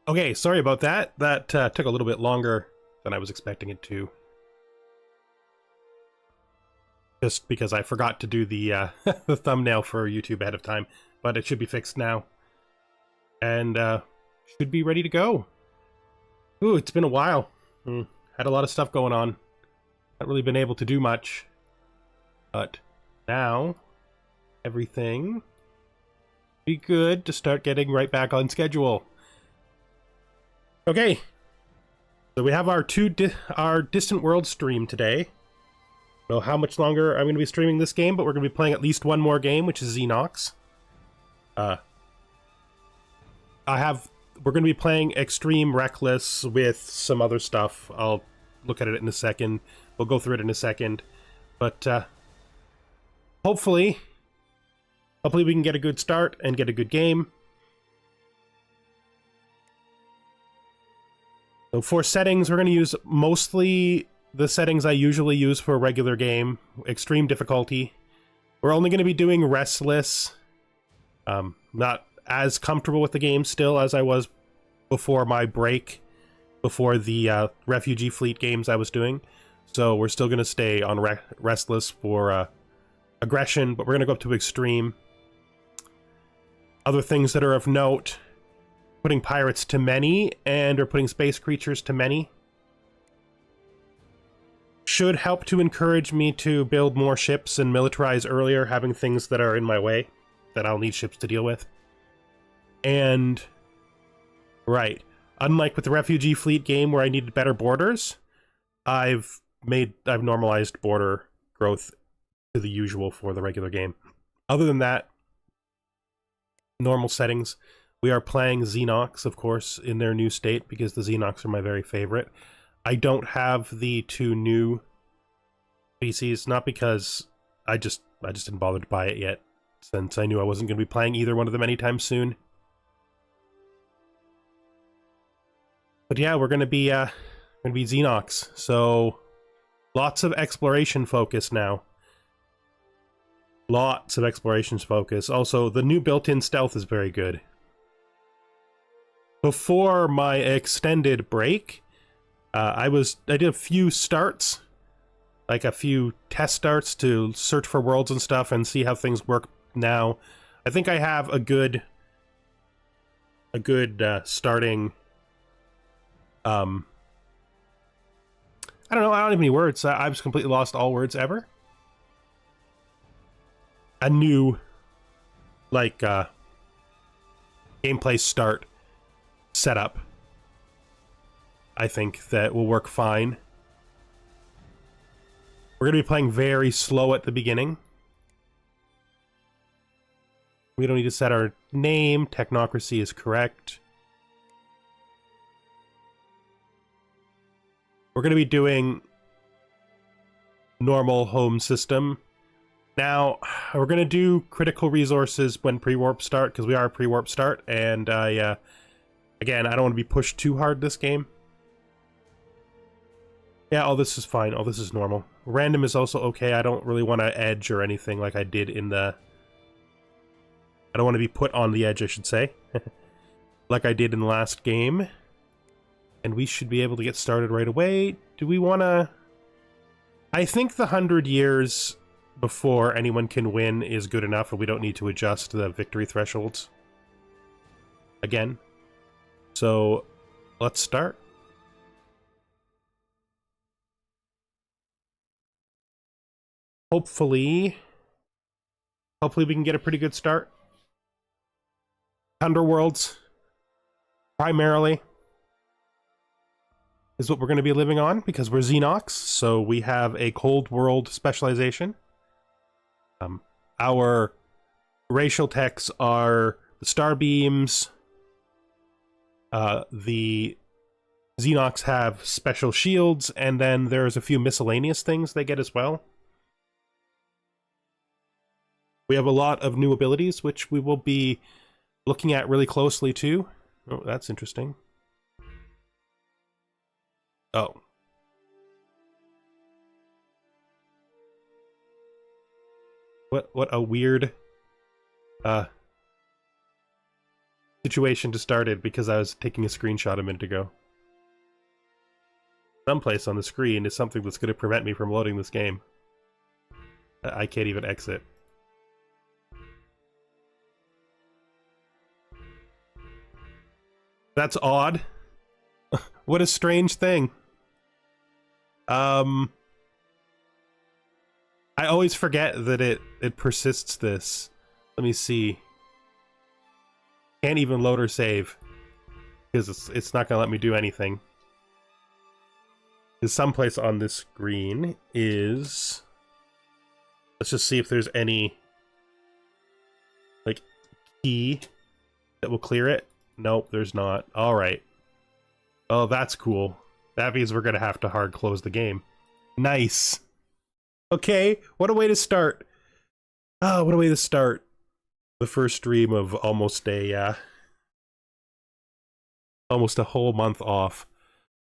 Okay, sorry about that. That took a little bit longer than I was expecting it to. Just because I forgot to do the the thumbnail for YouTube ahead of time, but it should be fixed now. And should be ready to go. Ooh, it's been a while. Had a lot of stuff going on. Not really been able to do much. But now, everything be good to start getting right back on schedule. Okay, so we have our our Distant World stream today. I don't know how much longer I'm going to be streaming this game, but we're going to be playing at least one more game, which is Zenox. We're going to be playing Extreme Reckless with some other stuff. I'll look at it in a second. We'll go through it in a second. But hopefully we can get a good start and get a good game. So for settings, we're going to use mostly the settings I usually use for a regular game. Extreme difficulty. We're only going to be doing Restless. Not as comfortable with the game still as I was before my break, before the Refugee Fleet games I was doing. So we're still going to stay on Restless for aggression, but we're going to go up to Extreme. Other things that are of note: putting pirates to many, and or putting space creatures to many. Should help to encourage me to build more ships and militarize earlier, having things that are in my way that I'll need ships to deal with. And right, unlike with the Refugee Fleet game where I needed better borders, I've normalized border growth to the usual for the regular game. Other than that, normal settings. We are playing Zenox, of course, in their new state, because the Zenox are my very favorite. I don't have the two new species, not because I just didn't bother to buy it yet, since I knew I wasn't going to be playing either one of them anytime soon. But yeah, we're going to be Zenox, so lots of exploration focus now. Lots of exploration focus. Also, the new built-in stealth is very good. Before my extended break, I did a few starts, like a few test starts to search for worlds and stuff and see how things work now. I think I have a good starting. I don't know. I don't have any words. I've just completely lost all words ever. A new, like, gameplay start setup, I think that will work fine. We're going to be playing very slow at the beginning. We don't need to set our name. Technocracy is correct. We're going to be doing normal home system. Now, we're going to do critical resources when pre-warp start, because we are a pre-warp start, and again, I don't want to be pushed too hard this game. Yeah, all this is fine. All this is normal. Random is also okay. I don't really want to edge or anything like I did in the... I don't want to be put on the edge, I should say. Like I did in the last game. And we should be able to get started right away. Do we want to... I think the 100 years before anyone can win is good enough, and we don't need to adjust the victory thresholds again. So, let's start. Hopefully we can get a pretty good start. Underworlds, primarily, is what we're going to be living on, because we're Zenox, so we have a cold world specialization. Our racial techs are the Starbeams. The Zenox have special shields, and then there's a few miscellaneous things they get as well. We have a lot of new abilities, which we will be looking at really closely too. Oh, that's interesting. Oh. What a weird situation just started because I was taking a screenshot a minute ago. Someplace on the screen is something that's going to prevent me from loading this game. I can't even exit. That's odd. What a strange thing. I always forget that it persists this. Let me see. Can't even load or save. Because it's not gonna let me do anything. Because someplace on this screen is... Let's just see if there's any... like, key that will clear it. Nope, there's not. Alright. Oh, that's cool. That means we're gonna have to hard close the game. Nice. Okay, what a way to start. Oh, what a way to start the first stream of almost a whole month off.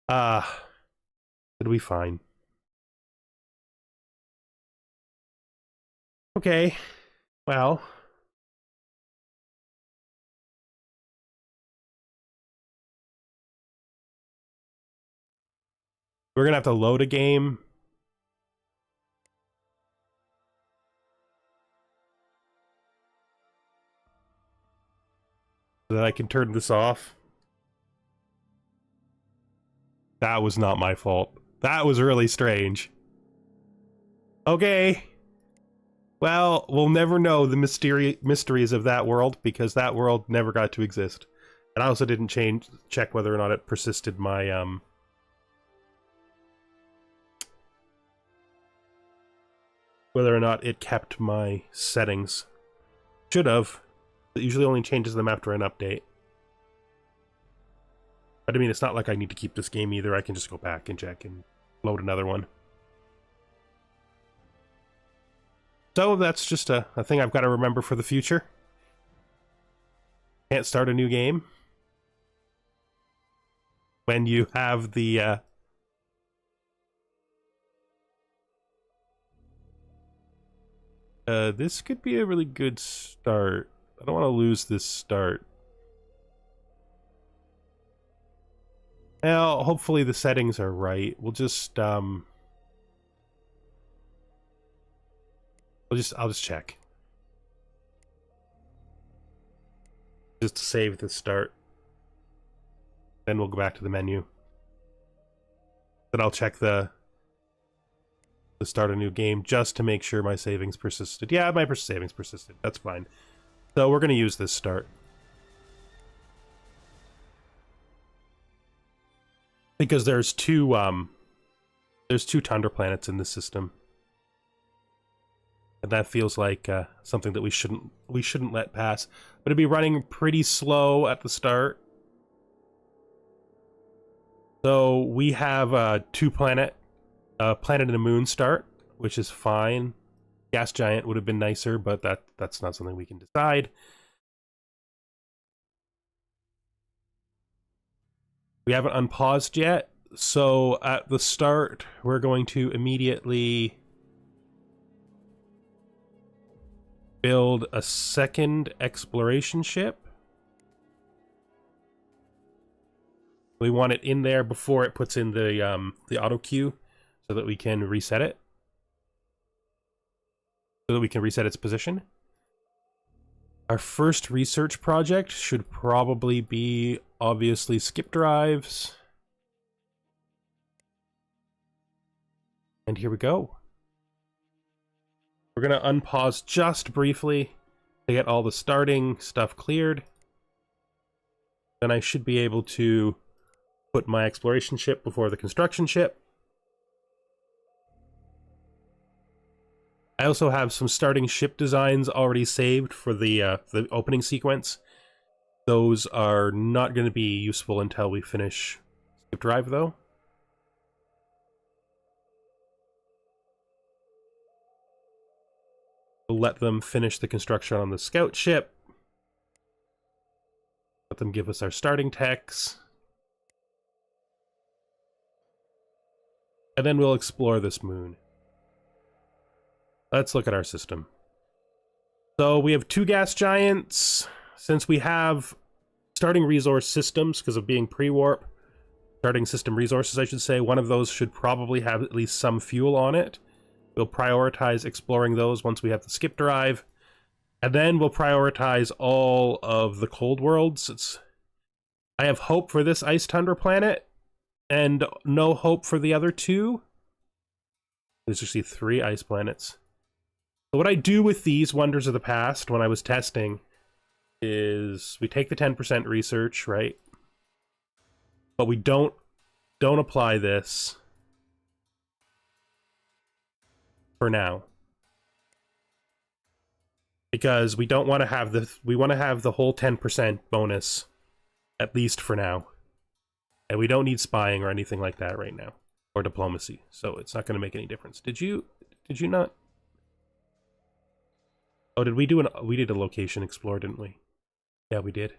It'll be fine. Okay, well. We're gonna have to load a game. So that I can turn this off. That was not my fault. That was really strange. Okay. Well, we'll never know the mysteries of that world, because that world never got to exist. And I also didn't check whether or not it persisted my, whether or not it kept my settings. Should have. It usually only changes them after an update. But I mean, it's not like I need to keep this game either. I can just go back and check and load another one. So that's just a thing I've got to remember for the future. Can't start a new game when you have the this could be a really good start. I don't want to lose this start. Well, hopefully the settings are right. We'll just I'll just check. Just to save the start. Then we'll go back to the menu. Then I'll check the start a new game just to make sure my savings persisted. Yeah, my savings persisted. That's fine. So we're going to use this start. Because there's two Tundra planets in this system. And that feels like something that we shouldn't let pass. But it'd be running pretty slow at the start. So we have a planet and a moon start, which is fine. Gas giant would have been nicer, but that's not something we can decide. We haven't unpaused yet, so at the start we're going to immediately build a second exploration ship. We want it in there before it puts in the auto queue, so that we can reset it. So that we can reset its position. Our first research project should probably be, obviously, skip drives. And here we go. We're going to unpause just briefly to get all the starting stuff cleared. Then I should be able to put my exploration ship before the construction ship. I also have some starting ship designs already saved for the opening sequence. Those are not going to be useful until we finish skip drive, though. We'll let them finish the construction on the scout ship. Let them give us our starting techs. And then we'll explore this moon. Let's look at our system. So we have 2 gas giants. Since we have starting resource systems, because of being pre-warp, starting system resources, I should say, one of those should probably have at least some fuel on it. We'll prioritize exploring those once we have the skip drive. And then we'll prioritize all of the cold worlds. I have hope for this ice tundra planet, and no hope for the other two. There's actually 3 ice planets. So what I do with these Wonders of the Past when I was testing is we take the 10% research, right? But we don't apply this for now. Because we don't want to have we want to have the whole 10% bonus, at least for now. And we don't need spying or anything like that right now. Or diplomacy. So it's not going to make any difference. Did you not? Oh, did we do we did a location explore, didn't we? Yeah, we did.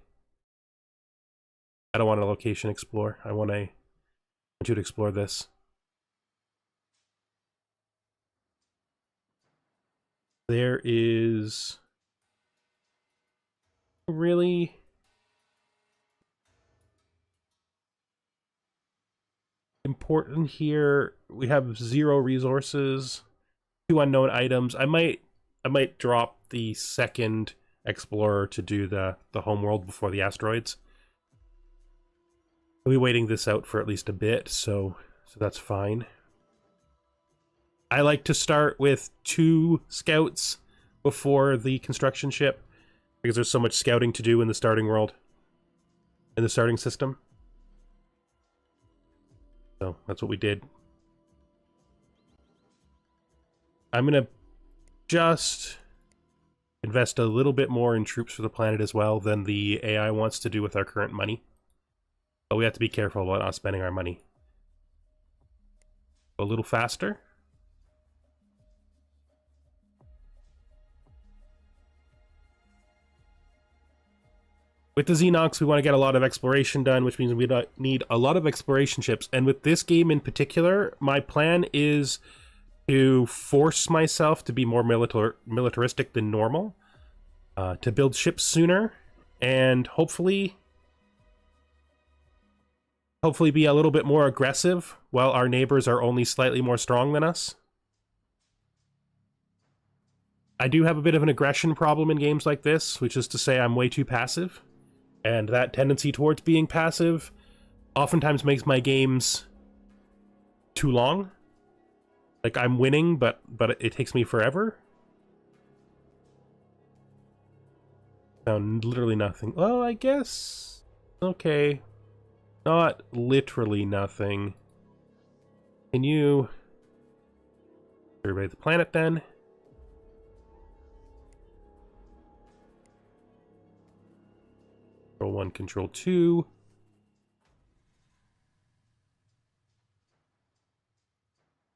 I don't want a location explore. I want you to explore this. There is really important here. We have 0 resources, 2 unknown items. I might drop the second explorer to do the homeworld before the asteroids. We'll be waiting this out for at least a bit, so that's fine. I like to start with 2 scouts before the construction ship, because there's so much scouting to do in the starting world, in the starting system. So that's what we did. I'm gonna just invest a little bit more in troops for the planet as well than the AI wants to do with our current money. But we have to be careful about not spending our money. A little faster. With the Zenox, we want to get a lot of exploration done, which means we need a lot of exploration ships. And with this game in particular, my plan is to force myself to be more militaristic than normal, to build ships sooner, and hopefully be a little bit more aggressive while our neighbors are only slightly more strong than us. I do have a bit of an aggression problem in games like this, which is to say I'm way too passive. And that tendency towards being passive oftentimes makes my games too long. Like, I'm winning, but it takes me forever. Found literally nothing. Well, I guess... Okay. Not literally nothing. Can you... survey the planet, then? Control 1, Control 2.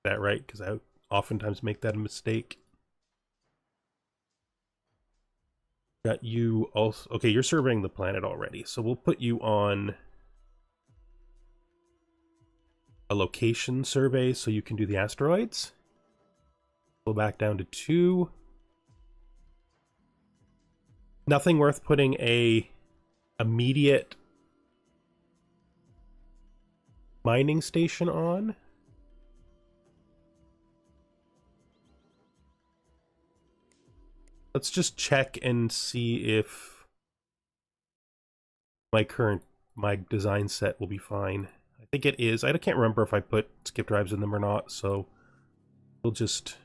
That right? Because I oftentimes make that a mistake. Got you also... Okay, you're surveying the planet already, so we'll put you on a location survey so you can do the asteroids. Go back down to 2. Nothing worth putting a immediate mining station on. Let's just check and see if my design set will be fine. I think it is. I can't remember if I put skip drives in them or not, so we'll just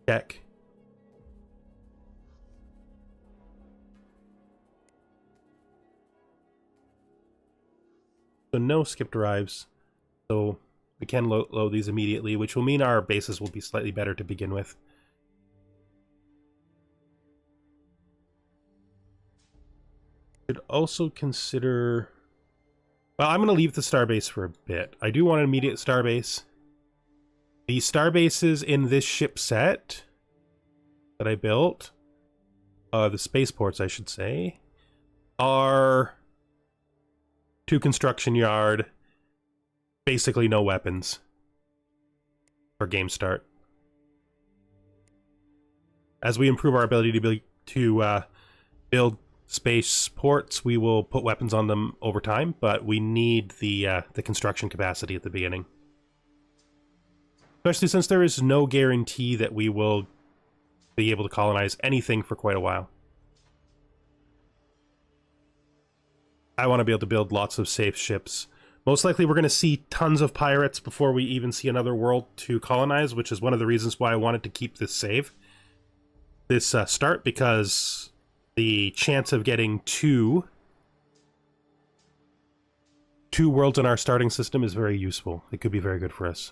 check. So no skip drives, so we can load these immediately, which will mean our bases will be slightly better to begin with. Should also consider... Well, I'm going to leave the starbase for a bit. I do want an immediate starbase. The starbases in this ship set that I built, the spaceports I should say, are 2 construction yard, basically no weapons for game start. As we improve our ability to build space ports, we will put weapons on them over time, but we need the construction capacity at the beginning. Especially since there is no guarantee that we will be able to colonize anything for quite a while. I want to be able to build lots of safe ships. Most likely we're going to see tons of pirates before we even see another world to colonize, which is one of the reasons why I wanted to keep this save. This start, because the chance of getting two worlds in our starting system is very useful. It could be very good for us.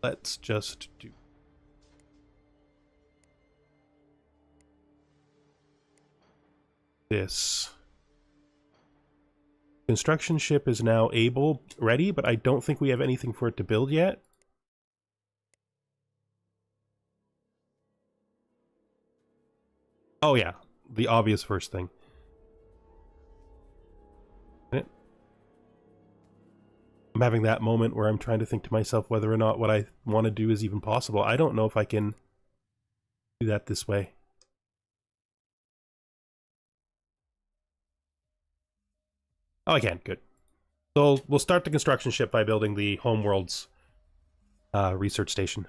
Let's just do this. Construction ship is now ready, but I don't think we have anything for it to build yet. Oh yeah, the obvious first thing. I'm having that moment where I'm trying to think to myself whether or not what I want to do is even possible. I don't know if I can do that this way. Oh, I can. Good. So we'll start the construction ship by building the homeworld's research station.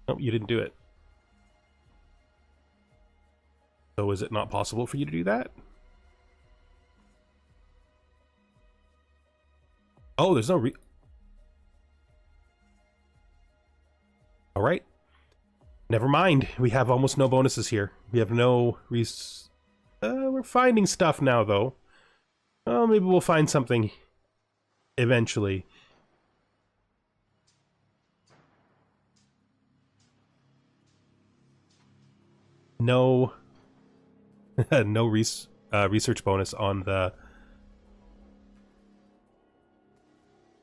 Nope, you didn't do it. So is it not possible for you to do that? Oh, there's no All right. Never mind. We have almost no bonuses here. We have no we're finding stuff now, though. Oh, maybe we'll find something eventually. No, no research bonus on the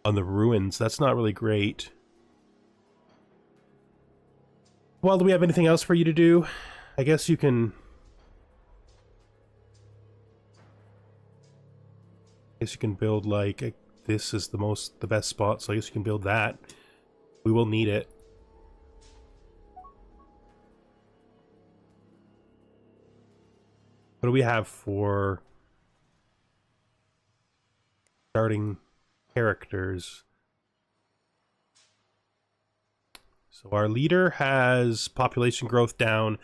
ruins. That's not really great. Well, do we have anything else for you to do? I guess you can... build, like, this is the best spot, so I guess you can build that. We will need it. What do we have for starting characters? So our leader has population growth down,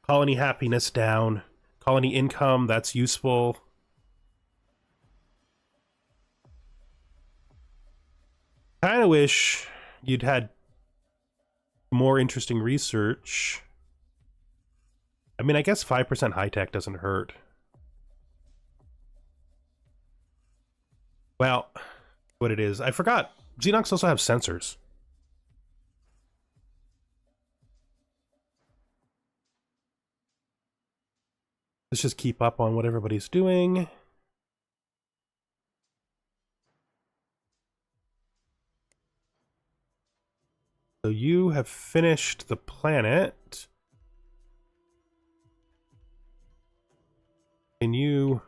colony happiness down, colony income, that's useful. Kind of wish you'd had more interesting research. I mean, I guess 5% high-tech doesn't hurt. Well, what it is, I forgot. Zenox also have sensors. Let's just keep up on what everybody's doing. So you have finished the planet. Can you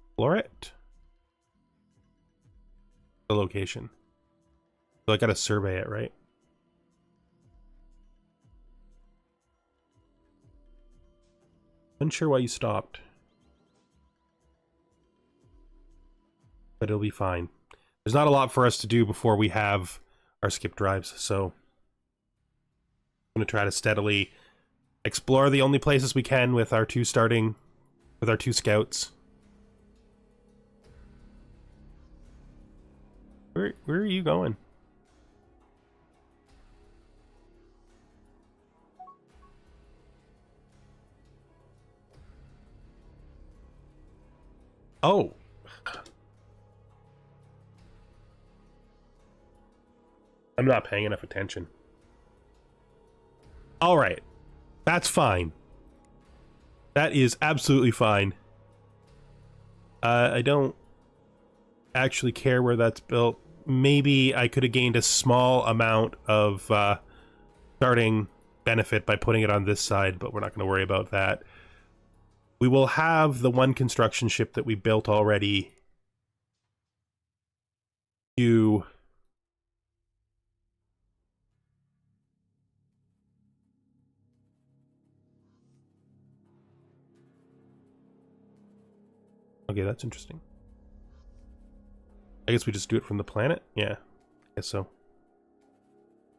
explore it? The location. So I gotta survey it, right? Unsure why you stopped. But it'll be fine. There's not a lot for us to do before we have our skip drives, so I'm going to try to steadily explore the only places we can with our two scouts. Where are you going? Oh. I'm not paying enough attention. All right. That's fine. That is absolutely fine. I don't actually care where that's built. Maybe I could have gained a small amount of starting benefit by putting it on this side, but we're not going to worry about that. We will have the one construction ship that we built already to Okay, that's interesting. I guess we just do it from the planet? Yeah, I guess so.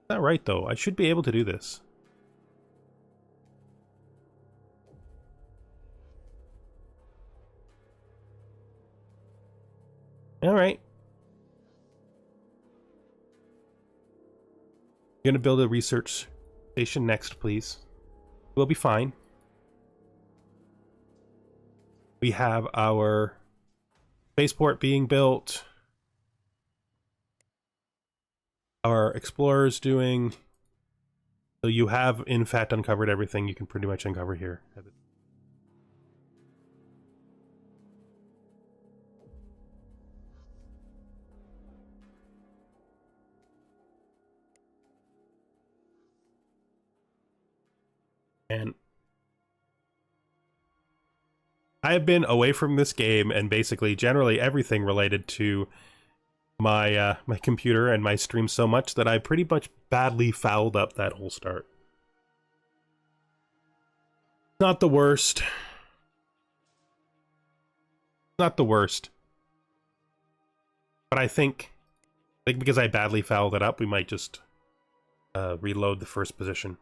Not right, though. I should be able to do this. Alright. Gonna build a research station next, please. We'll be fine. We have our spaceport being built. Our explorers doing... So you have, in fact, uncovered everything you can pretty much uncover here. And I have been away from this game and basically generally everything related to my my computer and my stream so much that I pretty much badly fouled up that whole start. Not the worst. Not the worst. But I think because I badly fouled it up, we might just reload the first position.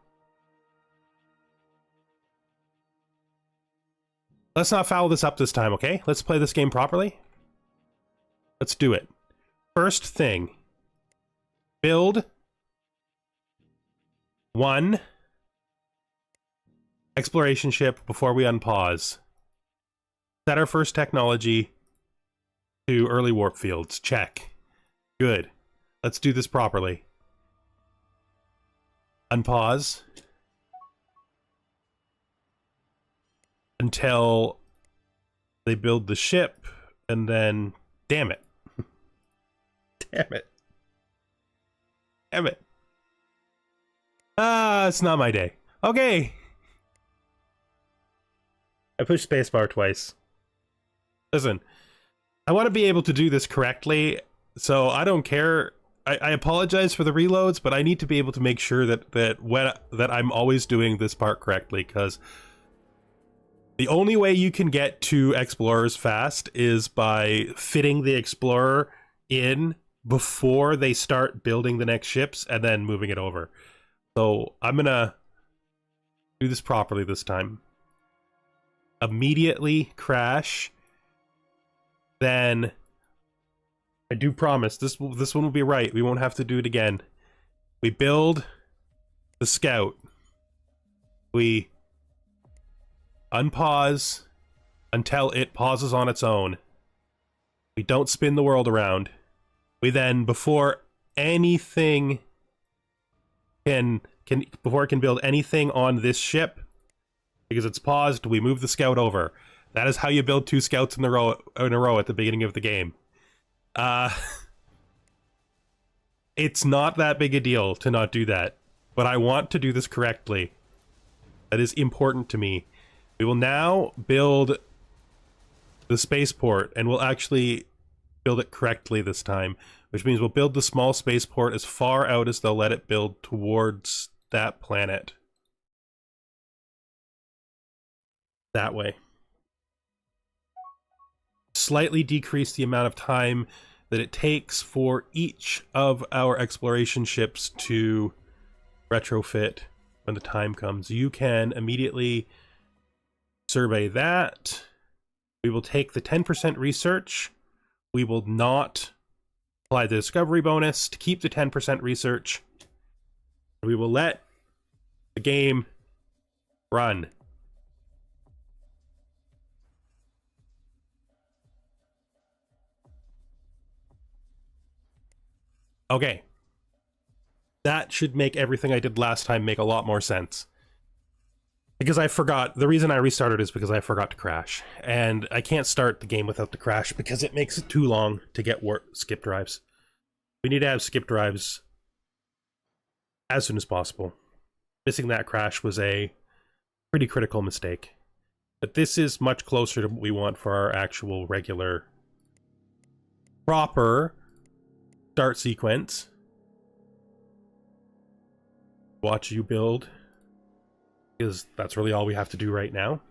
Let's not foul this up this time, okay? Let's play this game properly. Let's do it. First thing. Build 1 exploration ship before we unpause. Set our first technology to early warp fields. Check. Good. Let's do this properly. Unpause. Until they build the ship, and then... Damn it. Damn it. Damn it. Ah, it's not my day. Okay. I pushed spacebar twice. Listen, I want to be able to do this correctly, so I don't care. I apologize for the reloads, but I need to be able to make sure that I'm always doing this part correctly, because the only way you can get to explorers fast is by fitting the explorer in before they start building the next ships and then moving it over. So I'm gonna do this properly this time. Immediately crash. Then I do promise this one will be right. We won't have to do it again. We build the scout. We unpause until it pauses on its own. We don't spin the world around. We then, before anything before it can build anything on this ship, because it's paused, we move the scout over. That is how you build 2 scouts in a row at the beginning of the game. It's not that big a deal to not do that, but I want to do this correctly. That is important to me. We will now build the spaceport, and we'll actually build it correctly this time, which means we'll build the small spaceport as far out as they'll let it build towards that planet. That way. Slightly decrease the amount of time that it takes for each of our exploration ships to retrofit when the time comes. You can immediately survey that. We will take the 10% research. We will not apply the discovery bonus to keep the 10% research. We will let the game run. Okay. That should make everything I did last time make a lot more sense. Because I forgot, the reason I restarted is because I forgot to crash. And I can't start the game without the crash because it makes it too long to get skip drives. We need to have skip drives as soon as possible. Missing that crash was a pretty critical mistake. But this is much closer to what we want for our actual regular proper start sequence. Watch you build, because that's really all we have to do right now.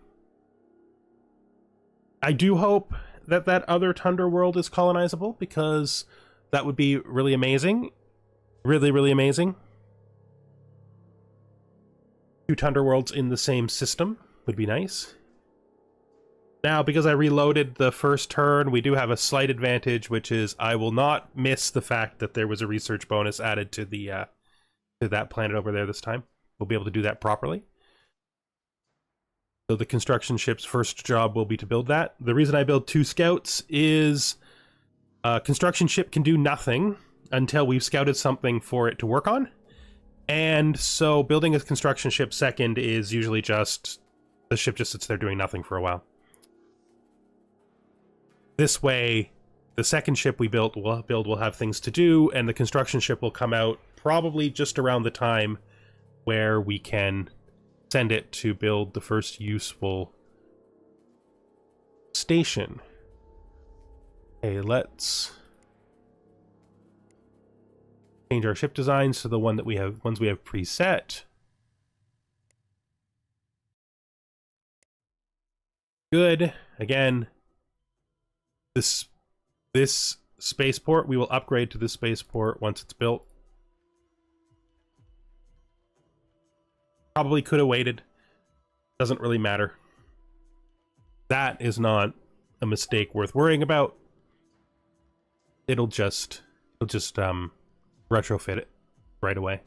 I do hope that that other Tundra world is colonizable, because that would be really amazing. Really, really amazing. 2 Tundra worlds in the same system would be nice. Now, because I reloaded the first turn, we do have a slight advantage, which is I will not miss the fact that there was a research bonus added to the to that planet over there this time. We'll be able to do that properly. So the construction ship's first job will be to build that. The reason I build 2 scouts is construction ship can do nothing until we've scouted something for it to work on. And so building a construction ship second is usually just the ship just sits there doing nothing for a while. This way, the second ship we built will have things to do, and the construction ship will come out probably just around the time where we can send it to build the first useful station. Okay, let's change our ship designs to the ones we have preset. Good. Again, this spaceport, we will upgrade to this spaceport once it's built. Probably could have waited. Doesn't really matter. That is not a mistake worth worrying about. It'll just retrofit it right away.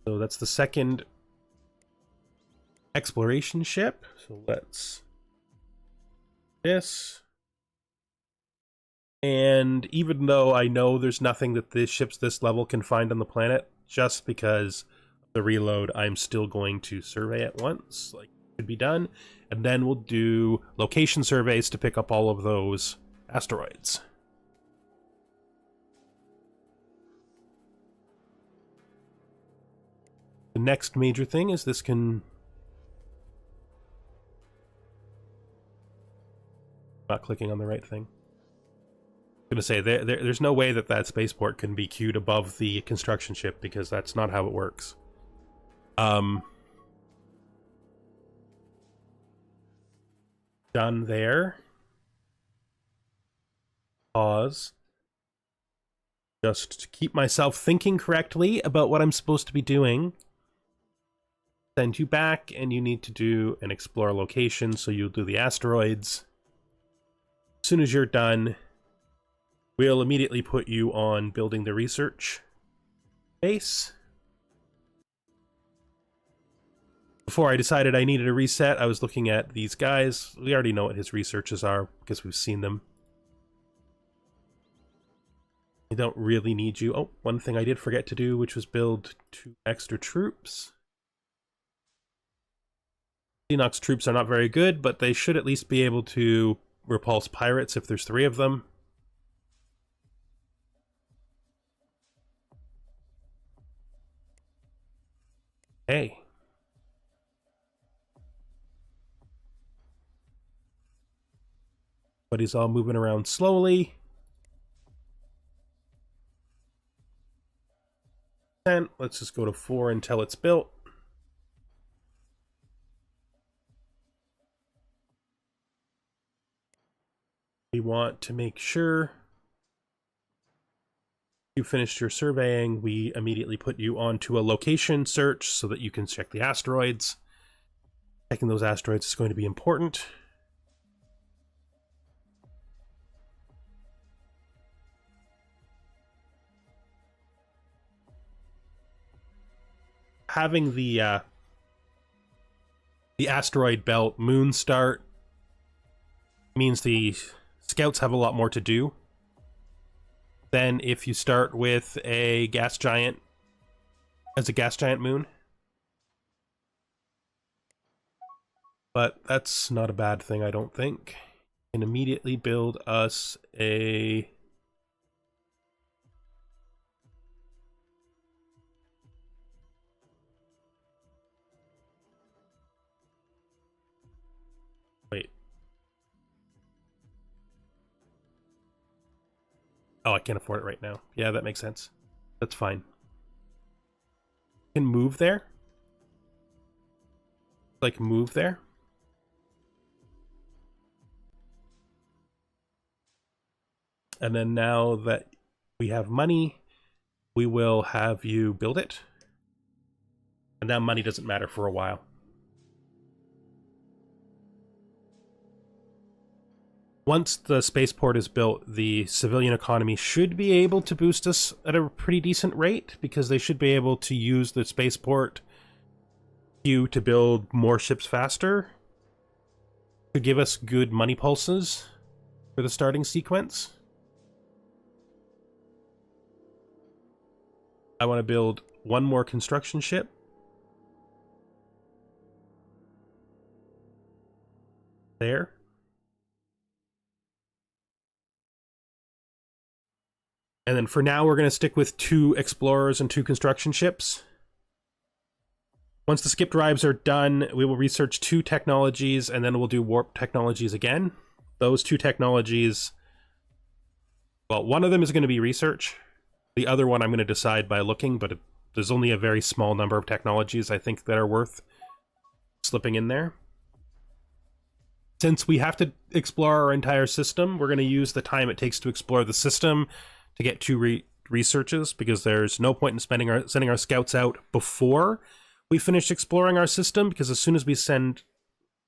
So that's the second exploration ship. So let's this. And even though I know there's nothing that this ships this level can find on the planet, just because of the reload, I'm still going to survey it once, like it could be done, and then we'll do location surveys to pick up all of those asteroids. The next major thing is this can... Not clicking on the right thing. I'm gonna say there's no way that that spaceport can be queued above the construction ship, because that's not how it works. Done there. Pause. Just to keep myself thinking correctly about what I'm supposed to be doing. Send you back, and you need to do an explore location, so you'll do the asteroids. As soon as you're done, we'll immediately put you on building the research base. Before I decided I needed a reset, I was looking at these guys. We already know what his researches are because we've seen them. I don't really need you. Oh, one thing I did forget to do, which was build 2 extra troops. Zenox troops are not very good, but they should at least be able to repulse pirates if there's 3 of them. Hey. But he's all moving around slowly. And let's just go to 4 until it's built. We want to make sure you finished your surveying. We immediately put you onto a location search so that you can check the asteroids. Checking those asteroids is going to be important. Having the asteroid belt moon start means the scouts have a lot more to do than if you start with a gas giant as a gas giant moon. But that's not a bad thing, I don't think. And immediately build us a... Wait. Oh, I can't afford it right now. Yeah, that makes sense. That's fine. Can move there? Like, move there? And then now that we have money, we will have you build it. And now money doesn't matter for a while. Once the spaceport is built, the civilian economy should be able to boost us at a pretty decent rate, because they should be able to use the spaceport queue to build more ships faster, to give us good money pulses for the starting sequence. I want to build one more construction ship. There. And then for now, we're going to stick with 2 explorers and 2 construction ships. Once the skip drives are done, we will research 2 technologies, and then we'll do warp technologies again. Those 2 technologies, well, one of them is going to be research. The other one I'm going to decide by looking, but there's only a very small number of technologies I think that are worth slipping in there. Since we have to explore our entire system, we're going to use the time it takes to explore the system to get 2 researches, because there's no point in sending our scouts out before we finish exploring our system, because as soon as we send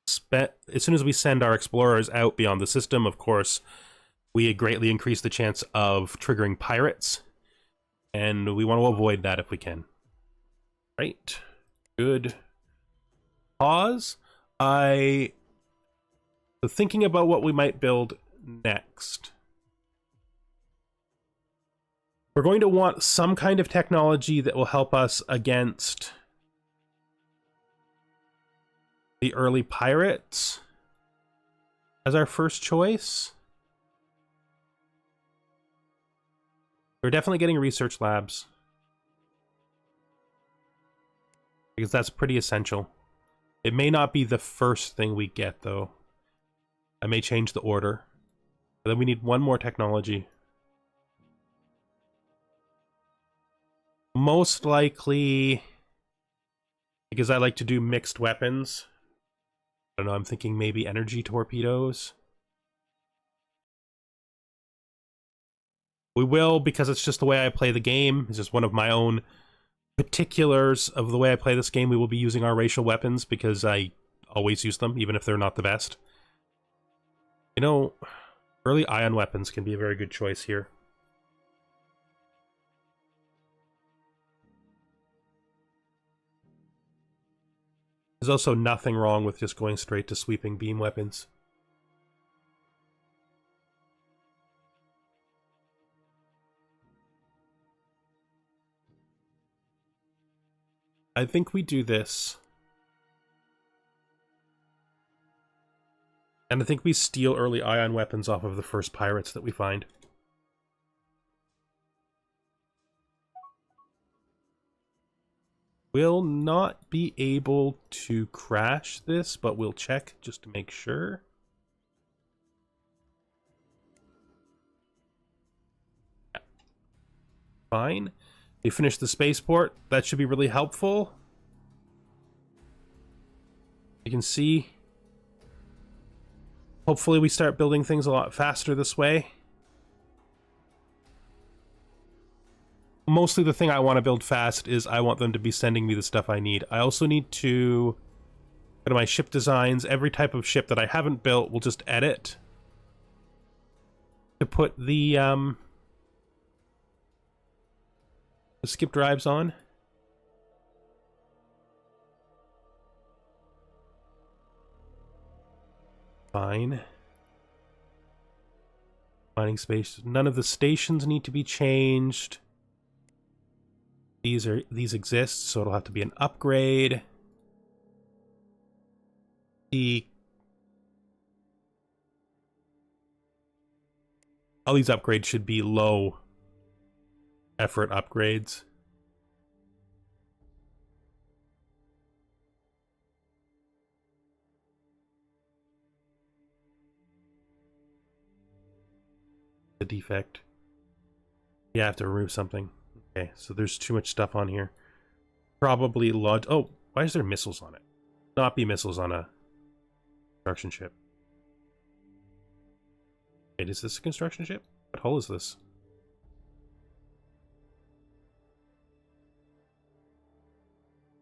our explorers out beyond the system, of course, we greatly increase the chance of triggering pirates, and we want to avoid that if we can. Right. Good. Pause. So thinking about what we might build next. We're going to want some kind of technology that will help us against the early pirates as our first choice. We're definitely getting research labs, because that's pretty essential. It may not be the first thing we get, though. I may change the order. But then we need one more technology. Most likely, because I like to do mixed weapons. I don't know, I'm thinking maybe energy torpedoes. We will, because it's just the way I play the game. It's just one of my own particulars of the way I play this game. We will be using our racial weapons, because I always use them, even if they're not the best. You know, early ion weapons can be a very good choice here. There's also nothing wrong with just going straight to sweeping beam weapons. I think we do this. And I think we steal early ion weapons off of the first pirates that we find. We'll not be able to crash this, but we'll check just to make sure. Fine. We finished the spaceport. That should be really helpful. You can see. Hopefully we start building things a lot faster this way. Mostly the thing I want to build fast is I want them to be sending me the stuff I need. I also need to go to my ship designs. Every type of ship that I haven't built, we'll just edit to put the skip drives on. Fine. Mining space. None of the stations need to be changed. These exist, so it'll have to be an upgrade. All these upgrades should be low effort upgrades. The defect. Yeah, I have to remove something. Okay, so there's too much stuff on here. Probably lodge. Oh, why is there missiles on it? Not be missiles on a construction ship. Wait, is this a construction ship? What hull is this?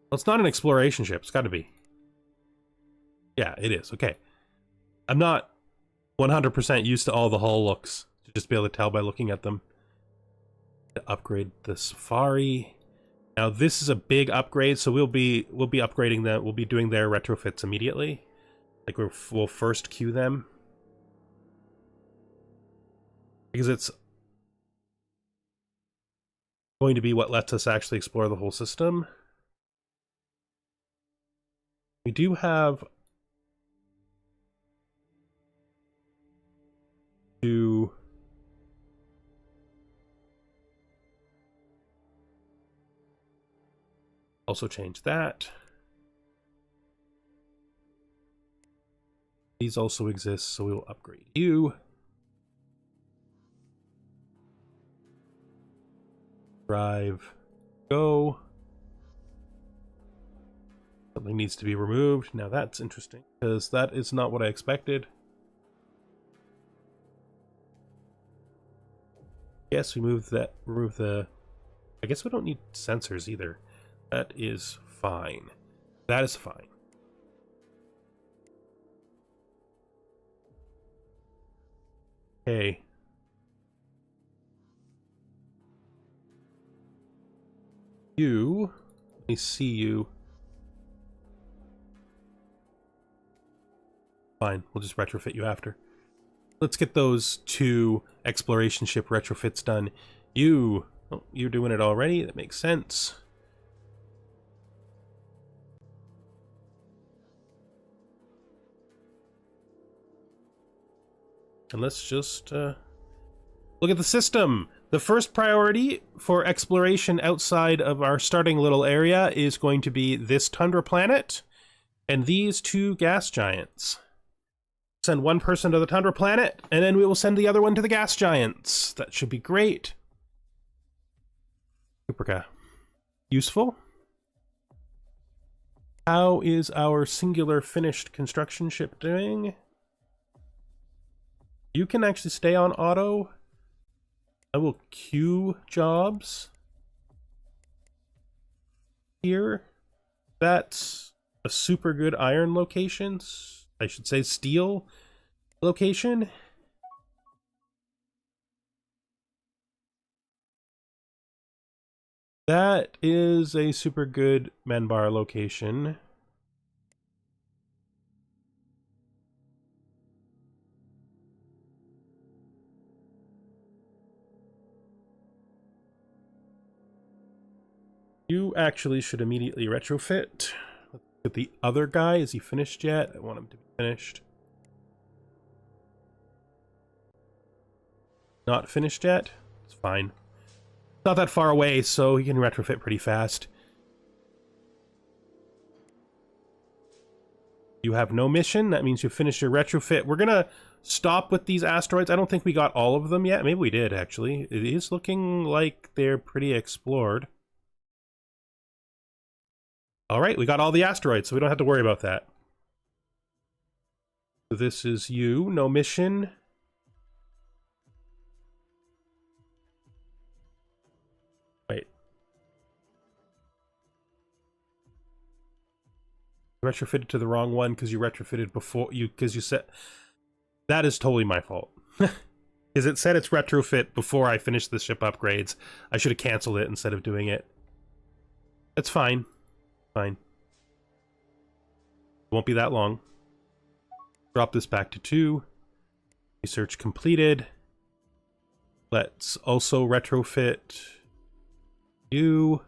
Well, it's not an exploration ship. It's got to be. Yeah, it is. Okay. I'm not 100% used to all the hull looks to just be able to tell by looking at them. To upgrade the Safari. Now this is a big upgrade, so we'll be upgrading that. We'll be doing their retrofits immediately. Like we'll first queue them because it's going to be what lets us actually explore the whole system. We do have to also change that. These also exist, so we will upgrade you. Drive, go. Something needs to be removed. Now that's interesting, because that is not what I expected. Yes, we remove the... I guess we don't need sensors either. That is fine. That is fine. Okay. You... Let me see you. Fine, we'll just retrofit you after. Let's get those 2 exploration ship retrofits done. You... Oh, you're doing it already? That makes sense. And let's just look at the system. The first priority for exploration outside of our starting little area is going to be this tundra planet and these 2 gas giants. Send 1 person to the tundra planet, and then we will send the other one to the gas giants. That should be great. Superca. Useful. How is our singular finished construction ship doing? You can actually stay on auto. I will queue jobs here. That's a super good iron location. I should say steel location. That is a super good Menbar location. You actually should immediately retrofit. Let's look at the other guy. Is he finished yet? I want him to be finished. Not finished yet? It's fine. Not that far away, so he can retrofit pretty fast. You have no mission. That means you finish your retrofit. We're gonna stop with these asteroids. I don't think we got all of them yet. Maybe we did, actually. It is looking like they're pretty explored. Alright, we got all the asteroids, so we don't have to worry about that. So this is you. No mission. Wait. You retrofitted to the wrong one because you retrofitted before you... Because you said... That is totally my fault. Because it said it's retrofit before I finished the ship upgrades. I should have canceled it instead of doing it. That's fine. Fine. It won't be that long. Drop this back to 2. Research completed. Let's also retrofit you.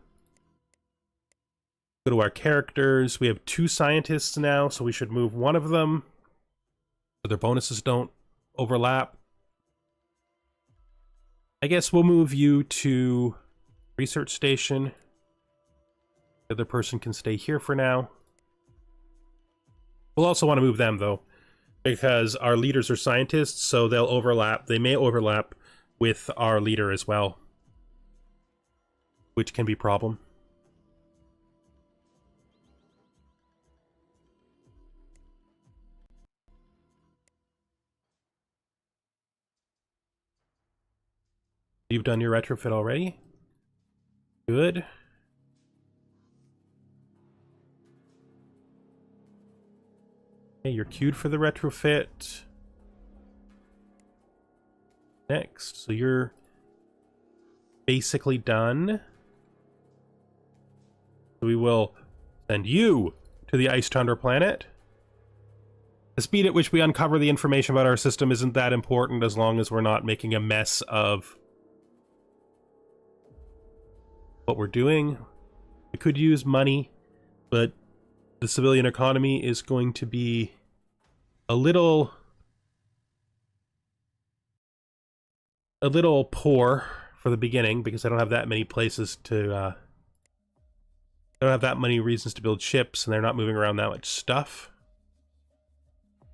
Go to our characters. We have 2 scientists now, so we should move one of them so their bonuses don't overlap. I guess we'll move you to research station. The other person can stay here for now. We'll also want to move them, though, because our leaders are scientists, so they'll overlap. They may overlap with our leader as well, which can be a problem. You've done your retrofit already? Good. Okay, you're queued for the retrofit. Next, so you're basically done. So we will send you to the Ice Tundra planet. The speed at which we uncover the information about our system isn't that important as long as we're not making a mess of what we're doing. We could use money, but the civilian economy is going to be a little poor for the beginning because I don't have that many places to I don't have that many reasons to build ships, and they're not moving around that much stuff. I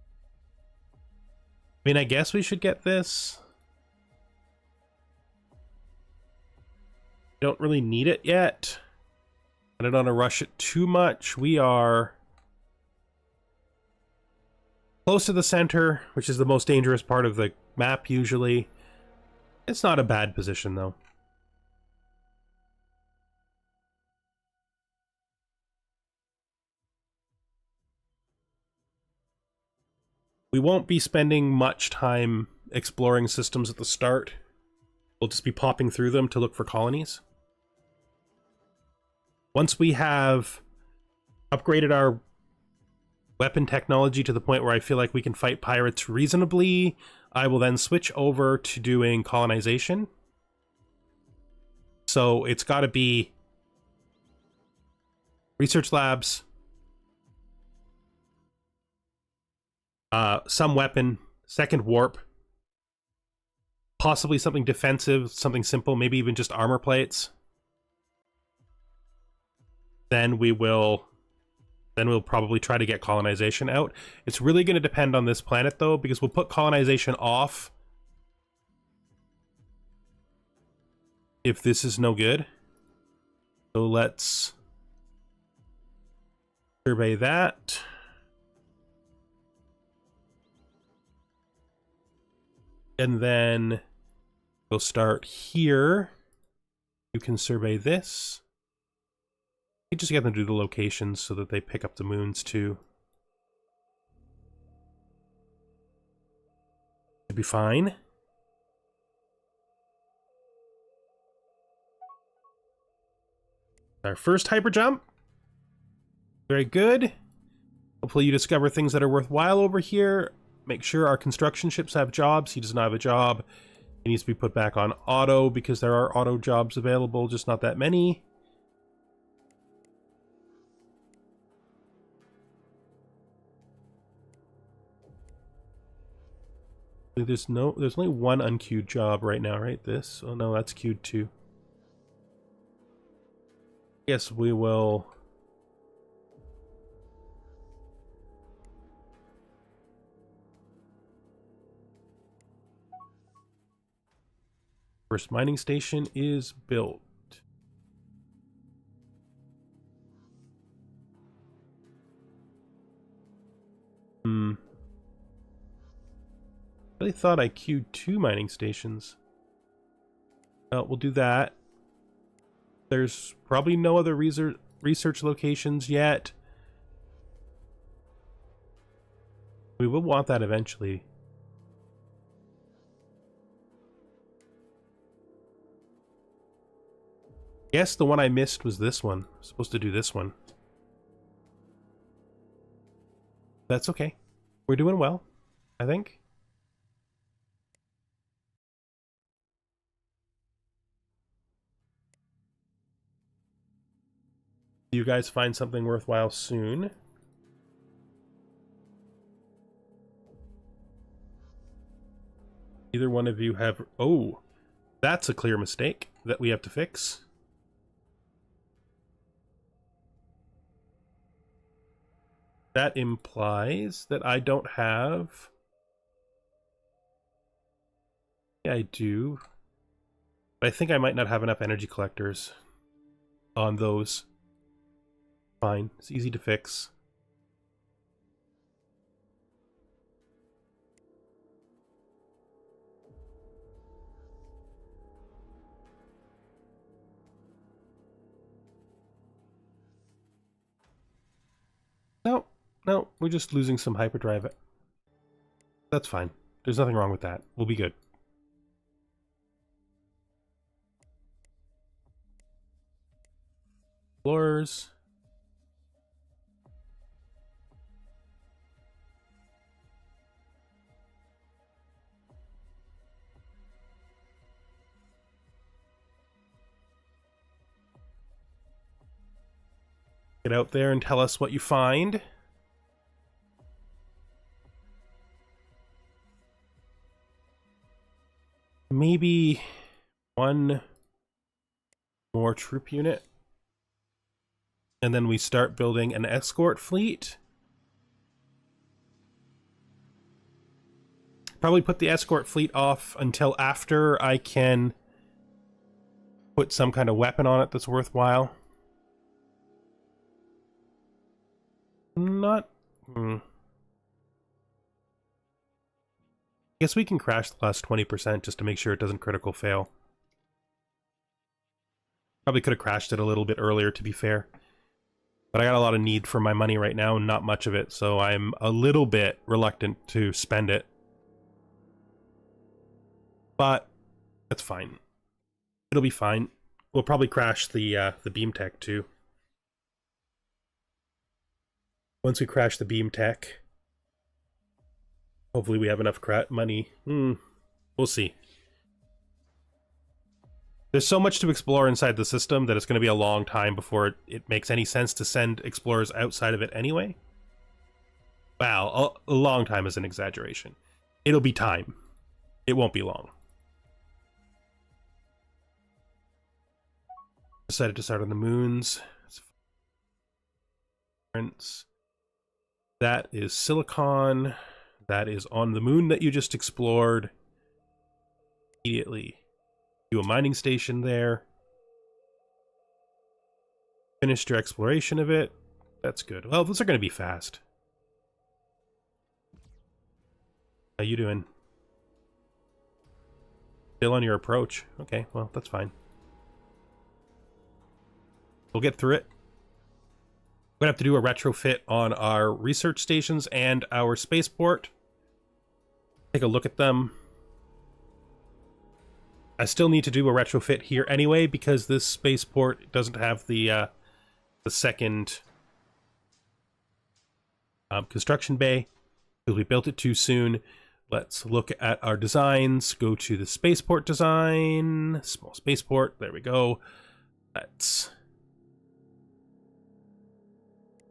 mean, I guess we should get this. Don't really need it yet. I don't want to rush it too much. We are close to the center, which is the most dangerous part of the map usually. It's not a bad position though. We won't be spending much time exploring systems at the start. We'll just be popping through them to look for colonies. Once we have upgraded our weapon technology to the point where I feel like we can fight pirates reasonably, I will then switch over to doing colonization. So it's got to be research labs, some weapon, second warp, possibly something defensive, something simple, maybe even just armor plates. Then we'll probably try to get colonization out. It's really going to depend on this planet though, because we'll put colonization off if this is no good. So let's survey that. And then we'll start here. You can survey this. You just get them to do the locations so that they pick up the moons too. It'd be fine. Our first hyper jump. Very good. Hopefully you discover things that are worthwhile over here. Make sure our construction ships have jobs. He does not have a job. He needs to be put back on auto because there are auto jobs available, just not that many. There's only one unqueued job right now, right? This? Oh no, that's queued too. Yes, we will. First mining station is built. I really thought I queued 2 mining stations. Well, we'll do that. There's probably no other research locations yet. We will want that eventually. Yes, the one I missed was this one. I'm supposed to do this one. That's okay. We're doing well, I think. You guys find something worthwhile soon. Either one of you have... Oh, that's a clear mistake that we have to fix. That implies that I don't have... Yeah, I do. But I think I might not have enough energy collectors on those. Fine, it's easy to fix. No, we're just losing some hyperdrive. That's fine. There's nothing wrong with that. We'll be good. Explorers. Get out there and tell us what you find. Maybe one more troop unit. And then we start building an escort fleet. Probably put the escort fleet off until after I can put some kind of weapon on it that's worthwhile. Not... Guess we can crash the last 20% just to make sure it doesn't critical fail. Probably could have crashed it a little bit earlier, to be fair. But I got a lot of need for my money right now, and not much of it, so I'm a little bit reluctant to spend it. But that's fine. It'll be fine. We'll probably crash the beam tech too. Once we crash the beam tech, hopefully we have enough money. We'll see. There's so much to explore inside the system that it's going to be a long time before it makes any sense to send explorers outside of it anyway. Wow, a long time is an exaggeration. It'll be time. It won't be long. Decided to start on the moons. That is silicon. That is on the moon that you just explored. Immediately do a mining station there. Finished your exploration of it. That's good. Well, those are going to be fast. How you doing? Still on your approach. Okay, well, that's fine. We'll get through it. We're going to have to do a retrofit on our research stations and our spaceport. Take a look at them. I still need to do a retrofit here anyway, because this spaceport doesn't have the second construction bay, because we built it too soon. Let's look at our designs. Go to the spaceport design. Small spaceport. There we go. Let's...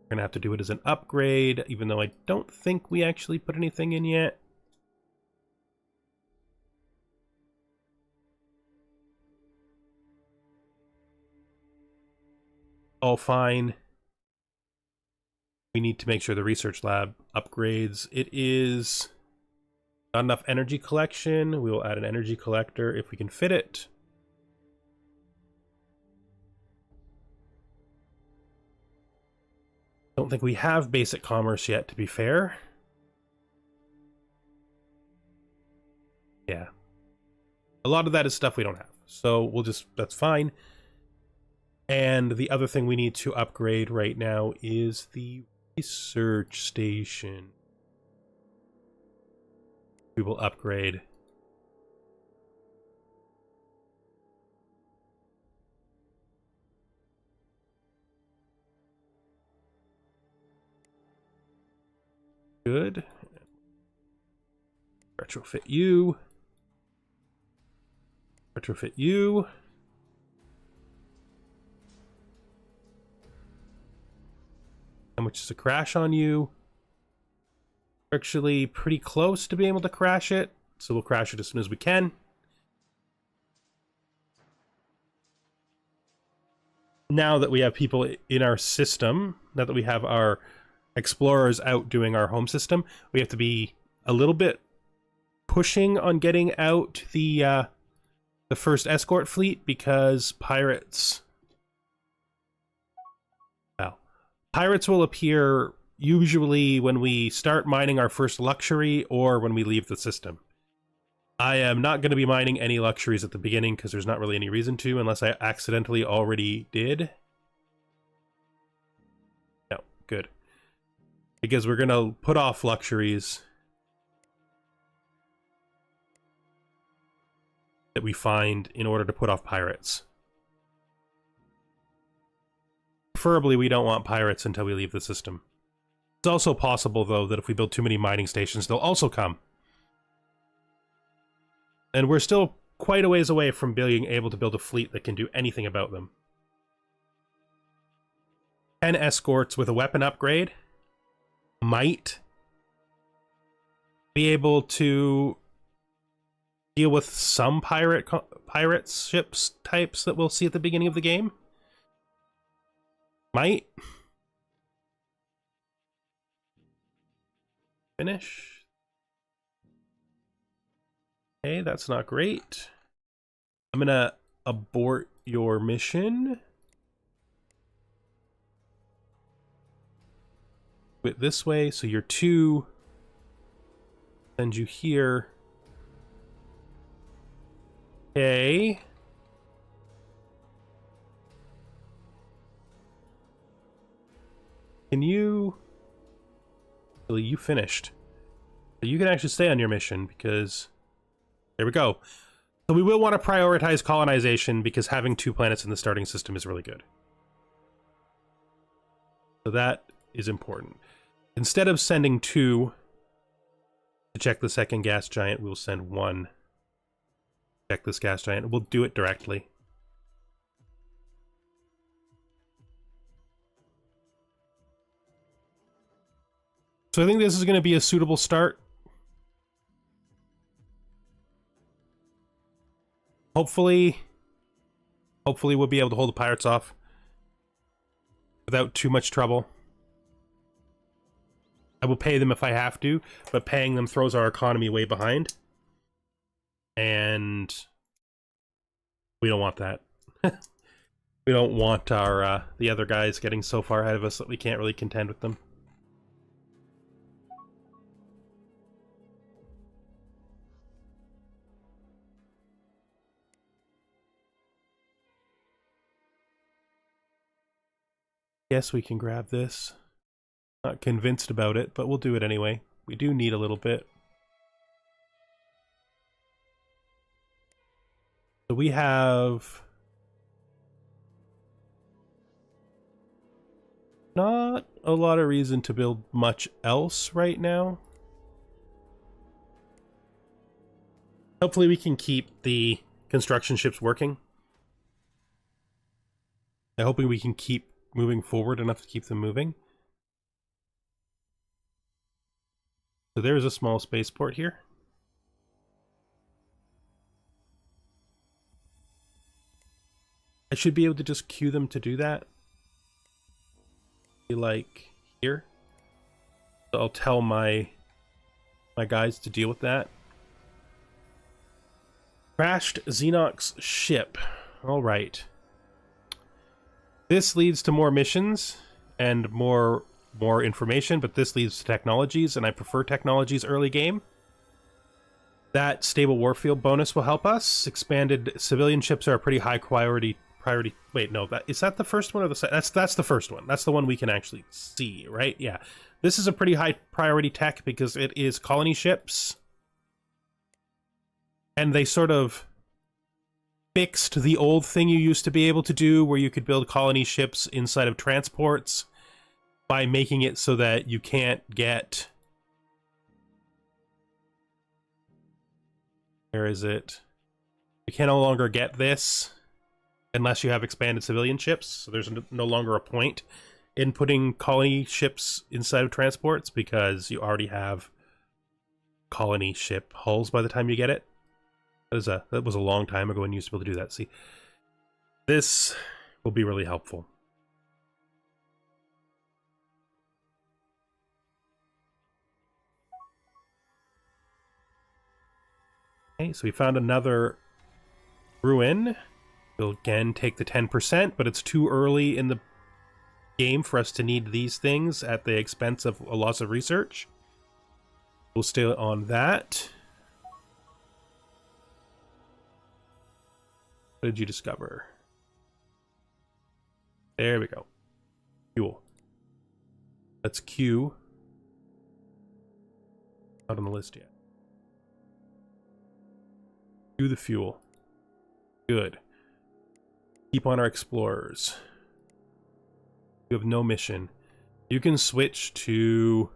We're going to have to do it as an upgrade, even though I don't think we actually put anything in yet. All fine. We need to make sure the research lab upgrades. It is not enough energy collection. We will add an energy collector if we can fit it. Don't think we have basic commerce yet, to be fair. Yeah. A lot of that is stuff we don't have. So we'll just, that's fine. And the other thing we need to upgrade right now is the research station. We will upgrade. Good. Retrofit you. Retrofit you. How much is a crash on you? Actually pretty close to being able to crash it, so we'll crash it as soon as we can. Now that we have people in our system, now that we have our explorers out doing our home system, we have to be a little bit pushing on getting out the first escort fleet, because pirates... Well, pirates will appear usually when we start mining our first luxury or when we leave the system. I am not going to be mining any luxuries at the beginning because there's not really any reason to, unless I accidentally already did. No, good. Because we're going to put off luxuries that we find in order to put off pirates. Preferably, we don't want pirates until we leave the system. It's also possible, though, that if we build too many mining stations, they'll also come. And we're still quite a ways away from being able to build a fleet that can do anything about them. 10 escorts with a weapon upgrade might be able to deal with some pirates ships types that we'll see at the beginning of the game. Might. Finish. Okay, that's not great. I'm gonna abort your mission. Do it this way, so you're 2. Send you here. Okay. Can you... Really, you finished. So you can actually stay on your mission, because... There we go. So we will want to prioritize colonization, because having 2 planets in the starting system is really good. So that is important. Instead of sending 2 to check the second gas giant, we'll send 1 to check this gas giant. We'll do it directly. So I think this is going to be a suitable start. Hopefully we'll be able to hold the pirates off without too much trouble. I will pay them if I have to, but paying them throws our economy way behind. And we don't want that. We don't want our the other guys getting so far ahead of us that we can't really contend with them. Yes, we can grab this. Not convinced about it, but we'll do it anyway. We do need a little bit. So we have... not a lot of reason to build much else right now. Hopefully we can keep the construction ships working. I'm hoping we can keep moving forward enough to keep them moving. So there's a small spaceport here. I should be able to just queue them to do that. Like here. So I'll tell my guys to deal with that. Crashed Zenox ship. All right. This leads to more missions and more information, but this leads to technologies, and I prefer technologies early game. That stable warfield bonus will help us. Expanded civilian ships are a pretty high priority. Wait, no, is that the first one or the that's the first one. That's the one we can actually see, right? Yeah. This is a pretty high priority tech because it is colony ships. And they sort of fixed the old thing you used to be able to do where you could build colony ships inside of transports by making it so that you can't get... Where is it? You can no longer get this unless you have expanded civilian ships, so there's no longer a point in putting colony ships inside of transports because you already have colony ship hulls by the time you get it. That was a long time ago when you used to be able to do that. See, this will be really helpful. Okay, so we found another ruin. We'll again take the 10%, but it's too early in the game for us to need these things at the expense of a loss of research. We'll stay on that. What did you discover? There we go. Fuel. Let's queue Not on the list yet. Do the fuel. Good. Keep on our explorers. You have no mission. You can switch to...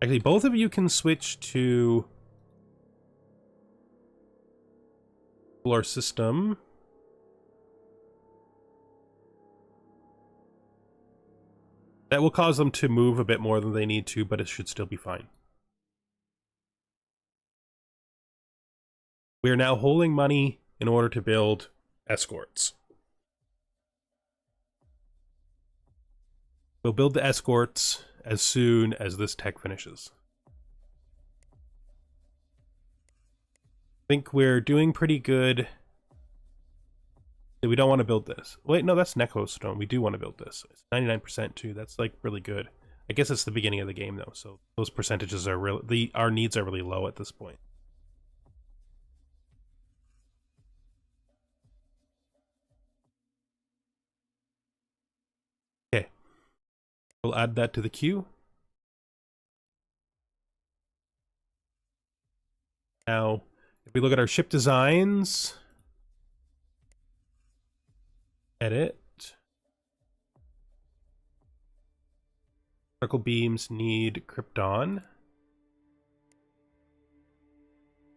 Actually, both of you can switch to... Explore system. That will cause them to move a bit more than they need to, but it should still be fine. We are now holding money in order to build escorts. We'll build the escorts as soon as this tech finishes. I think we're doing pretty good. We don't want to build this. Wait, no, that's Necro Stone. We do want to build this. It's 99% too. That's like really good. I guess it's the beginning of the game though, so those percentages are really, our needs are really low at this point. Okay. We'll add that to the queue. Now, if we look at our ship designs, edit. Particle beams need Krypton,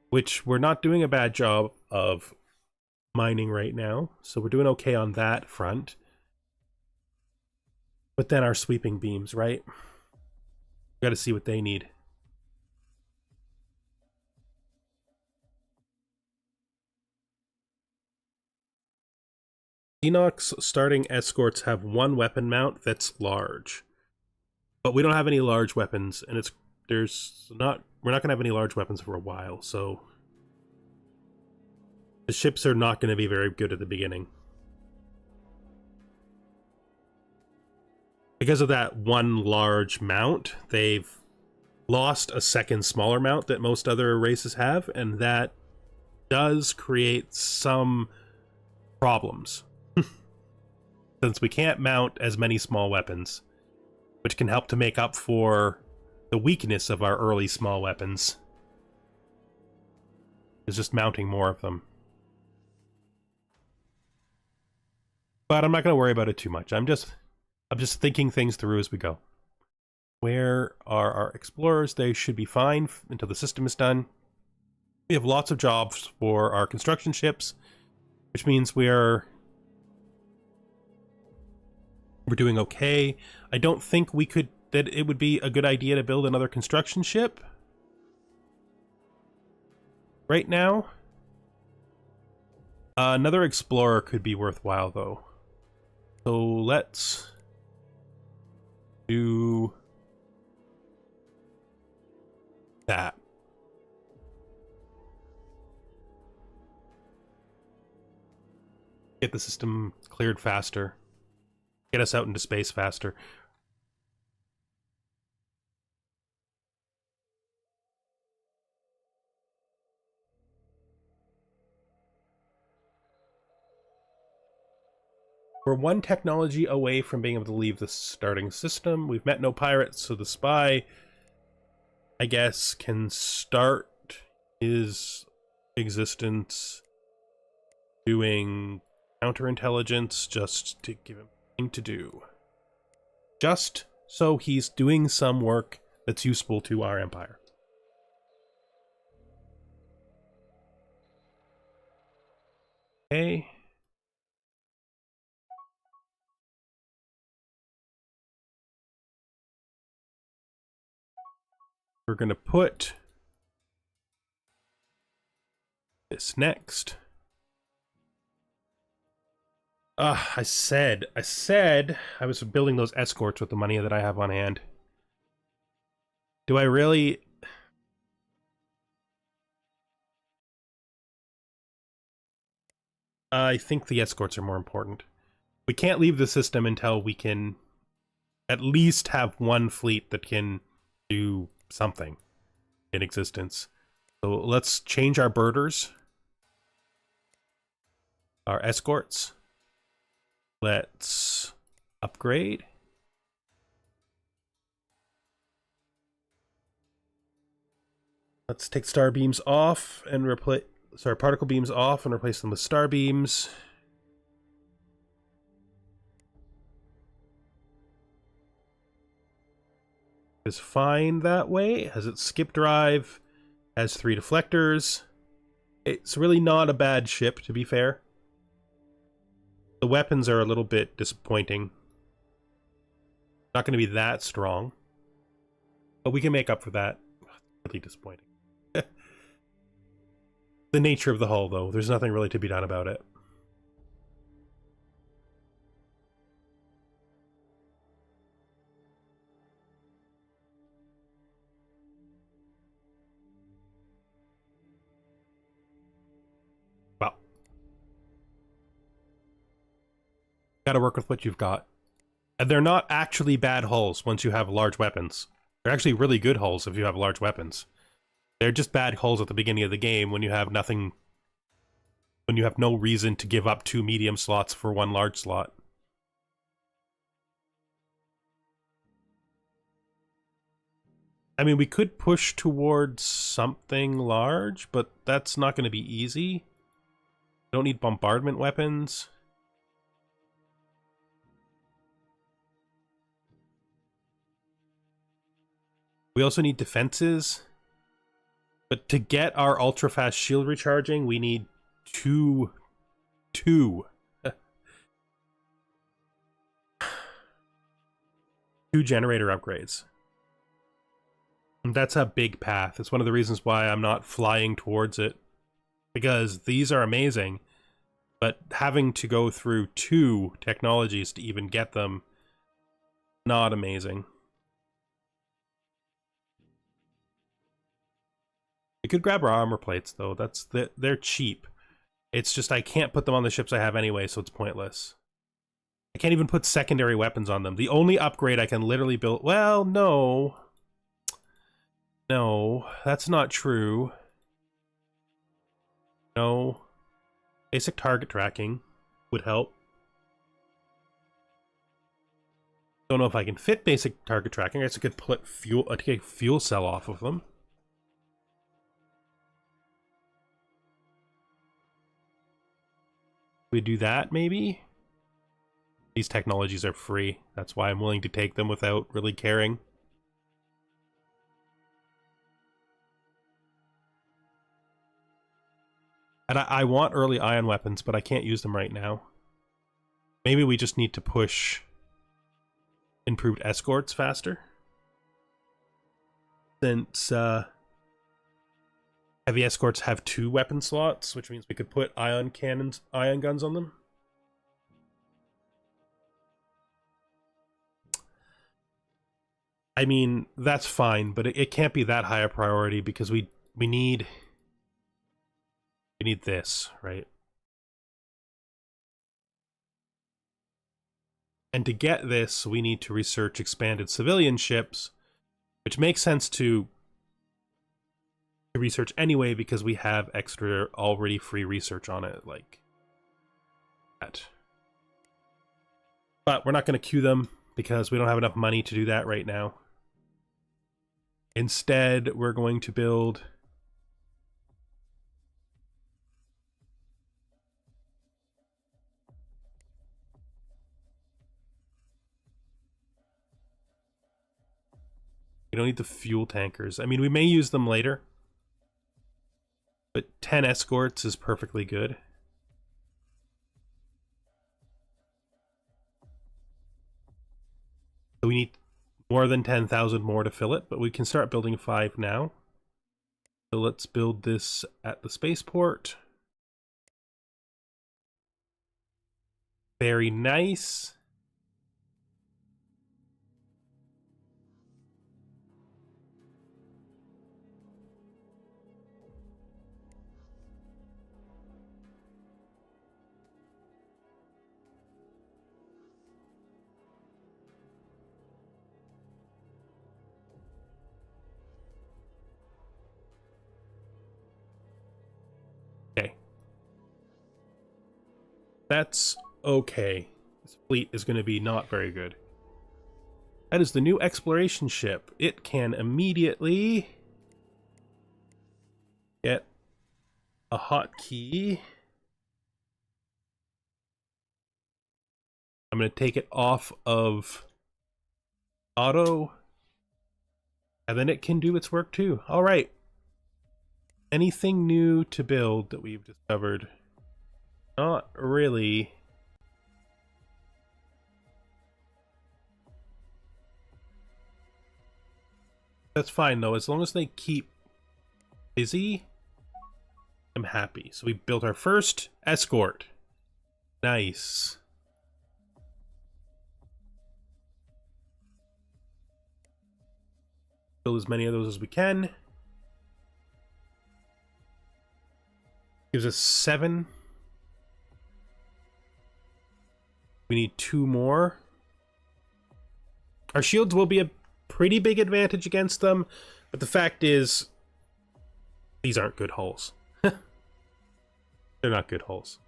which we're not doing a bad job of mining right now, so we're doing okay on that front. But then our sweeping beams, right? We got to see what they need. Zenox starting escorts have one weapon mount that's large. But we don't have any large weapons, and we're not gonna have any large weapons for a while, so the ships are not gonna be very good at the beginning. Because of that one large mount, they've lost a second smaller mount that most other races have, and that does create some problems. Since we can't mount as many small weapons, which can help to make up for the weakness of our early small weapons. Is just mounting more of them. But I'm not going to worry about it too much. I'm just thinking things through as we go. Where are our explorers? They should be fine until the system is done. We have lots of jobs for our construction ships, which means we're doing okay. I don't think that it would be a good idea to build another construction ship right now. Another explorer could be worthwhile though. So let's do that. Get the system cleared faster. Get us out into space faster. We're one technology away from being able to leave the starting system. We've met no pirates, so the spy, I guess, can start his existence doing counterintelligence just to give him something to do. Just so he's doing some work that's useful to our empire. Okay. We're going to put this next. I said I was building those escorts with the money that I have on hand. Do I really? I think the escorts are more important. We can't leave the system until we can at least have one fleet that can do something in existence. So let's change our birders. Our escorts. Let's upgrade. Let's take star beams off and replace... Sorry, particle beams off and replace them with star beams. Is fine that way. Has its skip drive, has 3 deflectors. It's really not a bad ship, to be fair. The weapons are a little bit disappointing. Not going to be that strong. But we can make up for that. Really disappointing. The nature of the hull, though. There's nothing really to be done about it. Well. Gotta work with what you've got. And they're not actually bad hulls once you have large weapons. They're actually really good hulls if you have large weapons. They're just bad hulls at the beginning of the game when you have nothing... When you have no reason to give up 2 medium slots for 1 large slot. I mean, we could push towards something large, but that's not going to be easy. We don't need bombardment weapons. We also need defenses. But to get our ultra-fast shield recharging, we need two generator upgrades. And that's a big path. It's one of the reasons why I'm not flying towards it. Because these are amazing, but having to go through 2 technologies to even get them, not amazing. We could grab our armor plates, though. They're cheap. It's just I can't put them on the ships I have anyway, so it's pointless. I can't even put secondary weapons on them. The only upgrade I can literally build... Well, no. No, that's not true. No. Basic target tracking would help. Don't know if I can fit basic target tracking. I guess I could put take a fuel cell off of them. We do that, maybe? These technologies are free. That's why I'm willing to take them without really caring. And I want early ion weapons, but I can't use them right now. Maybe we just need to push improved escorts faster. Since heavy escorts have 2 weapon slots, which means we could put ion guns on them. I mean, that's fine, but it can't be that high a priority because we need this, right? And to get this, we need to research expanded civilian ships, which makes sense to research anyway because we have extra already free research on it, like that. But we're not going to queue them because we don't have enough money to do that right now. Instead, we're going to build... We don't need the fuel tankers. I mean, we may use them later. But 10 escorts is perfectly good. So we need more than 10,000 more to fill it, but we can start building 5 now. So let's build this at the spaceport. Very nice. Okay. That's okay. This fleet is going to be not very good. That is the new exploration ship. It can immediately Get a hotkey. I'm going to take it off of auto, and then it can do its work too. All right. Anything new to build that we've discovered? Not really. That's fine though, as long as they keep busy, I'm happy. So we built our first escort. Nice. Build as many of those as we can. Gives us 7. We need 2 more. Our shields will be a pretty big advantage against them, but the fact is, these aren't good hulls. They're not good hulls.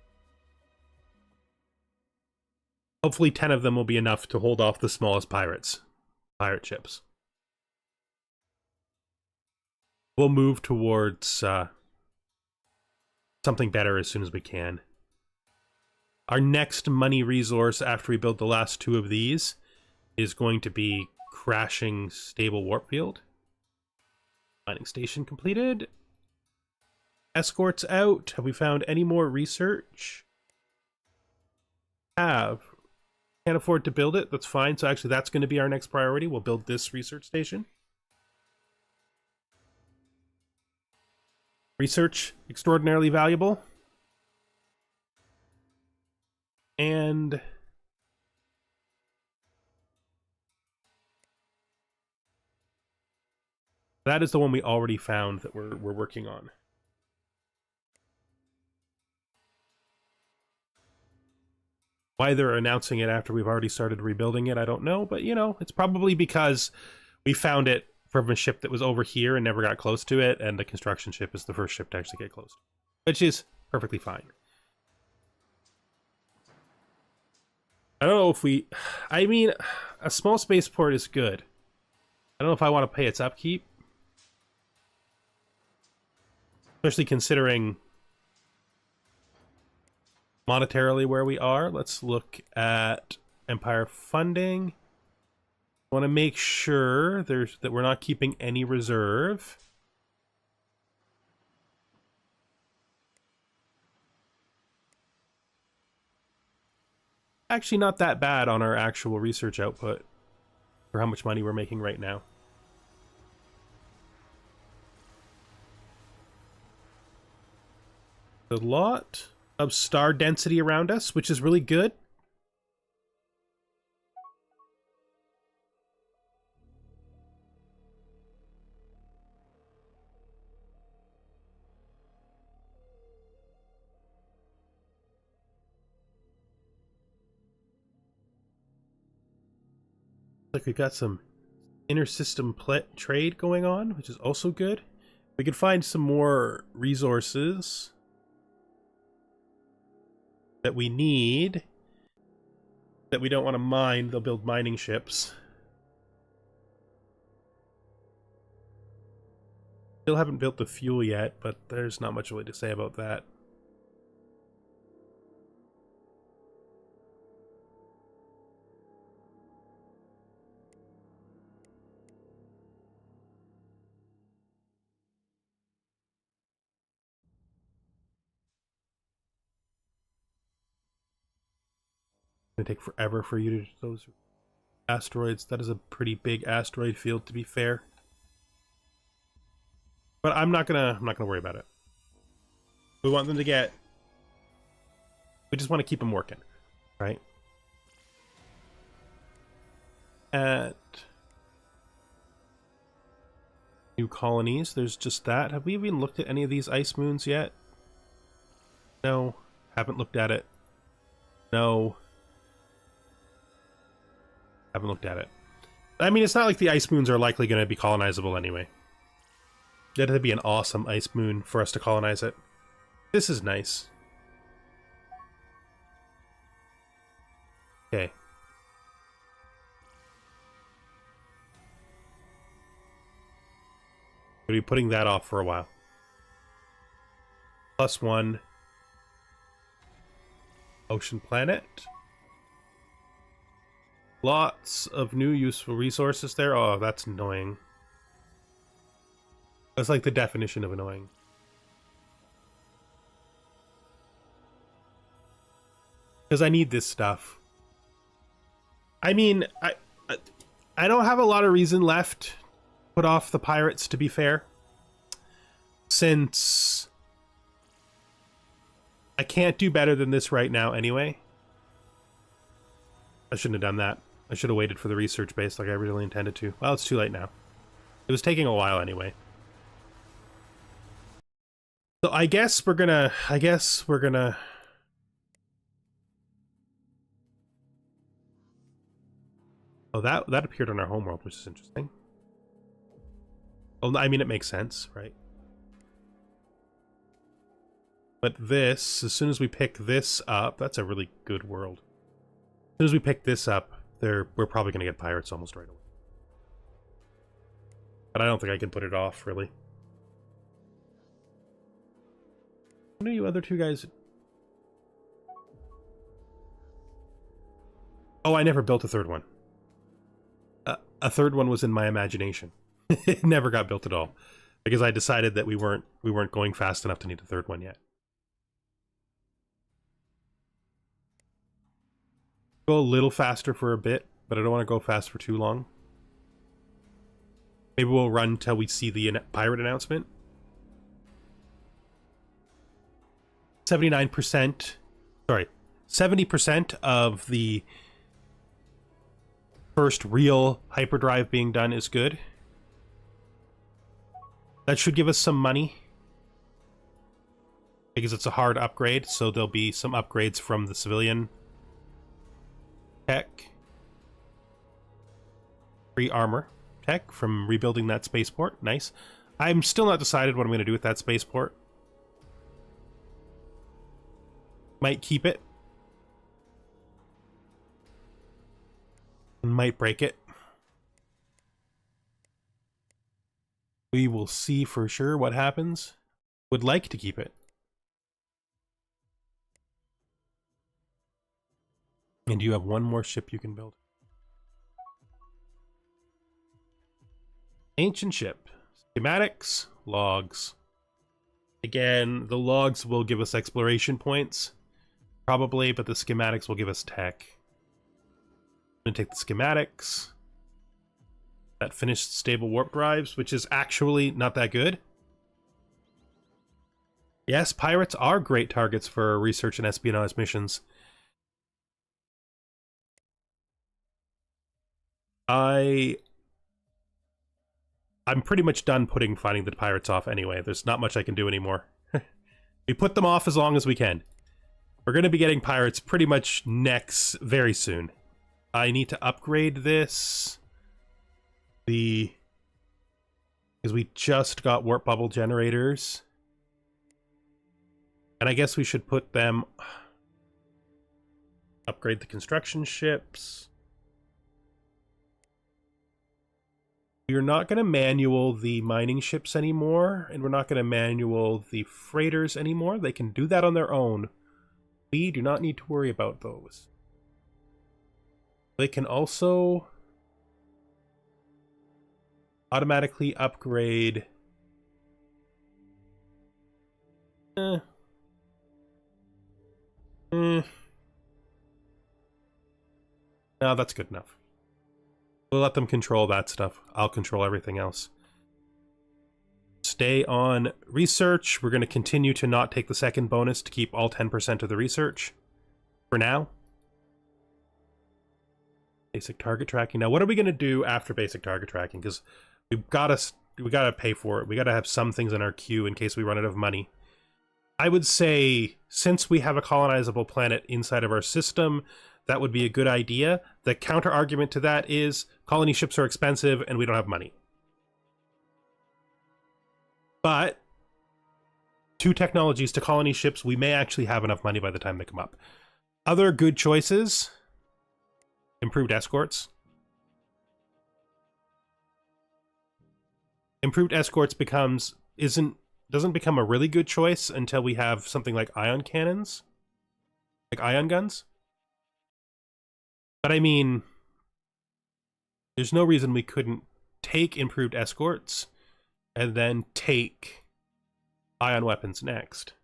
Hopefully 10 of them will be enough to hold off the smallest pirate ships. We'll move towards something better as soon as we can. Our next money resource after we build the last 2 of these is going to be crashing stable warp field. Mining station completed. Escorts out. Have we found any more research? Can't afford to build it. That's fine. So actually that's going to be our next priority. We'll build this research station. Research, extraordinarily valuable. And that is the one we already found that we're working on. Why they're announcing it after we've already started rebuilding it, I don't know. But, you know, it's probably because we found it from a ship that was over here and never got close to it, and the construction ship is the first ship to actually get close. Which is perfectly fine. I don't know if we... I mean, a small spaceport is good. I don't know if I want to pay its upkeep. Especially considering monetarily where we are. Let's look at Empire funding. I want to make sure that we're not keeping any reserve. Actually not that bad on our actual research output for how much money we're making right now. A lot of star density around us, which is really good. Like we've got some inter-system trade going on, which is also good. We could find some more resources that we need that we don't want to mine. They'll build mining ships. Still haven't built the fuel yet, but there's not much really to say about that. It's gonna take forever for you to those asteroids. That is a pretty big asteroid field, to be fair. But I'm not gonna worry about it. We want them to get. We just want to keep them working, right? At new colonies, there's just that. Have we even looked at any of these ice moons yet? No, haven't looked at it. No, haven't looked at it. I mean, it's not like the ice moons are likely going to be colonizable anyway. That'd be an awesome ice moon for us to colonize it. This is nice. Okay. We'll be putting that off for a while. +1 ocean planet. Lots of new useful resources there. Oh, that's annoying. That's like the definition of annoying. Because I need this stuff. I mean, I don't have a lot of reason left to put off the pirates, to be fair. Since I can't do better than this right now anyway. I shouldn't have done that. I should have waited for the research base like I originally intended to. Well, it's too late now. It was taking a while anyway. So I guess we're gonna... Oh, that appeared on our homeworld, which is interesting. Well, I mean, it makes sense, right? But this, as soon as we pick this up, that's a really good world. As soon as we pick this up, we're probably going to get pirates almost right away. But I don't think I can put it off, really. What are you other two guys? Oh, I never built a third one. A third one was in my imagination. It never got built at all. Because I decided that we weren't going fast enough to need a third one yet. Go a little faster for a bit, but I don't want to go fast for too long. Maybe we'll run until we see the pirate announcement. 79%, sorry, 70% of the first real hyperdrive being done is good. That should give us some money. Because it's a hard upgrade, so there'll be some upgrades from the civilian tech. Free armor tech from rebuilding that spaceport. Nice. I'm still not decided what I'm going to do with that spaceport. Might keep it. Might break it. We will see for sure what happens. Would like to keep it. And you have one more ship you can build. Ancient ship. Schematics. Logs. Again, the logs will give us exploration points. Probably, but the schematics will give us tech. I'm going to take the schematics. That finished stable warp drives, which is actually not that good. Yes, pirates are great targets for research and espionage missions. I'm pretty much done fighting the pirates off anyway. There's not much I can do anymore. We put them off as long as we can. We're going to be getting pirates pretty much very soon. I need to upgrade this. Because we just got warp bubble generators. And I guess we should put them... Upgrade the construction ships. We're not going to manual the mining ships anymore, and we're not going to manual the freighters anymore. They can do that on their own. We do not need to worry about those. They can also automatically upgrade... No, that's good enough. We'll let them control that stuff. I'll control everything else. Stay on research. We're going to continue to not take the second bonus to keep all 10% of the research. For now. Basic target tracking. Now, what are we going to do after basic target tracking? Because we gotta pay for it. We gotta have some things in our queue in case we run out of money. I would say, since we have a colonizable planet inside of our system, that would be a good idea. The counter argument to that is colony ships are expensive and we don't have money. But 2 technologies to colony ships, we may actually have enough money by the time they come up. Other good choices: improved escorts. Improved escorts isn't doesn't become a really good choice until we have something like ion cannons. Like ion guns. But I mean, there's no reason we couldn't take improved escorts and then take ion weapons next.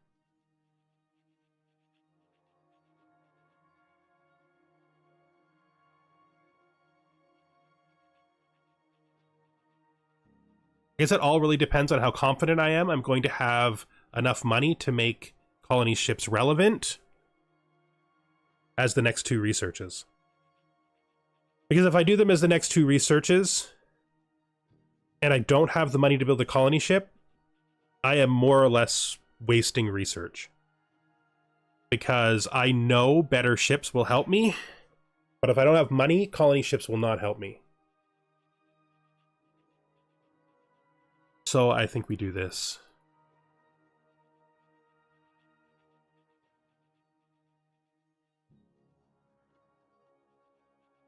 I guess it all really depends on how confident I am. I'm going to have enough money to make colony ships relevant as the next 2 researches. Because if I do them as the next 2 researches, and I don't have the money to build a colony ship, I am more or less wasting research. Because I know better ships will help me, but if I don't have money, colony ships will not help me. So I think we do this.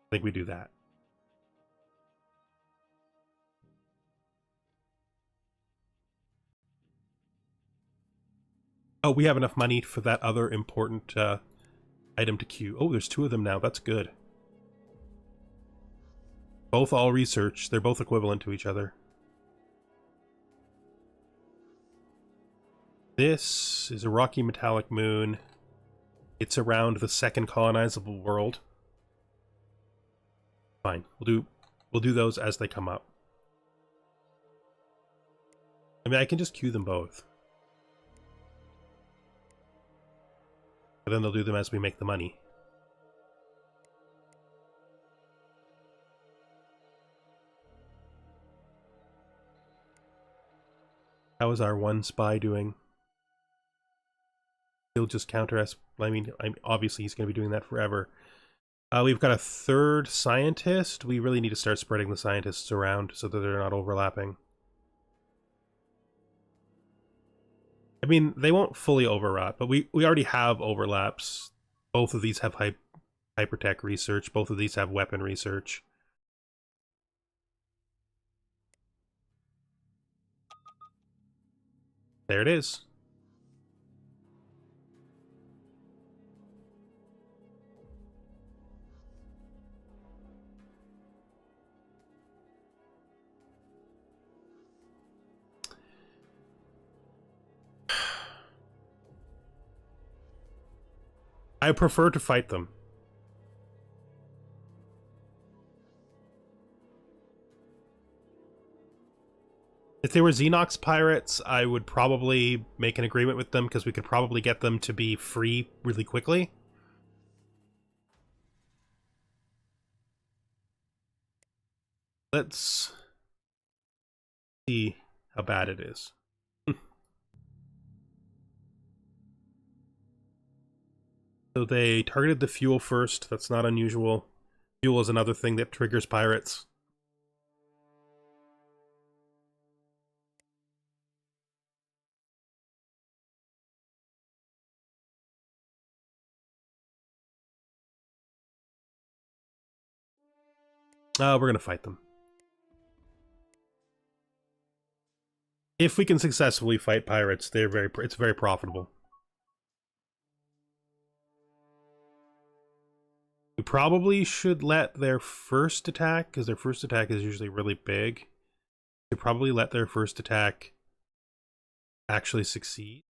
I think we do that. Oh, we have enough money for that other important item to queue. Oh, there's 2 of them now. That's good. Both all research. They're both equivalent to each other. This is a rocky metallic moon. It's around the 2nd colonizable world. Fine. We'll do those as they come up. I mean, I can just queue them both. But then they'll do them as we make the money. How is our 1 spy doing? He'll just counter us. I mean, obviously he's going to be doing that forever. We've got a 3rd scientist. We really need to start spreading the scientists around so that they're not overlapping. I mean, they won't fully overlap, but we already have overlaps. Both of these have hypertech research. Both of these have weapon research. There it is. I prefer to fight them. If they were Zenox pirates, I would probably make an agreement with them because we could probably get them to be free really quickly. Let's see how bad it is. So they targeted the fuel first. That's not unusual. Fuel is another thing that triggers pirates. We're going to fight them. If we can successfully fight pirates, it's very profitable. We probably should let their first attack, because their first attack is usually really big. We probably let their first attack actually succeed.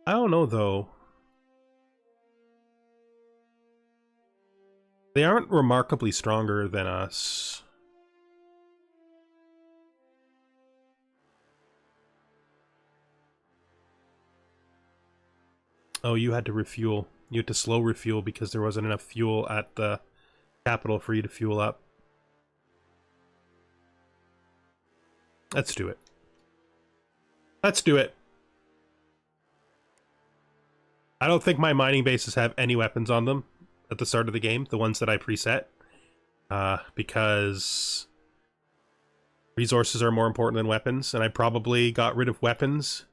I don't know, though. They aren't remarkably stronger than us. Oh, you had to refuel. You had to slow refuel because there wasn't enough fuel at the capital for you to fuel up. Let's do it. Let's do it. I don't think my mining bases have any weapons on them at the start of the game, the ones that I preset, because resources are more important than weapons, and I probably got rid of weapons.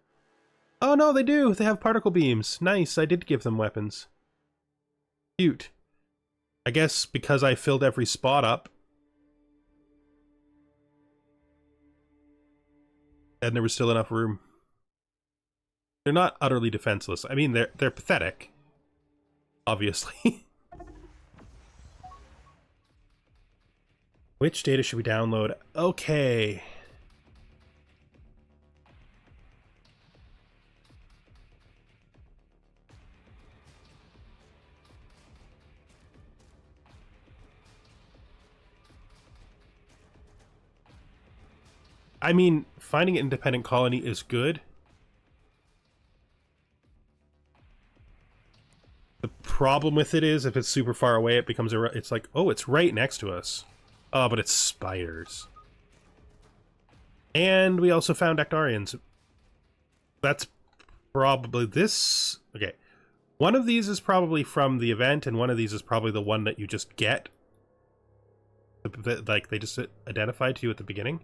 Oh no, they do! They have particle beams. Nice, I did give them weapons. Cute. I guess because I filled every spot up. And there was still enough room. They're not utterly defenseless. I mean, they're pathetic. Obviously. Which data should we download? Okay. I mean, finding an independent colony is good. The problem with it is, if it's super far away, it becomes it's like, oh, it's right next to us. Oh, but it's spiders. And we also found Actarians. That's probably this. Okay. One of these is probably from the event, and one of these is probably the one that you just get. Like, they just identified to you at the beginning.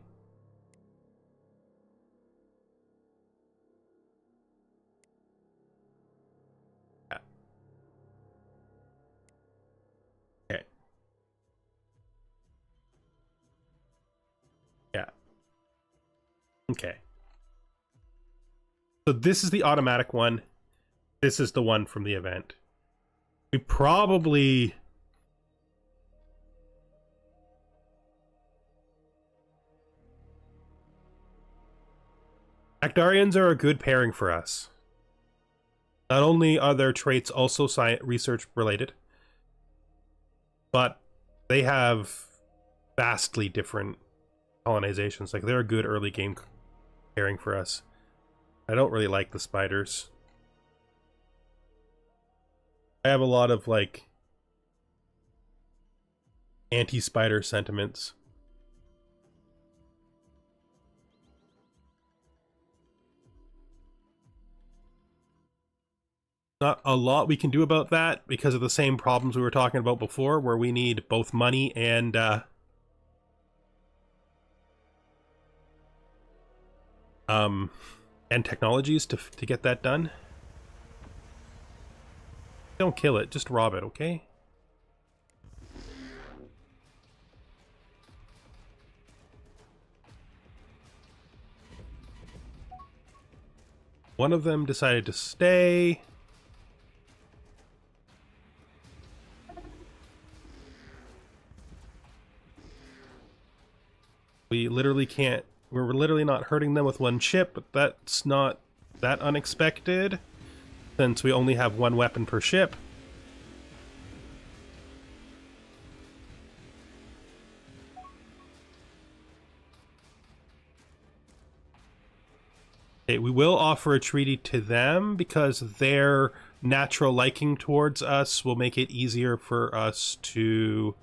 Yeah. Okay. Yeah. Okay. So this is the automatic one. This is the one from the event. We probably... Actarians are a good pairing for us. Not only are their traits also research related, but they have vastly different colonizations. Like, they're a good early game pairing for us. I don't really like the spiders. I have a lot of, like, anti-spider sentiments. Not a lot we can do about that because of the same problems we were talking about before, where we need both money and technologies to get that done. Don't kill it, just rob it, okay? One of them decided to stay. We literally can't... We're literally not hurting them with one chip, but that's not that unexpected, since we only have one weapon per ship. Okay, we will offer a treaty to them, because their natural liking towards us will make it easier for us to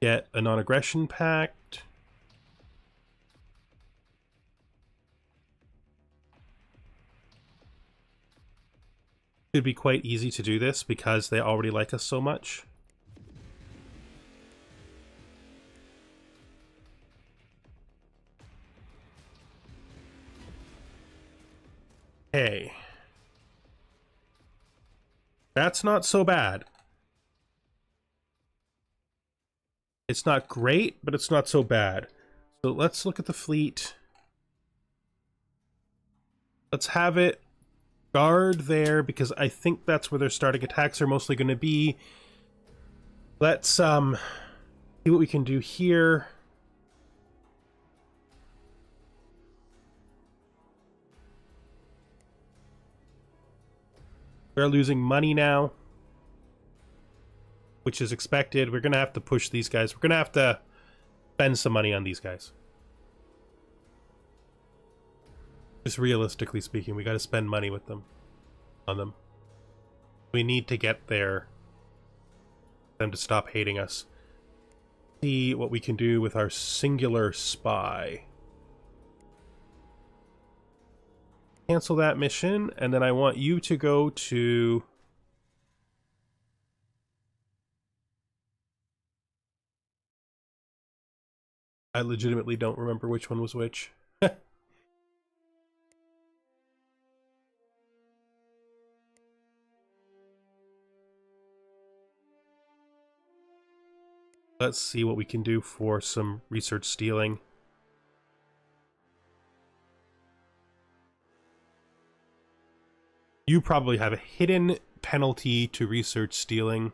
get a non-aggression pact. It'd be quite easy to do this because they already like us so much. Hey. That's not so bad. It's not great, but it's not so bad. So let's look at the fleet. Let's have it guard there, because I think that's where their starting attacks are mostly going to be. Let's see what we can do here. We're losing money now, which is expected. We're going to have to push these guys. We're going to have to spend some money on these guys. Just realistically speaking, we got to spend money with them, on them. We need to get them to stop hating us. See what we can do with our singular spy. Cancel that mission, and then I want you to go to... I legitimately don't remember which one was which. Let's see what we can do for some research stealing. You probably have a hidden penalty to research stealing.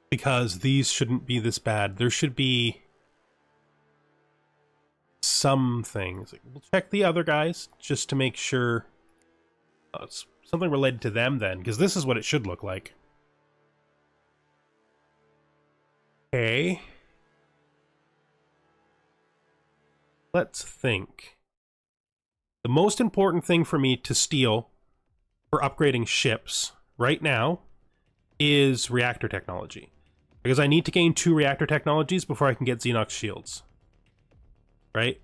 Because these shouldn't be this bad. There should be some things. We'll check the other guys just to make sure it's something related to them then, because this is what it should look like. Okay. Let's think. The most important thing for me to steal for upgrading ships right now is reactor technology. Because I need to gain 2 reactor technologies before I can get Zenox shields. Right?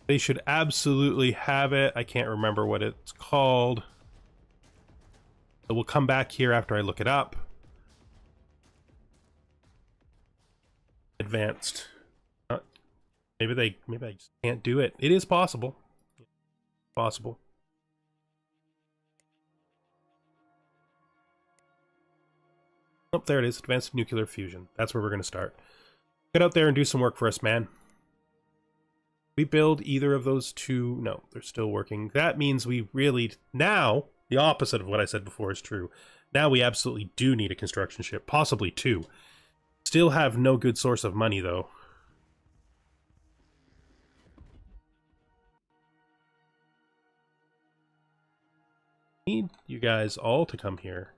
They should absolutely have it. I can't remember what it's called. So we'll come back here after I look it up. Advanced. Maybe I just can't do it. It is possible. Possible. Oh, there it is. Advanced nuclear fusion. That's where we're going to start. Get out there and do some work for us, man. We build either of those 2. No, they're still working. That means we really... Now, the opposite of what I said before is true. Now we absolutely do need a construction ship. Possibly 2. Still have no good source of money, though. Need you guys all to come here.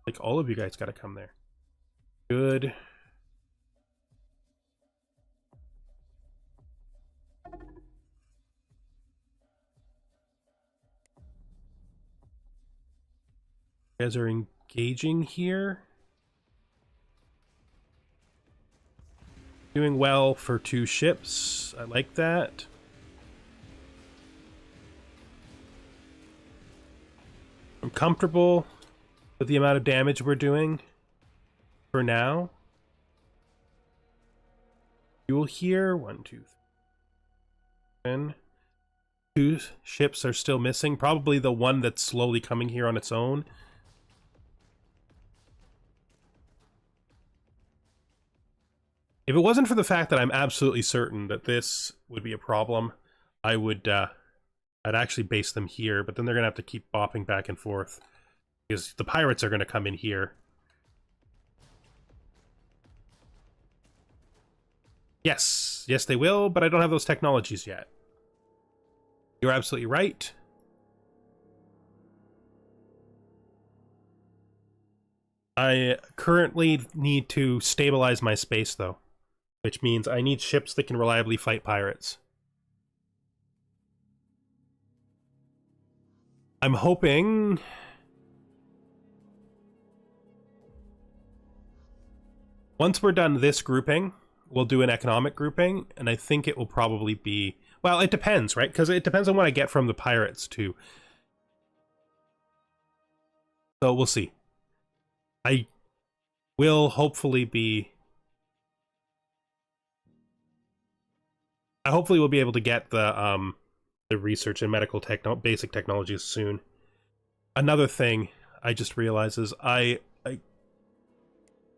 Like, all of you guys gotta come there. Good. You guys are engaging here. Doing well for 2 ships. I like that. I'm comfortable with the amount of damage we're doing for now. Fuel here. 1, 2, 3. 2 ships are still missing. Probably the one that's slowly coming here on its own. If it wasn't for the fact that I'm absolutely certain that this would be a problem, I would, I'd actually base them here, but then they're gonna have to keep bopping back and forth. Because the pirates are gonna come in here. Yes, yes they will, but I don't have those technologies yet. You're absolutely right. I currently need to stabilize my space, though. Which means I need ships that can reliably fight pirates. I'm hoping... Once we're done this grouping, we'll do an economic grouping, and I think it will probably be... Well, it depends, right? Because it depends on what I get from the pirates, too. So we'll see. I will hopefully be... I hopefully will be able to get the research and medical basic technologies soon. Another thing I just realized is I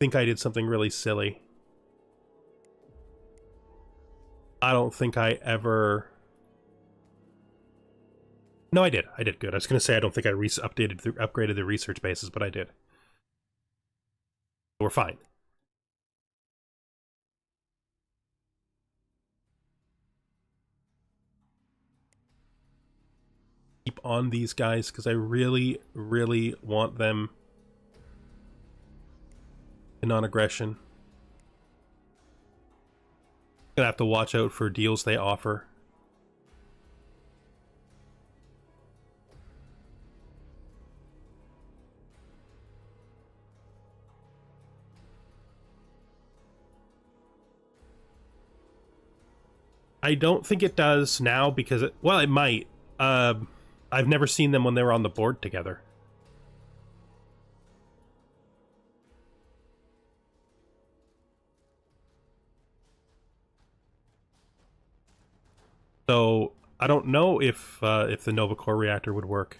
think I did something really silly. I don't think I ever... No, I did. I did good. I was going to say I don't think I upgraded the research bases, but I did. We're fine. Keep on these guys because I really, really want them in non-aggression. Gonna have to watch out for deals they offer. I don't think it does now because it, well, it might. I've never seen them when they were on the board together. So I don't know if the Nova Core reactor would work.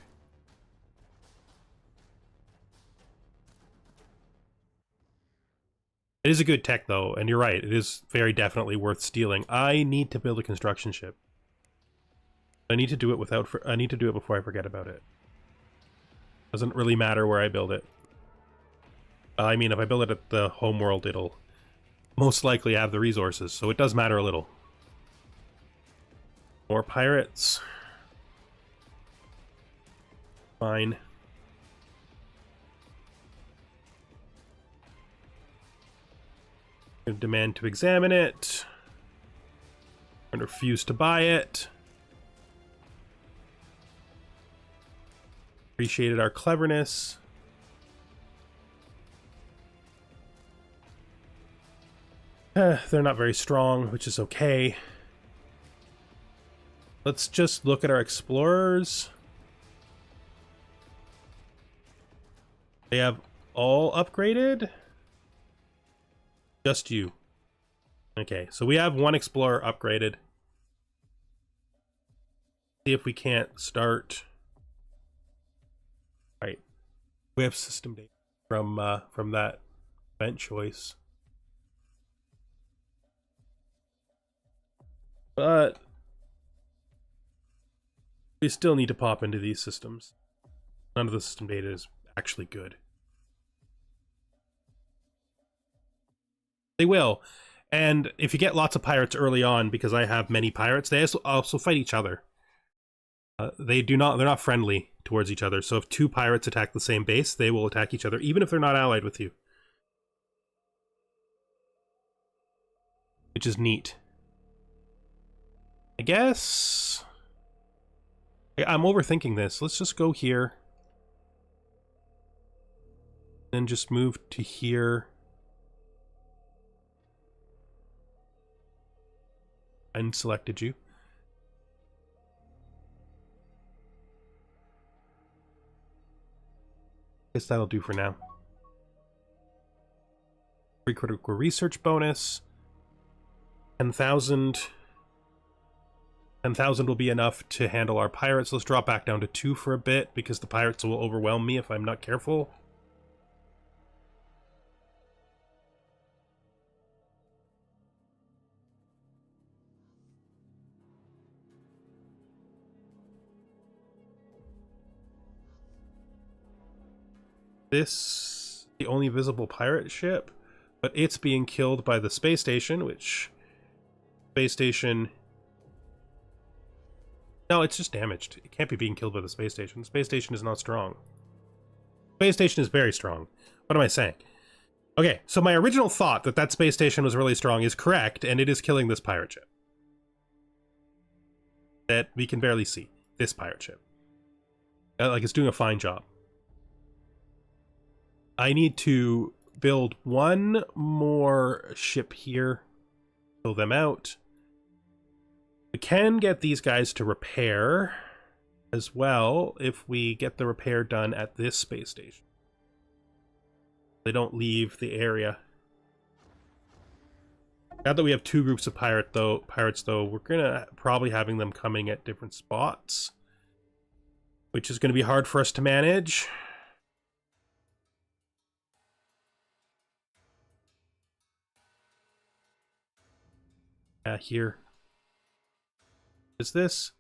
It is a good tech, though, and you're right. It is very definitely worth stealing. I need to build a construction ship. I need to do it without. I need to do it before I forget about it. Doesn't really matter where I build it. I mean, if I build it at the home world, it'll most likely have the resources, so it does matter a little. More pirates. Fine. Demand to examine it. And refuse to buy it. Appreciated our cleverness. They're not very strong, which is okay. Let's just look at our explorers. They have all upgraded? Just you. Okay, so we have one explorer upgraded. See if we can't start. Right. We have system data from that event choice. But we still need to pop into these systems. None of the system data is actually good. They will. And if you get lots of pirates early on, because I have many pirates, they also fight each other. They're not friendly towards each other. So if two pirates attack the same base, they will attack each other, even if they're not allied with you. Which is neat. I guess I'm overthinking this. Let's just go here. Then just move to here. Unselected you. Guess that'll do for now. Free critical research bonus. 10,000. 10,000 will be enough to handle our pirates. Let's drop back down to 2 for a bit, because the pirates will overwhelm me if I'm not careful. This the only visible pirate ship, but it's being killed by the space station, which space station. No, it's just damaged. It can't be being killed by the space station. The space station is not strong. The space station is very strong. What am I saying? Okay, so my original thought that that space station was really strong is correct, and it is killing this pirate ship. That we can barely see. This pirate ship. Like, it's doing a fine job. I need to build one more ship here. Fill them out. We can get these guys to repair as well if we get the repair done at this space station. They don't leave the area. Now that we have two groups of pirates though, we're gonna probably having them coming at different spots, which is gonna be hard for us to manage. Here. Is this?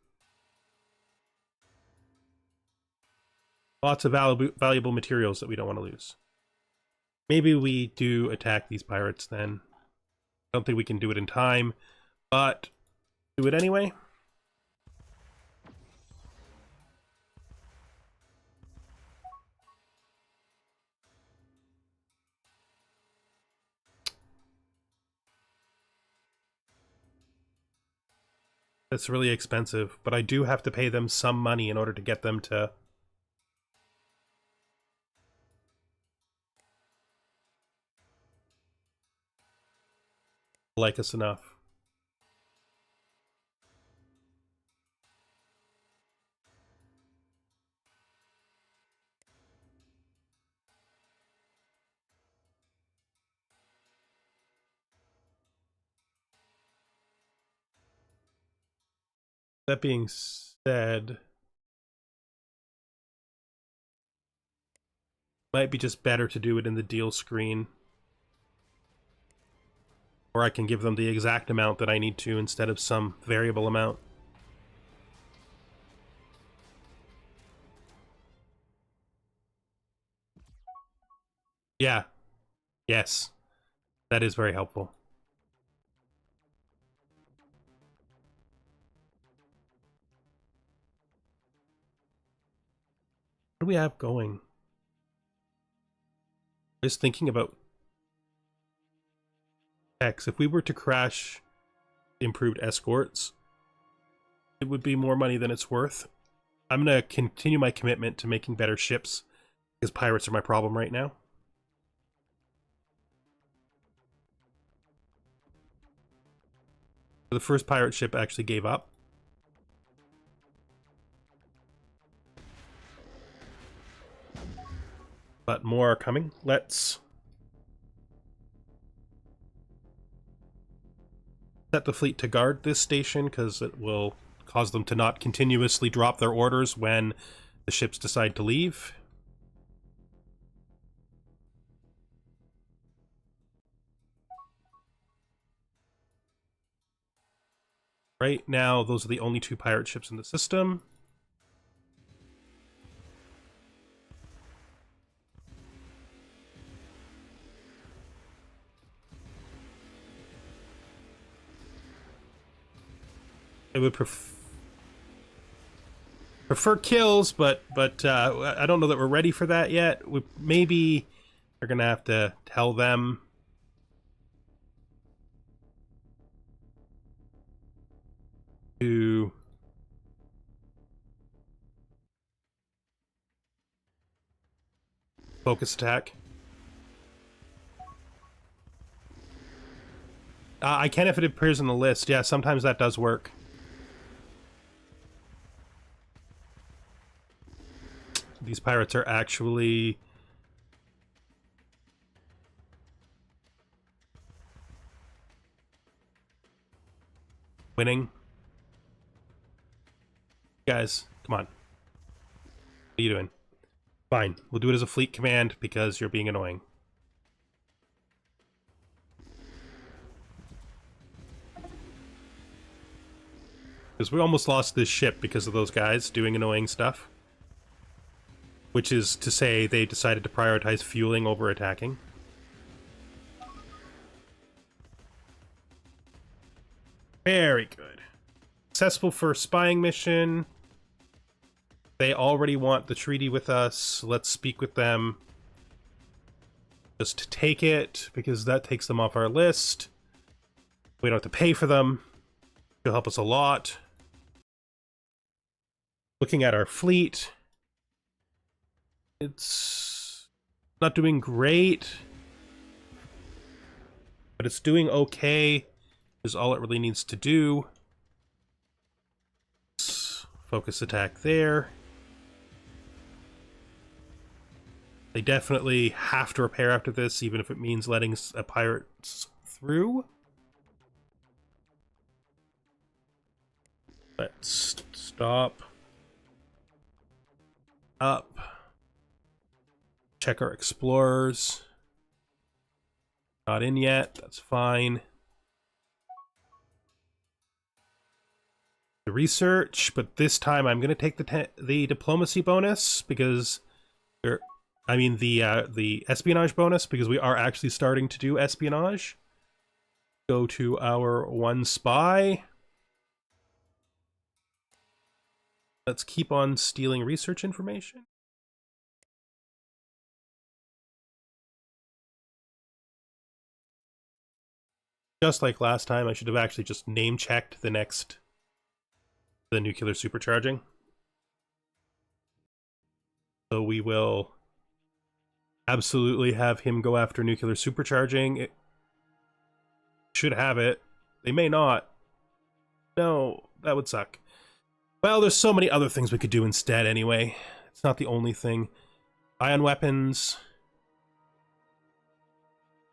Lots of valuable materials that we don't want to lose. Maybe we do attack these pirates then. I don't think we can do it in time, but do it anyway. That's really expensive, but I do have to pay them some money in order to get them to like us enough. That being said, might be just better to do it in the deal screen. Or I can give them the exact amount that I need to instead of some variable amount. Yeah. Yes. That is very helpful. What do we have going? Just thinking about X. If we were to crash improved escorts, it would be more money than it's worth. I'm going to continue my commitment to making better ships, because pirates are my problem right now. The first pirate ship actually gave up. But more are coming. Let's set the fleet to guard this station, because it will cause them to not continuously drop their orders when the ships decide to leave. Right now, those are the only 2 pirate ships in the system. I would prefer kills, but I don't know that we're ready for that yet. Maybe we're gonna have to tell them to focus attack. I can if it appears on the list. Yeah, sometimes that does work. These pirates are actually winning. Guys, come on. What are you doing? Fine, we'll do it as a fleet command because you're being annoying. Because we almost lost this ship because of those guys doing annoying stuff. Which is to say they decided to prioritize fueling over attacking. Very good. Successful first spying mission. They already want the treaty with us. Let's speak with them. Just take it, because that takes them off our list. We don't have to pay for them. It'll help us a lot. Looking at our fleet, it's not doing great, but it's doing okay, is all it really needs to do. Focus attack there. They definitely have to repair after this, even if it means letting a pirate through. Let's stop. Up. Check our explorers. Not in yet, that's fine. The research, but this time I'm going to take the diplomacy bonus, because the espionage bonus, because we are actually starting to do espionage. Go to our 1 spy. Let's keep on stealing research information. Just like last time, I should have actually just name-checked the nuclear supercharging. So we will absolutely have him go after nuclear supercharging. It should have it. They may not. No, that would suck. Well, there's so many other things we could do instead anyway. It's not the only thing. Ion weapons.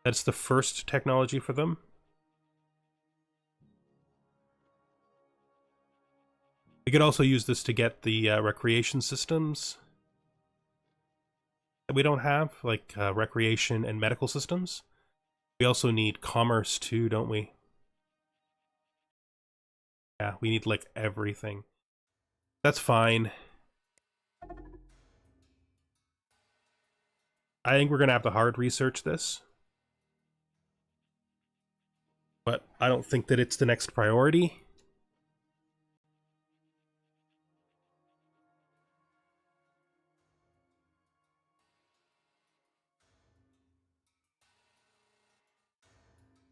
That's the first technology for them. We could also use this to get the recreation systems that we don't have, like recreation and medical systems. We also need commerce too, don't we? Yeah, we need like everything. That's fine. I think we're gonna have to hard research this. But I don't think that it's the next priority.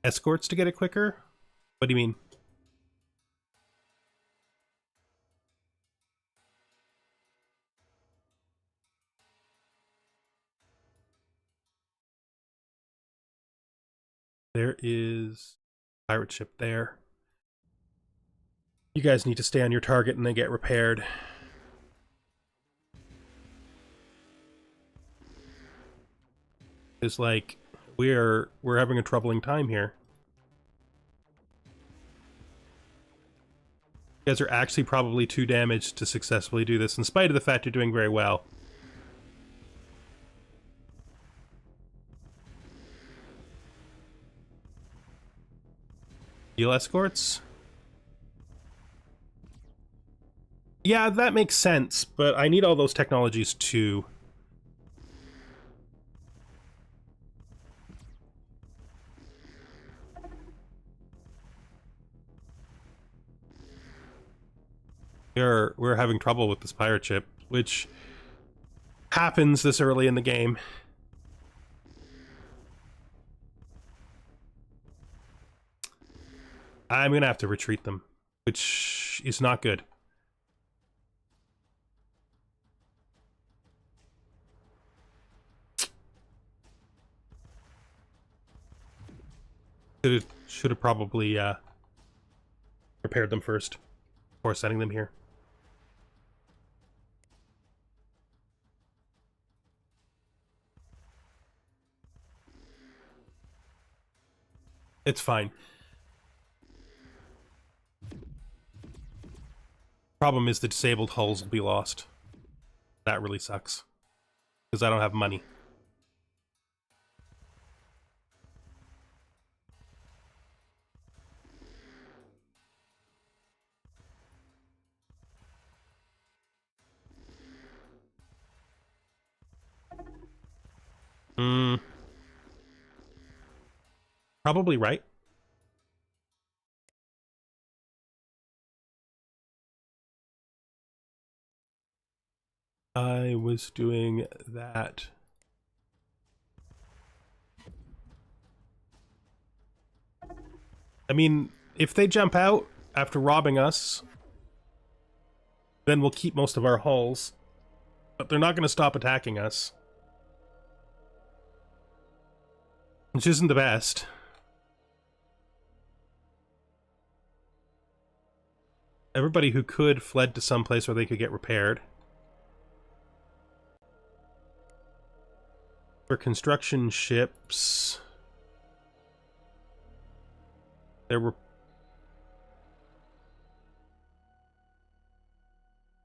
Escorts to get it quicker? What do you mean? There is a pirate ship there. You guys need to stay on your target and then get repaired. It's like we're having a troubling time here. You guys are actually probably too damaged to successfully do this, in spite of the fact you're doing very well. Deal escorts? Yeah, that makes sense, but I need all those technologies too. We're having trouble with this pirate ship, which happens this early in the game. I'm gonna have to retreat them, which is not good. Should have probably repaired them first before sending them here. It's fine. Problem is the disabled hulls will be lost. That really sucks. Because I don't have money. Probably right. I was doing that. I mean, if they jump out after robbing us, then we'll keep most of our hulls. But they're not going to stop attacking us. Which isn't the best. Everybody who could fled to some place where they could get repaired. For construction ships, there were...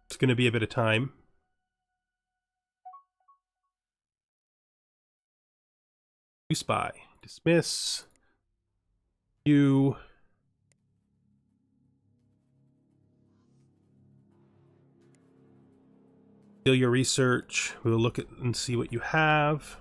It's going to be a bit of time. You spy. Dismiss. You... Do your research. We'll look at and see what you have.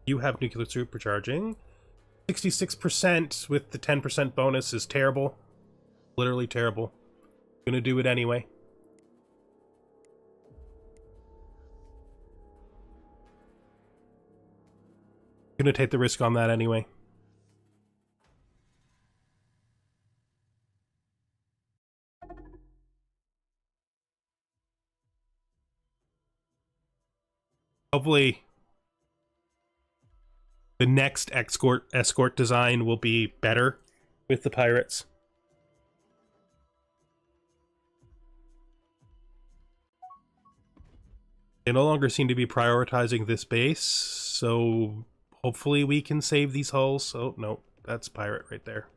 You have nuclear supercharging. 66% with the 10% bonus is terrible. Literally terrible. Gonna do it anyway. Gonna take the risk on that anyway. Hopefully the next escort design will be better with the pirates. They no longer seem to be prioritizing this base, so hopefully we can save these hulls. Oh, no, that's pirate right there.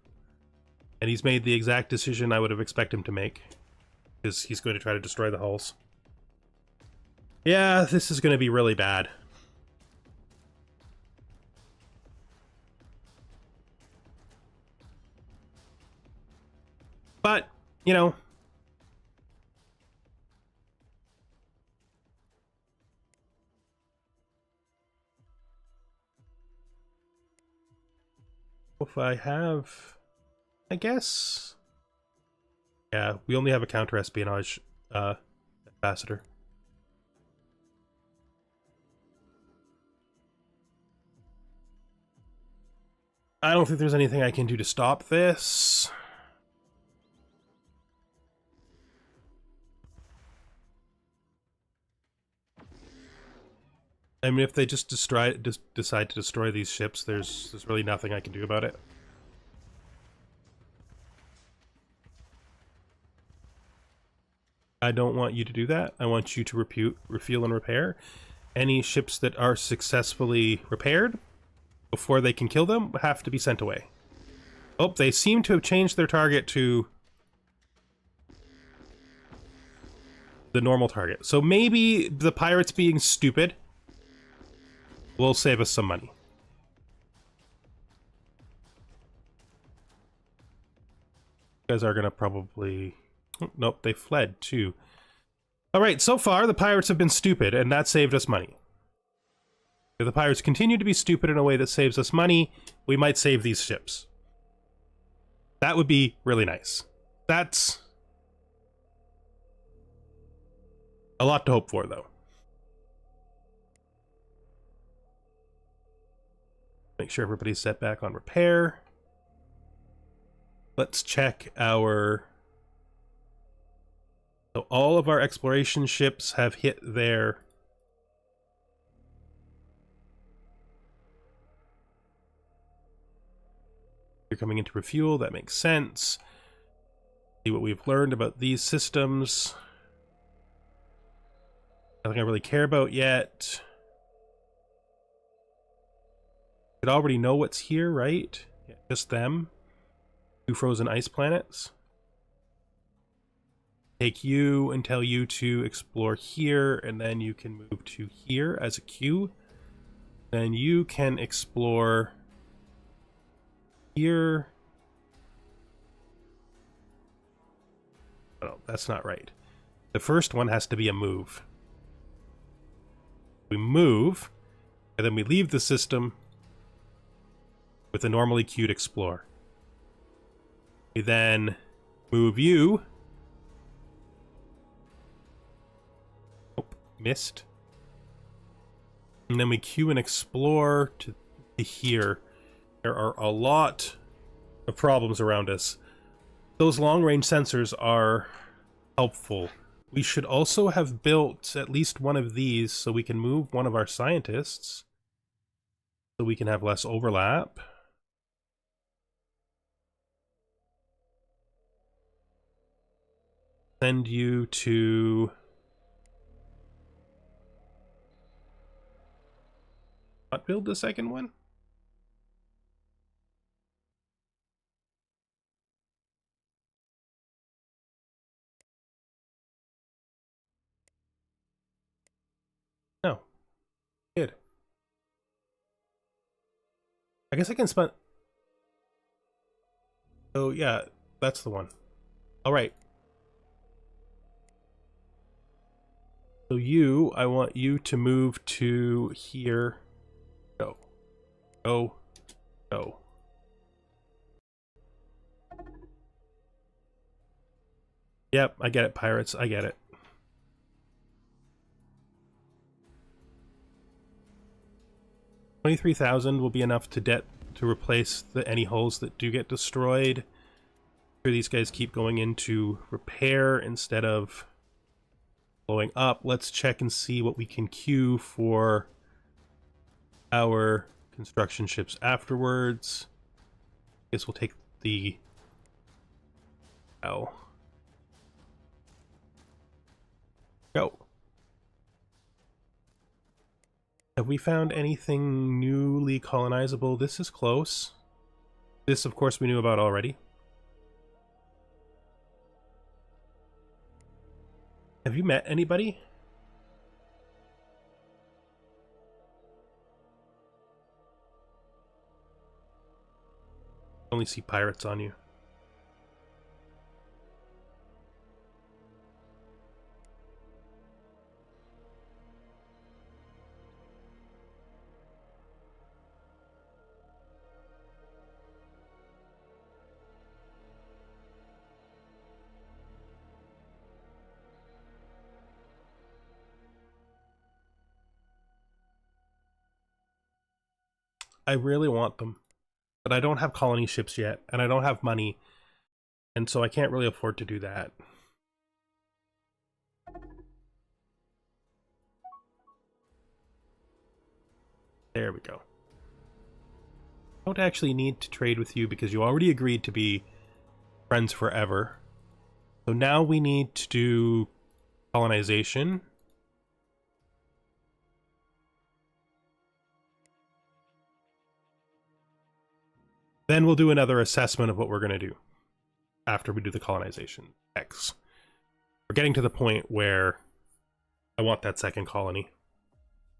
And he's made the exact decision I would have expected him to make. because he's going to try to destroy the hulls. Yeah, this is going to be really bad. But, you know, if I have, I guess, yeah, we only have a counter-espionage ambassador. I don't think there's anything I can do to stop this. I mean, if they just decide to destroy these ships, there's really nothing I can do about it. I don't want you to do that. I want you to refuel and repair. Any ships that are successfully repaired before they can kill them have to be sent away. Oh, they seem to have changed their target to the normal target. So maybe the pirates being stupid will save us some money. You guys are gonna probably... Oh, nope, they fled too. Alright, so far the pirates have been stupid, and that saved us money. If the pirates continue to be stupid in a way that saves us money, we might save these ships. That would be really nice. That's a lot to hope for, though. Make sure everybody's set back on repair. Let's check our... So all of our exploration ships have hit their... You're coming into refuel, that makes sense. See what we've learned about these systems. Nothing I really care about yet. Should already know what's here, right? Yeah, just them. 2 frozen ice planets. Take you and tell you to explore here, and then you can move to here as a queue. Then you can explore here. Oh, that's not right. The first one has to be a move. We move, and then we leave the system with a normally queued explore. We then move you. Oh, missed. And then we queue and explore to here. There are a lot of problems around us. Those long-range sensors are helpful. We should also have built at least one of these so we can move one of our scientists so we can have less overlap. Send you to... Not build the second one? No. Good. I guess I can spend... Oh, yeah, that's the one. Alright. So you, I want you to move to here. Go. Go. Go. Yep, I get it, pirates. I get it. $23,000 will be enough to replace any hulls that do get destroyed. Sure, these guys keep going into repair instead of blowing up. Let's check and see what we can queue for our construction ships afterwards. Guess we'll take the L. Go. Have we found anything newly colonizable? This is close. This, of course, we knew about already. Have you met anybody? I only see pirates on you. I really want them, but I don't have colony ships yet, and I don't have money, and so I can't really afford to do that. There we go. I don't actually need to trade with you because you already agreed to be friends forever. So now we need to do colonization. Then we'll do another assessment of what we're going to do after we do the colonization. X. We're getting to the point where I want that second colony.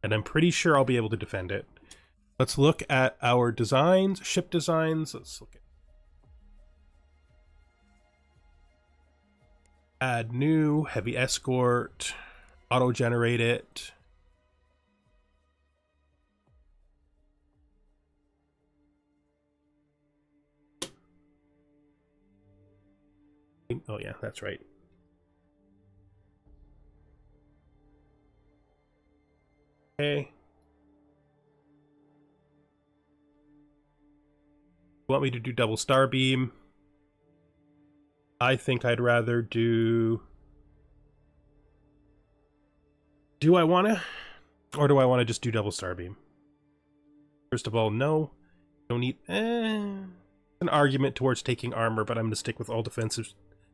And I'm pretty sure I'll be able to defend it. Let's look at our designs, ship designs. Let's look at add new, heavy escort, auto-generate it. Oh yeah, that's right. Okay. You want me to do double star beam? I think I'd rather do... Do I want to? Or do I want to just do double star beam? First of all, no. Don't need... an argument towards taking armor, but I'm going to stick with all defensive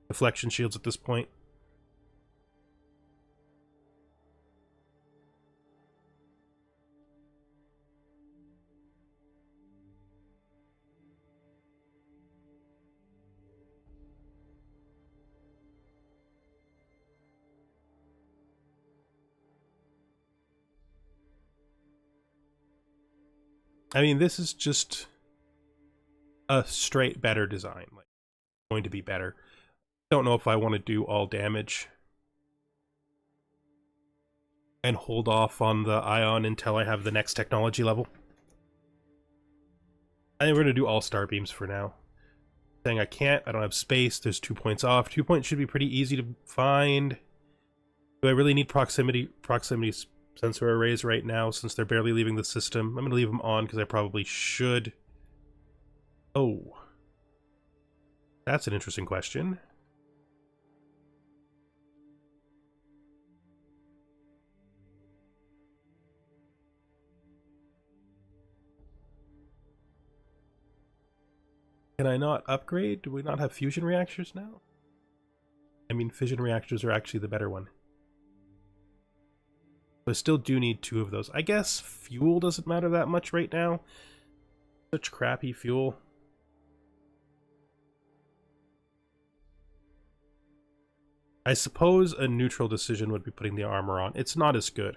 deflection shields at this point. I mean, this is just a straight better design. Like, going to be better. Don't know if I want to do all damage and hold off on the ion until I have the next technology level. I think we're going to do all star beams for now. Saying I can't, I don't have space, there's 2 points off. 2 points should be pretty easy to find. Do I really need proximity sensor arrays right now since they're barely leaving the system? I'm going to leave them on because I probably should. Oh. That's an interesting question. Can I not upgrade? Do we not have fusion reactors now? I mean, fission reactors are actually the better one. But I still do need 2 of those. I guess fuel doesn't matter that much right now. Such crappy fuel. I suppose a neutral decision would be putting the armor on. It's not as good.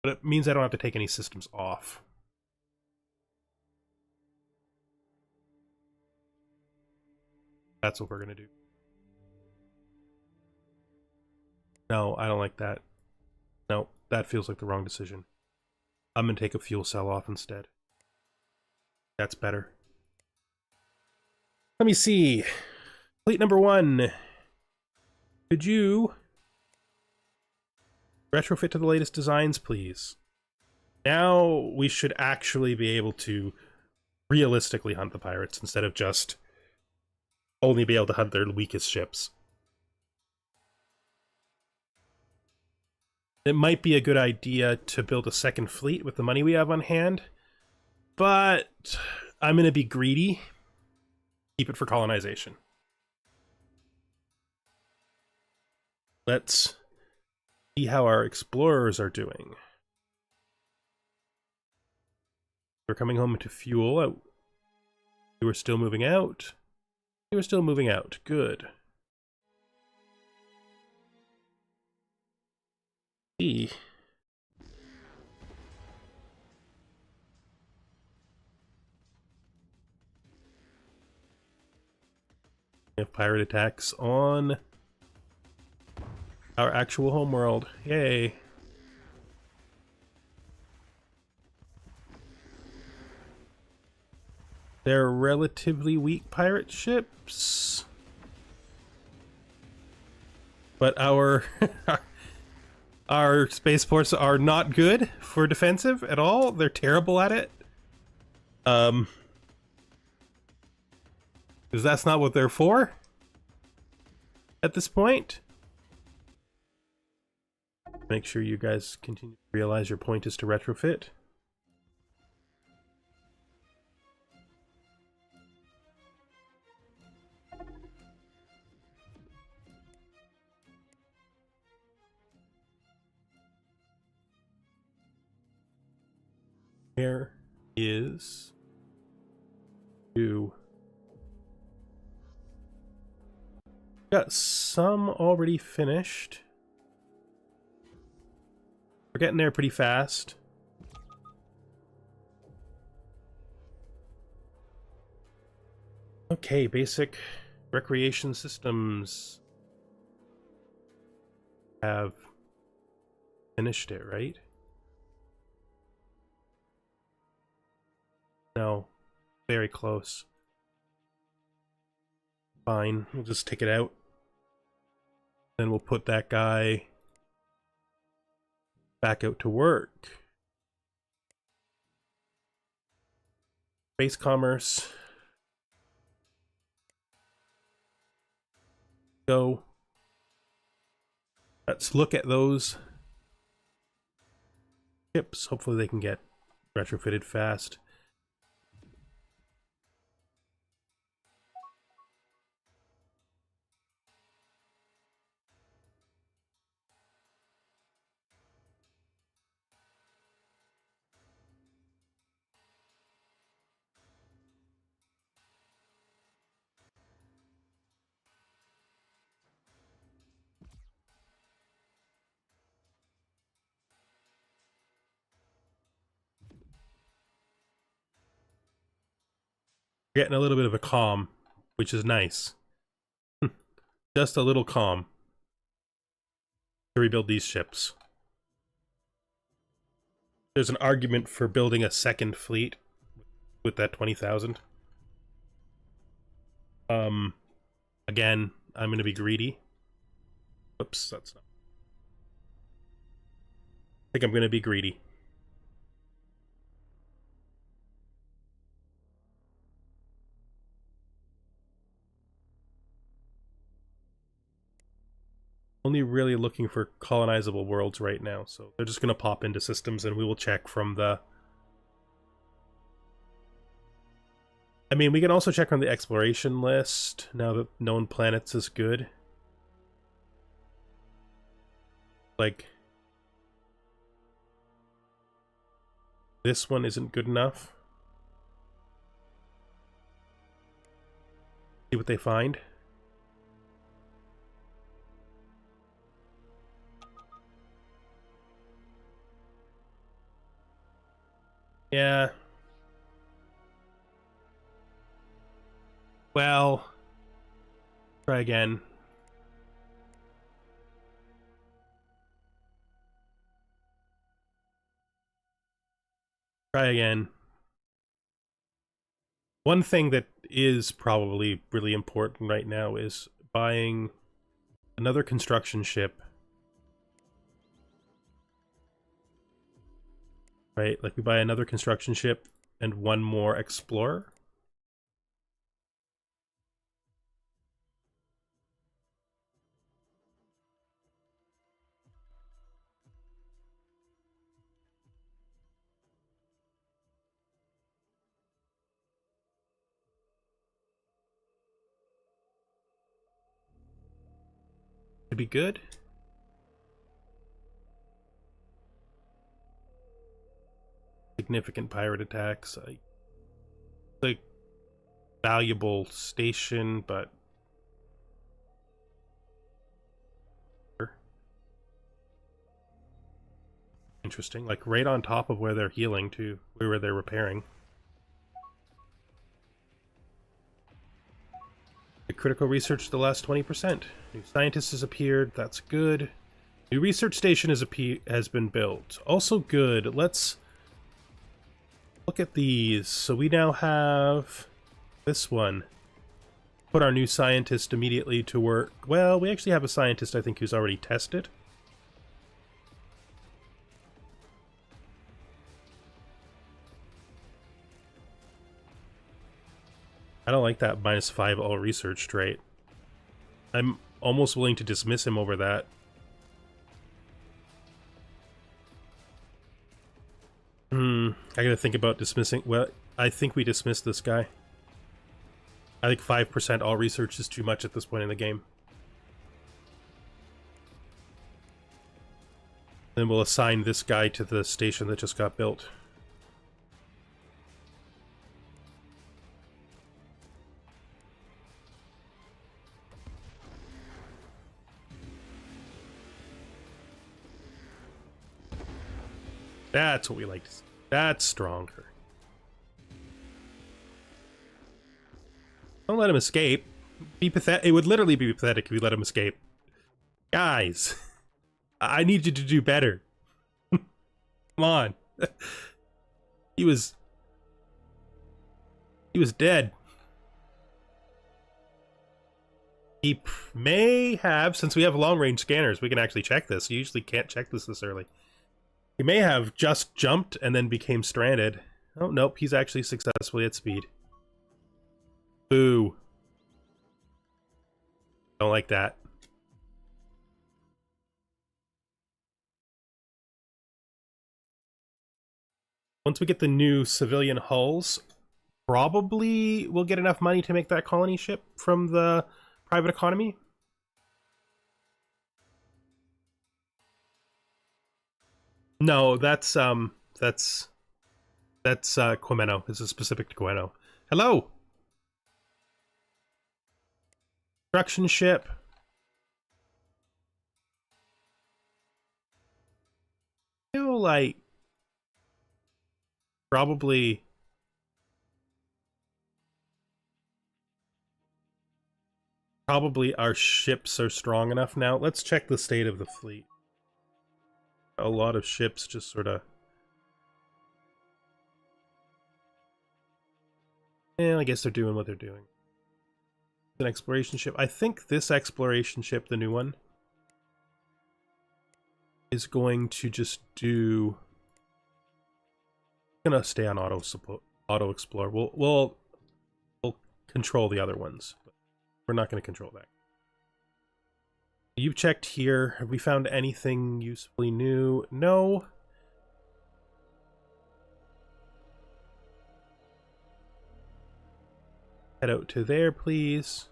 But it means I don't have to take any systems off. That's what we're going to do. No, I don't like that. No, that feels like the wrong decision. I'm going to take a fuel cell off instead. That's better. Let me see. Fleet number 1. Could you retrofit to the latest designs, please? Now we should actually be able to realistically hunt the pirates instead of just only be able to hunt their weakest ships. It might be a good idea to build a second fleet with the money we have on hand, but I'm going to be greedy. Keep it for colonization. Let's see how our explorers are doing. We're coming home to fuel. Oh, you were still moving out. You were still moving out. Good. E. We have pirate attacks on our actual homeworld. Yay. They're relatively weak pirate ships. But our our spaceports are not good for defensive at all. They're terrible at it. Because that's not what they're for at this point. Make sure you guys continue to realize your point is to retrofit. Where is you? Got some already finished. We're getting there pretty fast. Okay, basic recreation systems have finished it, right? No, very close. Fine, we'll just take it out. Then we'll put that guy back out to work. Space commerce. Go. Let's look at those ships. Hopefully they can get retrofitted fast. Getting a little bit of a calm, which is nice. Just a little calm to rebuild these ships. There's an argument for building a second fleet with that 20,000. Again, I'm going to be greedy. Oops, that's not. I think I'm going to be greedy. Only really looking for colonizable worlds right now, so they're just going to pop into systems and we will check from the... I mean, we can also check on the exploration list, now that known planets is good. Like... this one isn't good enough. See what they find. Yeah. Well, try again. Try again. One thing that is probably really important right now is buying another construction ship. Right? Like we buy another construction ship and one more explorer. It'd be good. Significant pirate attacks. Like valuable station, but interesting. Like right on top of where they're healing to where they're repairing. The critical research the last 20%. New scientist has appeared. That's good. New research station has been built. Also good. Let's look at these. So we now have this one. Put our new scientist immediately to work. Well, we actually have a scientist, I think, who's already tested. I don't like that -5 all research trait. I'm almost willing to dismiss him over that. I gotta think about dismissing. Well, I think we dismissed this guy. I think 5% all research is too much at this point in the game. Then we'll assign this guy to the station that just got built. That's what we like to see. That's stronger. Don't let him escape. Be pathetic. It would literally be pathetic if we let him escape. Guys, I need you to do better. Come on. He was dead. He may have, since we have long-range scanners, we can actually check this. You usually can't check this early. He may have just jumped and then became stranded. Oh, nope, he's actually successfully at speed. Boo. Don't like that. Once we get the new civilian hulls, probably we'll get enough money to make that colony ship from the private economy. No, that's Quemeno. This is specific to Quemeno. Hello! Construction ship. I feel like probably our ships are strong enough now. Let's check the state of the fleet. A lot of ships just sort of... Yeah, I guess they're doing what they're doing. An exploration ship. I think this exploration ship, the new one, is going to just do... Gonna stay on auto explore. We'll control the other ones, but we're not gonna control that. You've checked here. Have we found anything usefully new? No. Head out to there, please.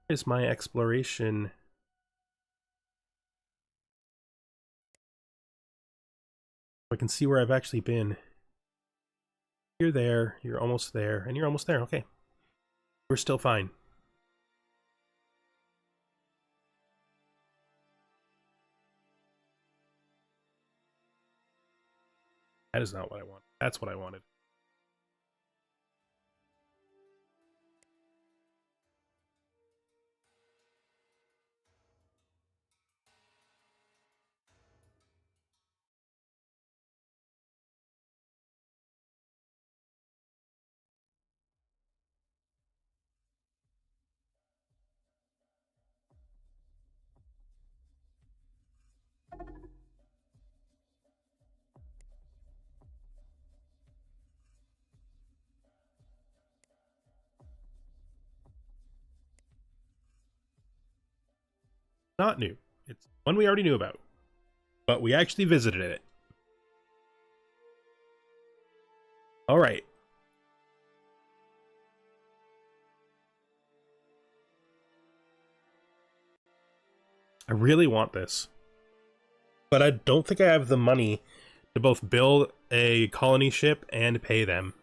Here's my exploration. I can see where I've actually been. You're there, you're almost there, and you're almost there. Okay. We're still fine. That is not what I want. That's what I wanted. Not new. It's one we already knew about. But we actually visited it. Alright. I really want this. But I don't think I have the money to both build a colony ship and pay them.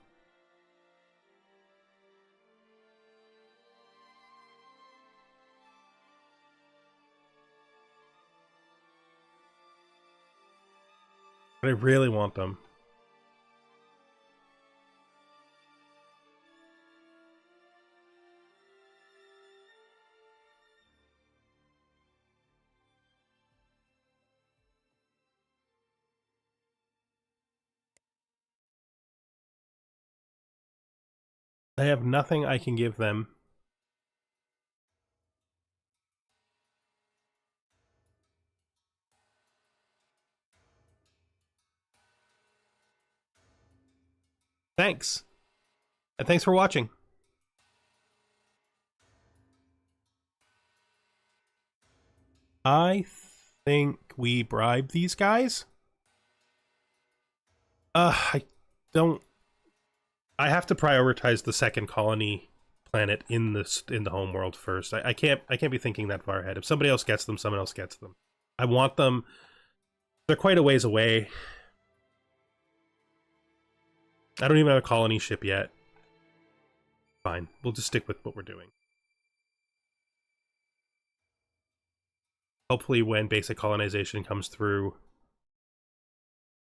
But I really want them. I have nothing I can give them. Thanks. And thanks for watching. I think we bribe these guys. I don't. I have to prioritize the second colony planet in the home world first. I can't be thinking that far ahead. If somebody else gets them, someone else gets them. I want them. They're quite a ways away. I don't even have a colony ship yet. Fine, we'll just stick with what we're doing. Hopefully when basic colonization comes through,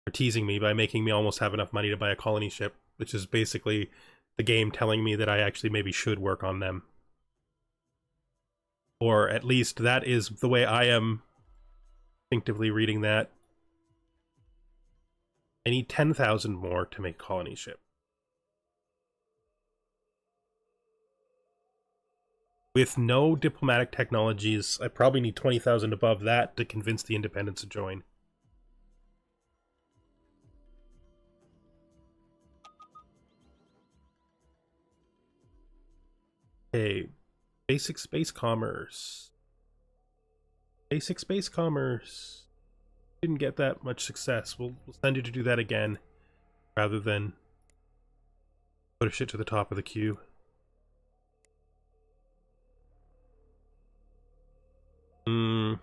they're teasing me by making me almost have enough money to buy a colony ship, which is basically the game telling me that I actually maybe should work on them. Or at least that is the way I am instinctively reading that. I need 10,000 more to make colony ship. With no diplomatic technologies, I probably need 20,000 above that to convince the independents to join. Okay, basic space commerce. Basic space commerce. Didn't get that much success. We'll send you to do that again, rather than push it to the top of the queue. I'm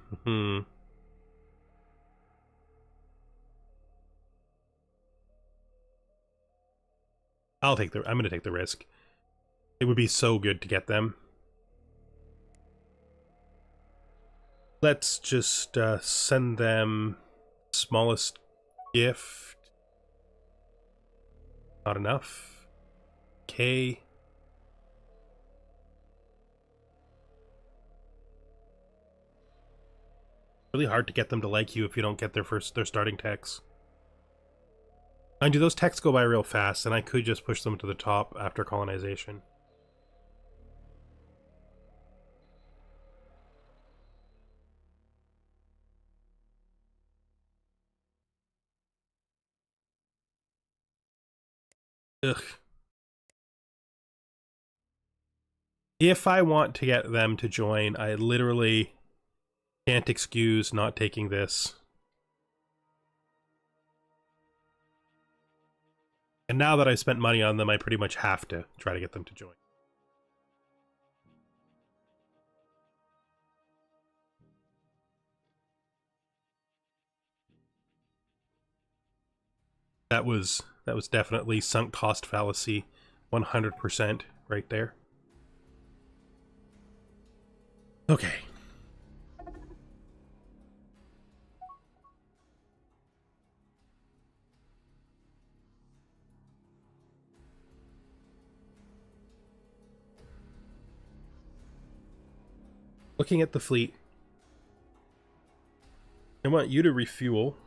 gonna take the risk. It would be so good to get them. Let's just send them smallest gift. Not enough. Okay. Really hard to get them to like you if you don't get their starting techs. Mind you, those techs go by real fast, and I could just push them to the top after colonization. Ugh. If I want to get them to join, I literally can't excuse not taking this. And now that I've spent money on them, I pretty much have to try to get them to join. That was definitely sunk cost fallacy, 100% right there. Okay. Looking at the fleet, I want you to refuel.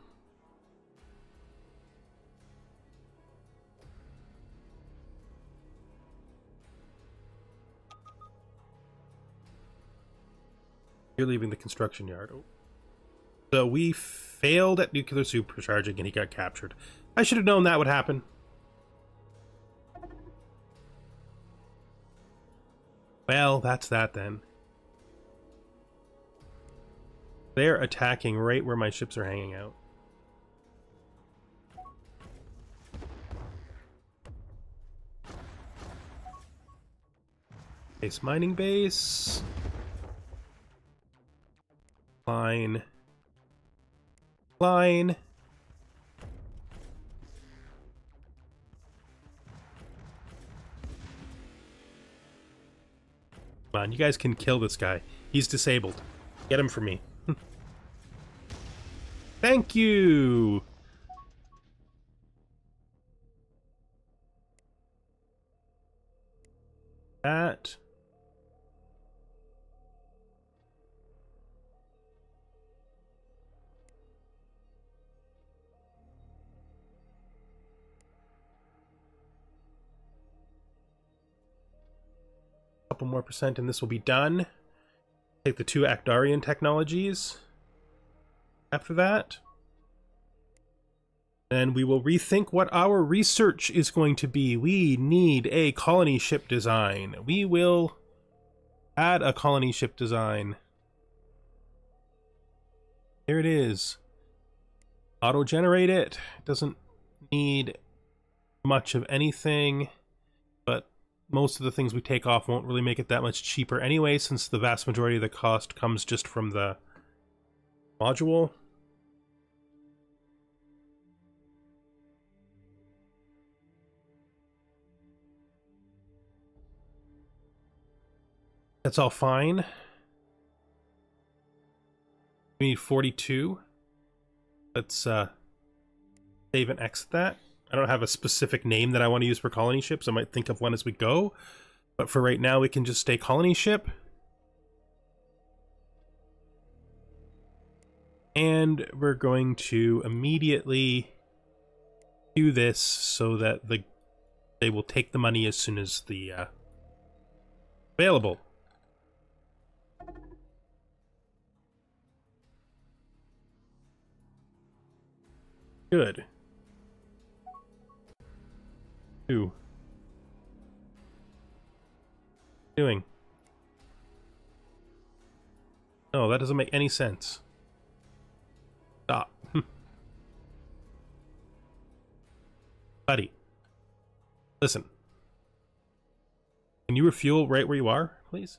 You're leaving the construction yard. Oh. So we failed at nuclear supercharging and he got captured. I should have known that would happen. Well, that's that then. They're attacking right where my ships are hanging out. Base mining base. Line. Line. Come on, you guys can kill this guy. He's disabled. Get him for me. Thank you! that. Couple more percent and this will be done. Take the 2 Actarian technologies after that. And we will rethink what our research is going to be. We need a colony ship design. We will add a colony ship design. There it is. Auto-generate it. It doesn't need much of anything, but most of the things we take off won't really make it that much cheaper anyway, since the vast majority of the cost comes just from the module. That's all fine. We need 42. Let's save and exit that. I don't have a specific name that I want to use for colony ships. I might think of one as we go. But for right now, we can just stay colony ship. And we're going to immediately do this so that they will take the money as soon as the available. Good. 2. Doing. No, that doesn't make any sense. Stop. Buddy. Listen. Can you refuel right where you are, please?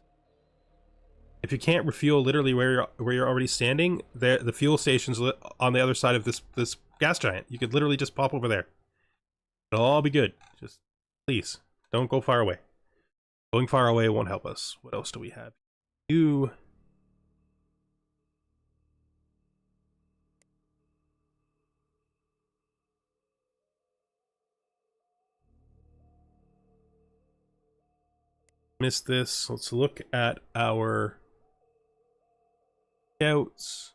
If you can't refuel literally where you're already standing, the fuel station's on the other side of this gas giant. You could literally just pop over there. It'll all be good. Just please don't go far away. Going far away won't help us. What else do we have? You. Missed this. Let's look at our scouts.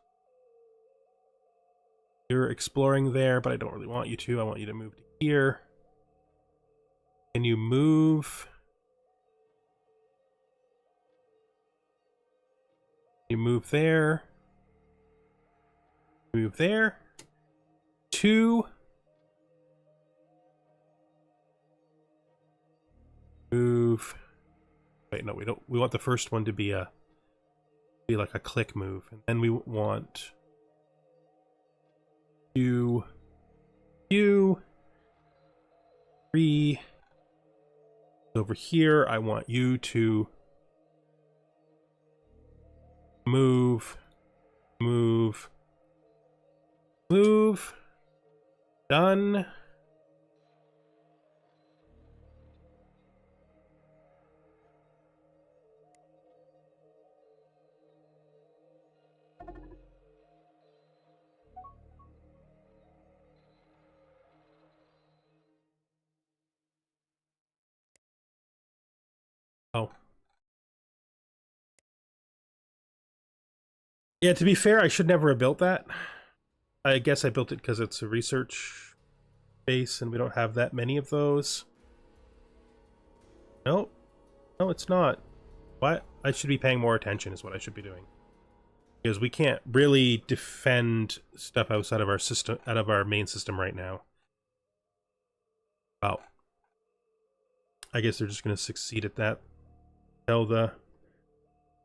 You're exploring there, but I don't really want you to. I want you to move to here. Can you move? You move there. Move there. 2. Move. Wait, no, we don't. We want the first one to be like a click move, and then we want you 3 over here. I want you to move. Done. Oh. Yeah, to be fair, I should never have built that. I guess I built it because it's a research base and we don't have that many of those. Nope. No, it's not. What? I should be paying more attention is what I should be doing. Because we can't really defend stuff outside of our system, out of our main system right now. Well, I guess they're just going to succeed at that. Until the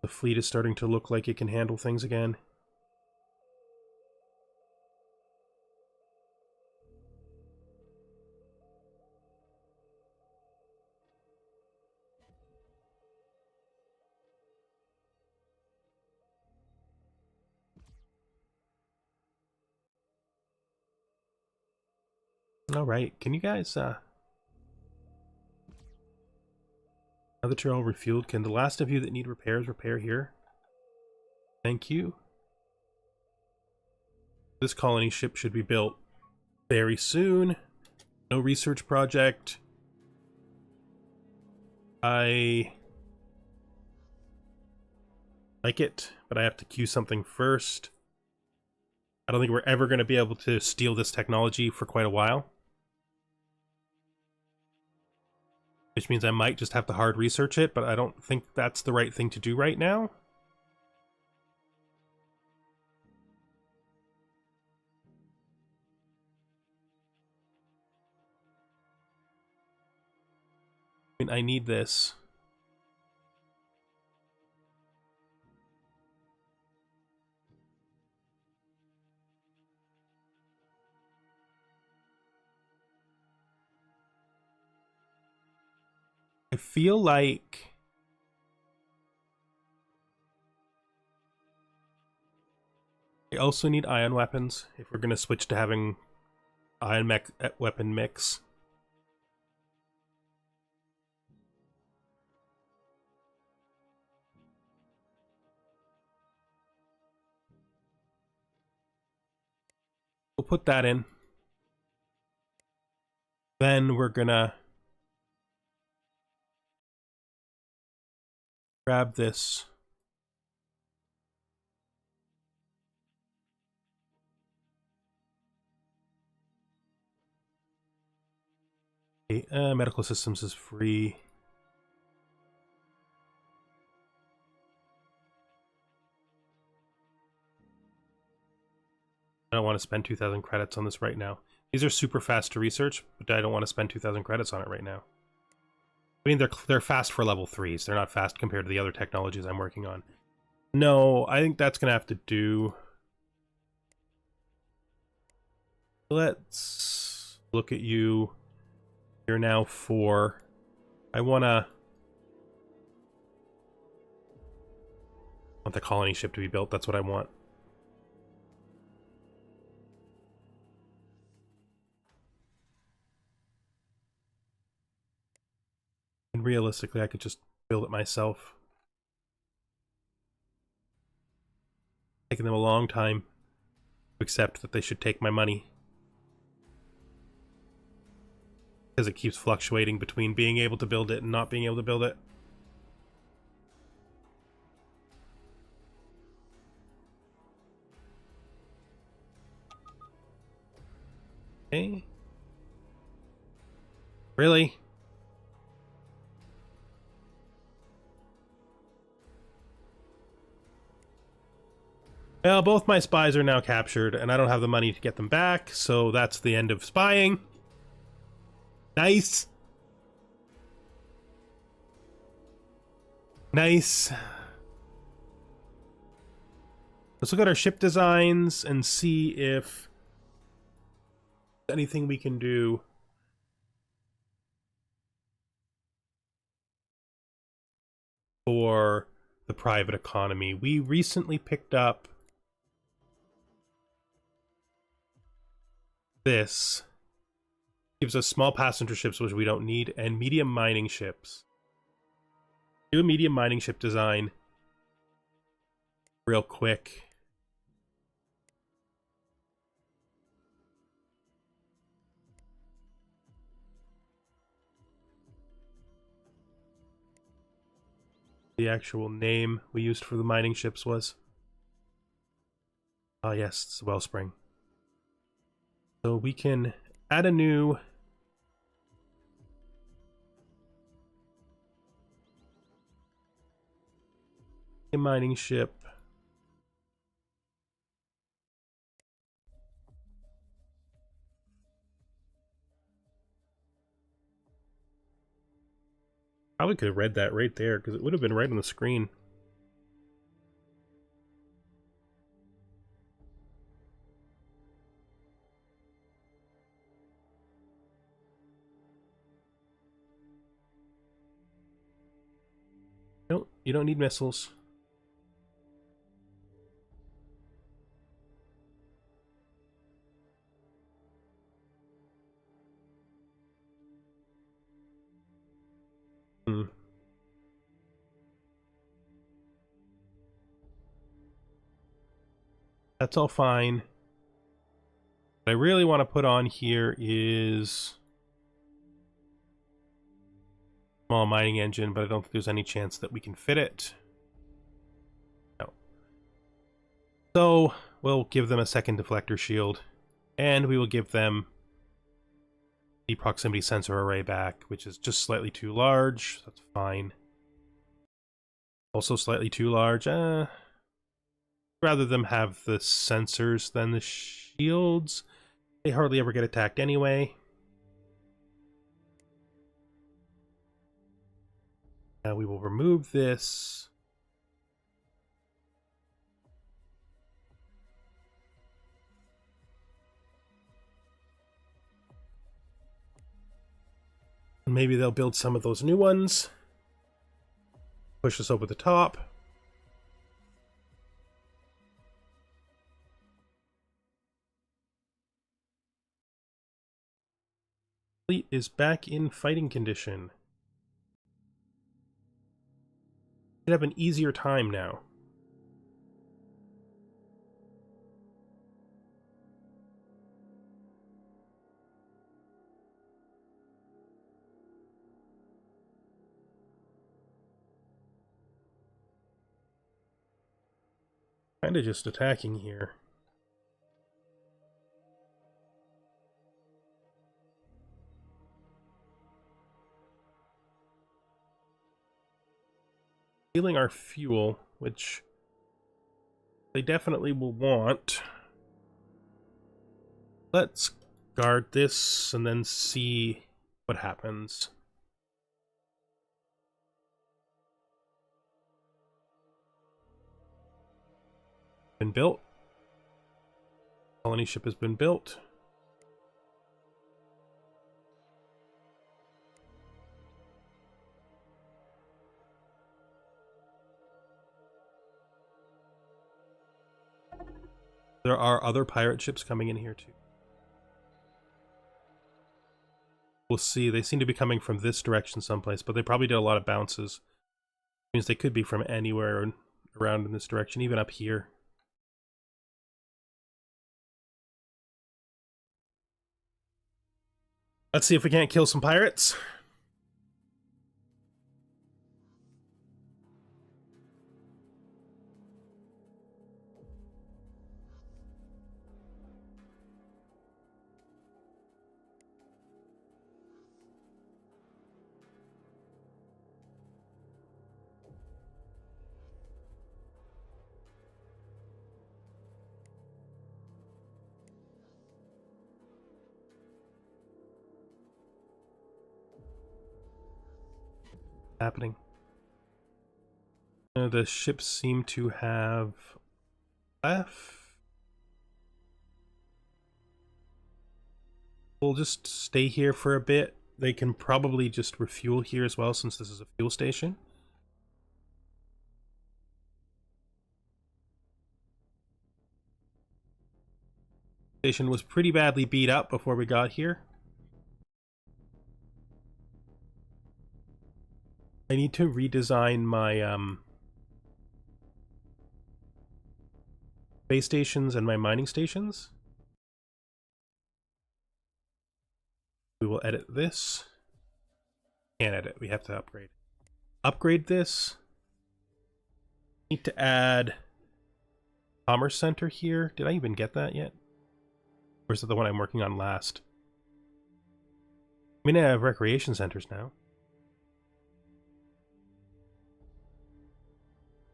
fleet is starting to look like it can handle things again. All right, can you guys now that you're all refueled, can the last of you that need repairs repair here? Thank you. This colony ship should be built very soon. No research project. I like it, but I have to queue something first. I don't think we're ever going to be able to steal this technology for quite a while. Which means I might just have to hard research it, but I don't think that's the right thing to do right now. I mean, I need this. I feel like I also need ion weapons if we're going to switch to having ion weapon mix. We'll put that in. Then we're gonna grab this. Okay, medical systems is free. I don't want to spend 2,000 credits on this right now. These are super fast to research, but I don't want to spend 2,000 credits on it right now. I mean, they're fast for level 3s. They're not fast compared to the other technologies I'm working on. No, I think that's going to have to do. Let's look at you. You're now 4. I want the colony ship to be built. That's what I want. And realistically, I could just build it myself. Taking them a long time to accept that they should take my money. Because it keeps fluctuating between being able to build it and not being able to build it. Okay. Really? Well, both my spies are now captured, and I don't have the money to get them back, so that's the end of spying. Nice. Nice. Let's look at our ship designs and see if there's anything we can do for the private economy. We recently picked up this. Gives us small passenger ships, which we don't need, and medium mining ships. Do a medium mining ship design real quick. The actual name we used for the mining ships was. Ah, yes, it's Wellspring. So we can add a new mining ship. Probably could have read that right there because it would have been right on the screen. No, you don't need missiles. That's all fine. What I really want to put on here is small mining engine, but I don't think there's any chance that we can fit it. No. So we'll give them a second deflector shield, and we will give them the proximity sensor array back, which is just slightly too large. That's fine. Also slightly too large. Rather them have the sensors than the shields. They hardly ever get attacked anyway. Now we will remove this. Maybe they'll build some of those new ones. Push us over the top. Fleet is back in fighting condition. Should have an easier time now. Kinda just attacking here. Stealing our fuel, which they definitely will want. Let's guard this and then see what happens. Been built. Colony ship has been built. There are other pirate ships coming in here too. We'll see. They seem to be coming from this direction someplace, but they probably did a lot of bounces. Means they could be from anywhere around in this direction, even up here. Let's see if we can't kill some pirates. Happening. The ships seem to have left. We'll just stay here for a bit. They can probably just refuel here as well, since this is a fuel station. Station was pretty badly beat up before we got here. I need to redesign my base stations and my mining stations. We will edit this. Can't edit, we have to upgrade. Upgrade this. Need to add Commerce Center here. Did I even get that yet? Or is it the one I'm working on last? I mean, I have recreation centers now.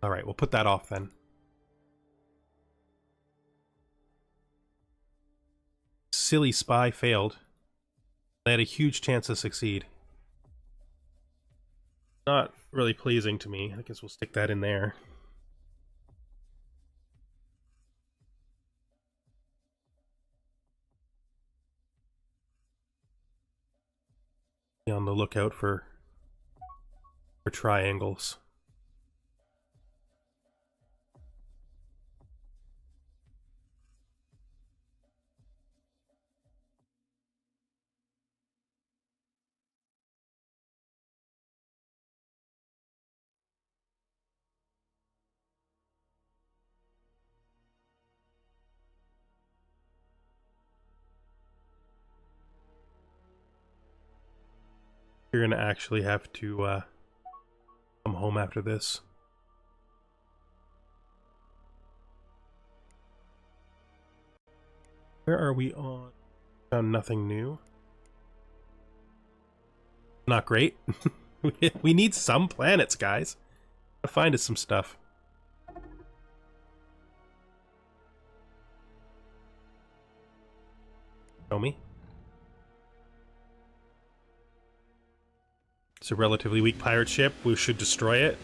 Alright, we'll put that off then. Silly spy failed. They had a huge chance to succeed. Not really pleasing to me. I guess we'll stick that in there. Be on the lookout for triangles. You're gonna actually have to come home after this. Where are we on? Found nothing new. Not great. We need some planets, guys. Gotta find us some stuff. Show me. It's a relatively weak pirate ship. We should destroy it.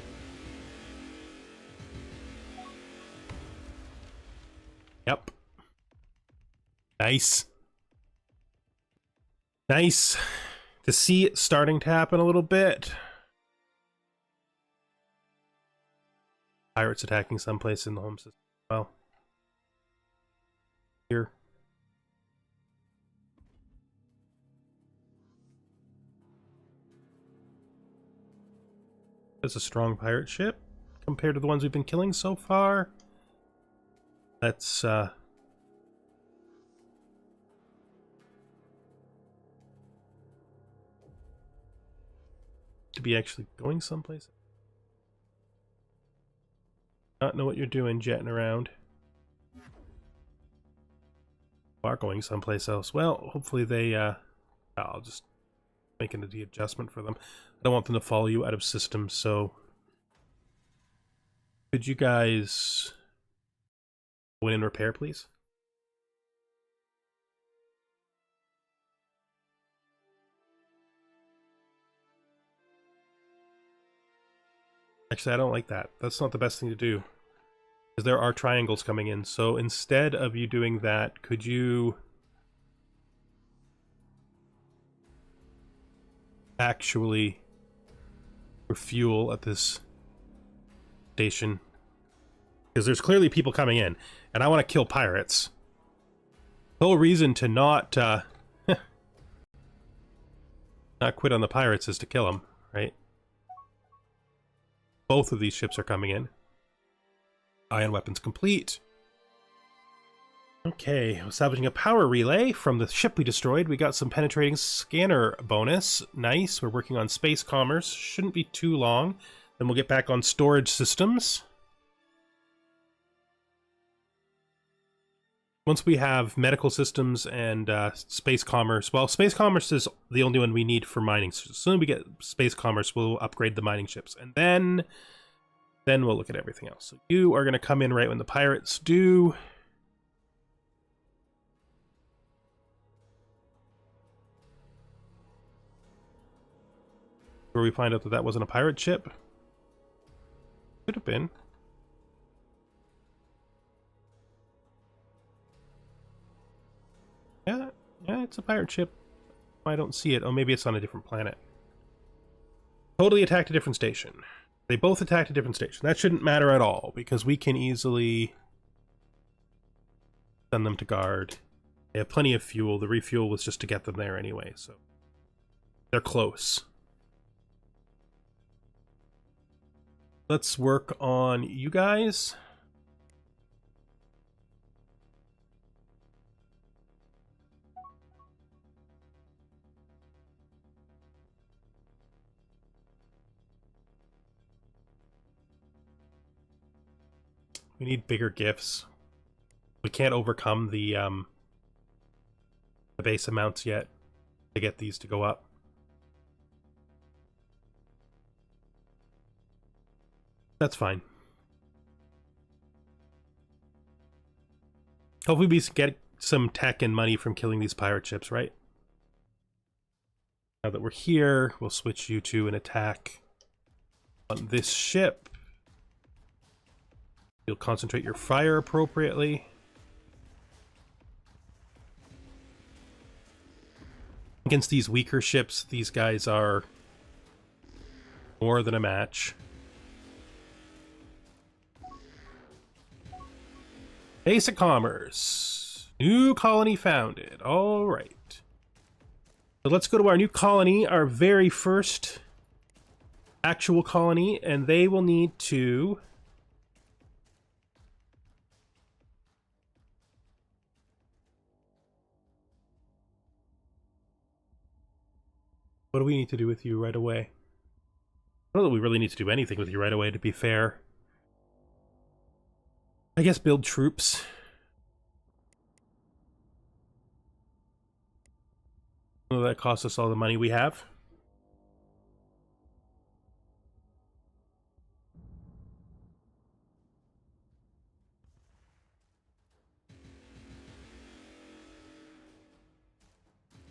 Yep. Nice. Nice. To see it starting to happen a little bit. Pirates attacking someplace in the home system. Well. Here. It's a strong pirate ship compared to the ones we've been killing so far. Let's to be actually going someplace. Not know what you're doing jetting around. Are going someplace else. Well, hopefully they I'll just make an adjustment for them. I don't want them to follow you out of system, so could you guys go in and repair, please? Actually, I don't like that. That's not the best thing to do, because there are triangles coming in. So instead of you doing that, could you actually refuel at this station? Because there's clearly people coming in, and I want to kill pirates. The whole reason to not not quit on the pirates is to kill them, right? Both of these ships are coming in. Ion weapons complete. Okay, salvaging a power relay from the ship we destroyed. We got some penetrating scanner bonus. Nice. We're working on space commerce. Shouldn't be too long. Then we'll get back on storage systems. Once we have medical systems and space commerce, well, space commerce is the only one we need for mining. So as soon as we get space commerce, we'll upgrade the mining ships, and then we'll look at everything else. So you are going to come in right when the pirates do. Where we find out that that wasn't a pirate ship. Could have been. Yeah, it's a pirate ship. I don't see it. Oh, maybe it's on a different planet. Totally attacked a different station. They both attacked a different station. That shouldn't matter at all, because we can easily send them to guard. They have plenty of fuel. The refuel was just to get them there anyway, so they're close. Let's work on you guys. We need bigger gifts. We can't overcome the base amounts yet to get these to go up. That's fine. Hopefully we get some tech and money from killing these pirate ships, right? Now that we're here, we'll switch you to an attack on this ship. You'll concentrate your fire appropriately. Against these weaker ships, these guys are more than a match. Basic commerce. New colony founded. All right. So let's go to our new colony, our very first actual colony, and they will need to What do we need to do with you right away? I don't know that we really need to do anything with you right away, to be fair. I guess build troops. Well, that costs us all the money we have.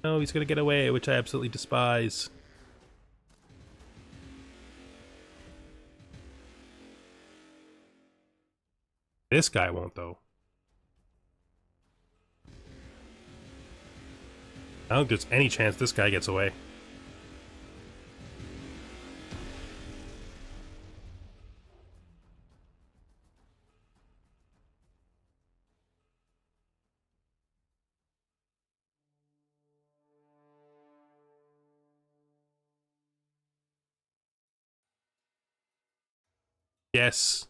No, he's gonna get away, which I absolutely despise. This guy won't, though. I don't think there's any chance this guy gets away. Yes.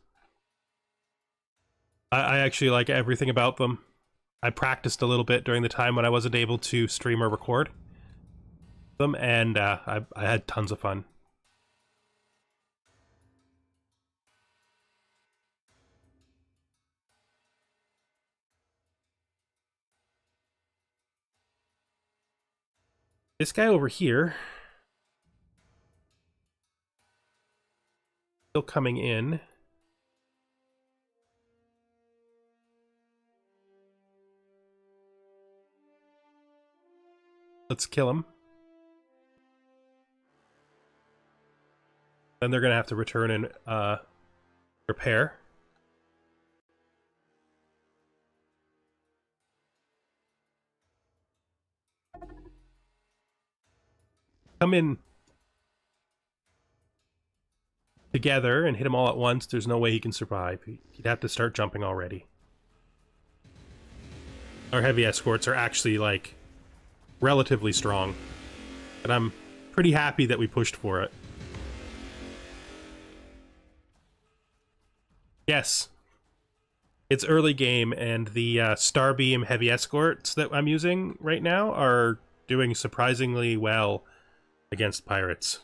I actually like everything about them. I practiced a little bit during the time when I wasn't able to stream or record them, and I had tons of fun. This guy over here, still coming in. Let's kill him. Then they're gonna have to return and repair. Come in together and hit him all at once. There's no way he can survive. He'd have to start jumping already. Our heavy escorts are actually, like, relatively strong. And I'm pretty happy that we pushed for it. Yes. It's early game, and the Starbeam heavy escorts that I'm using right now are doing surprisingly well against pirates.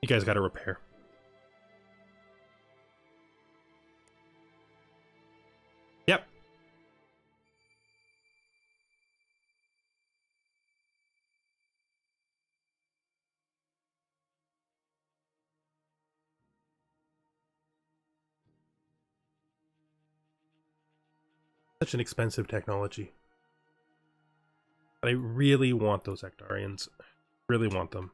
You guys gotta repair. Yep. Such an expensive technology. But I really want those Ectarians. Really want them.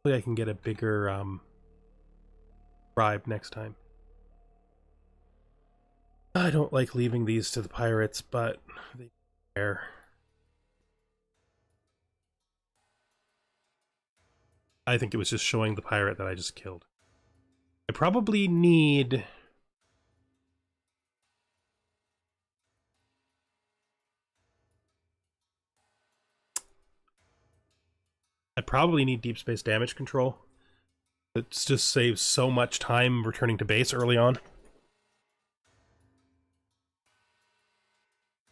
Hopefully I can get a bigger bribe next time. I don't like leaving these to the pirates, but they care. I think it was just showing the pirate that I just killed. I probably need... deep space damage control. It just saves so much time returning to base early on.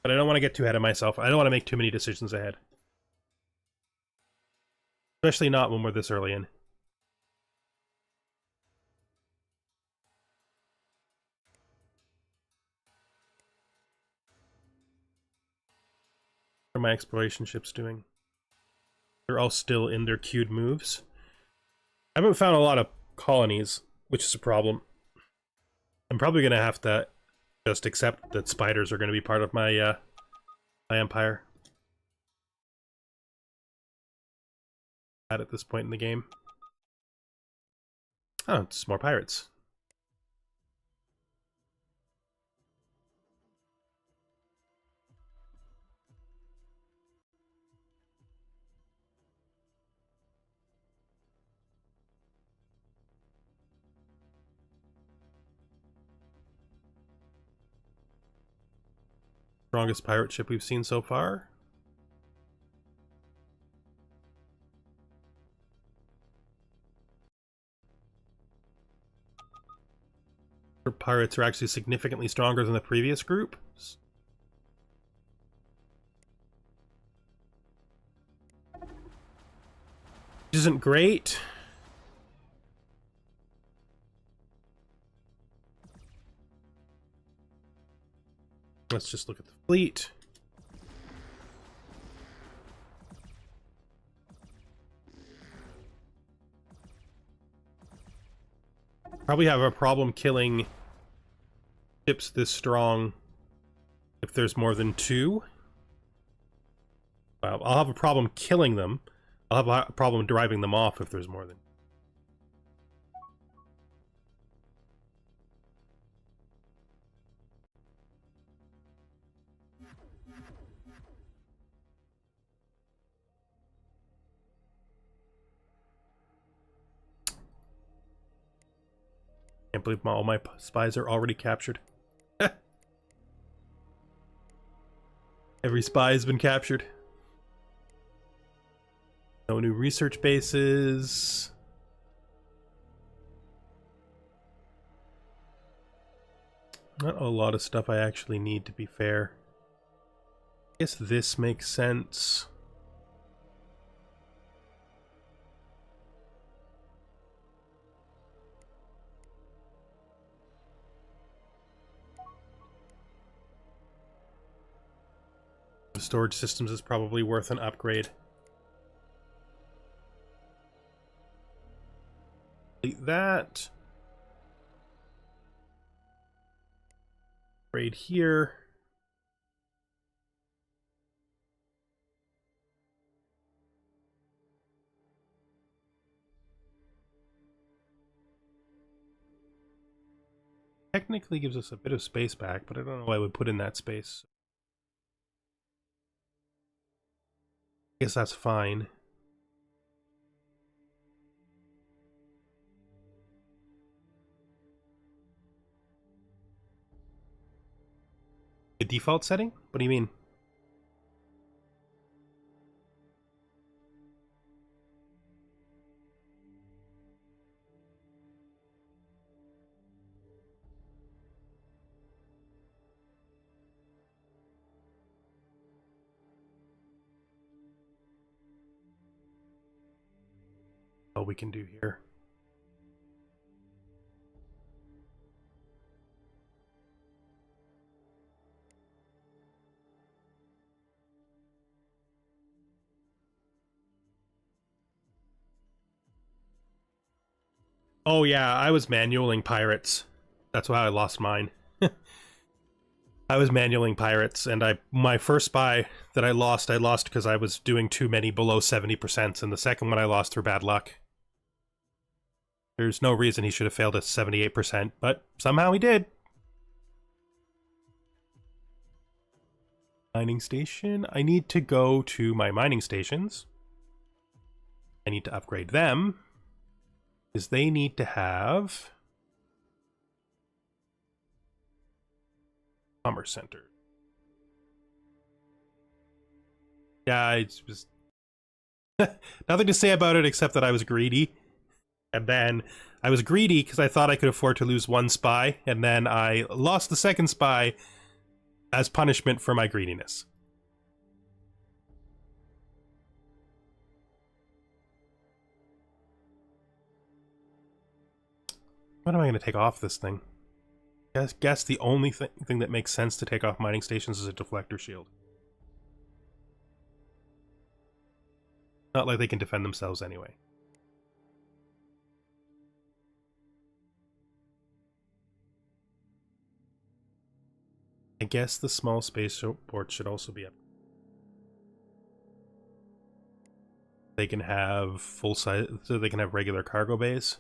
But I don't want to get too ahead of myself. I don't want to make too many decisions ahead. Especially not when we're this early in. What are my exploration ships doing? They're all still in their queued moves. I haven't found a lot of colonies, which is a problem. I'm probably going to have to just accept that spiders are going to be part of my my empire. At this point in the game. Oh, it's more pirates. Strongest pirate ship we've seen so far. Our pirates are actually significantly stronger than the previous group. Which isn't great. Let's just look at the fleet. Probably have a problem killing ships this strong if there's more than two. Well, I'll have a problem killing them. I'll have a problem driving them off if there's more than. Can't believe all my spies are already captured. Every spy has been captured. No new research bases. Not a lot of stuff I actually need, to be fair. I guess this makes sense. The storage systems is probably worth an upgrade. Delete that. Upgrade here. Technically gives us a bit of space back, but I don't know why I would put in that space. I guess that's fine. The default setting? What do you mean? All we can do here. Oh yeah, I was manualing pirates. That's why I lost mine. I was manualing pirates, and my first spy that I lost because I was doing too many below 70%, and the second one I lost through bad luck. There's no reason he should have failed at 78%, but somehow he did. Mining station. I need to go to my mining stations. I need to upgrade them, because they need to have commerce center. Yeah, it's just nothing to say about it except that I was greedy. And then I was greedy because I thought I could afford to lose one spy, and then I lost the second spy as punishment for my greediness. What am I going to take off this thing? Guess the only thing that makes sense to take off mining stations is a deflector shield. Not like they can defend themselves anyway. I guess the small spaceport should also be up. They can have full size, so they can have regular cargo bays.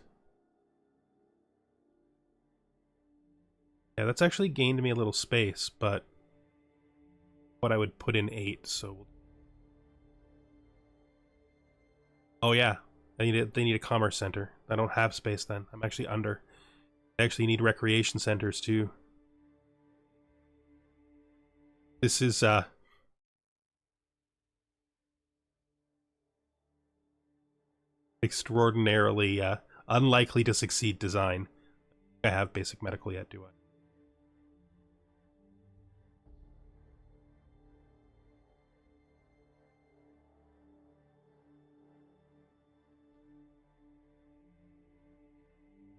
Yeah, that's actually gained me a little space, but what I would put in 8, so... Oh yeah, they need a commerce center. I don't have space then. I'm actually under. I actually need recreation centers too. This is extraordinarily unlikely to succeed design. I have basic medical yet, do I?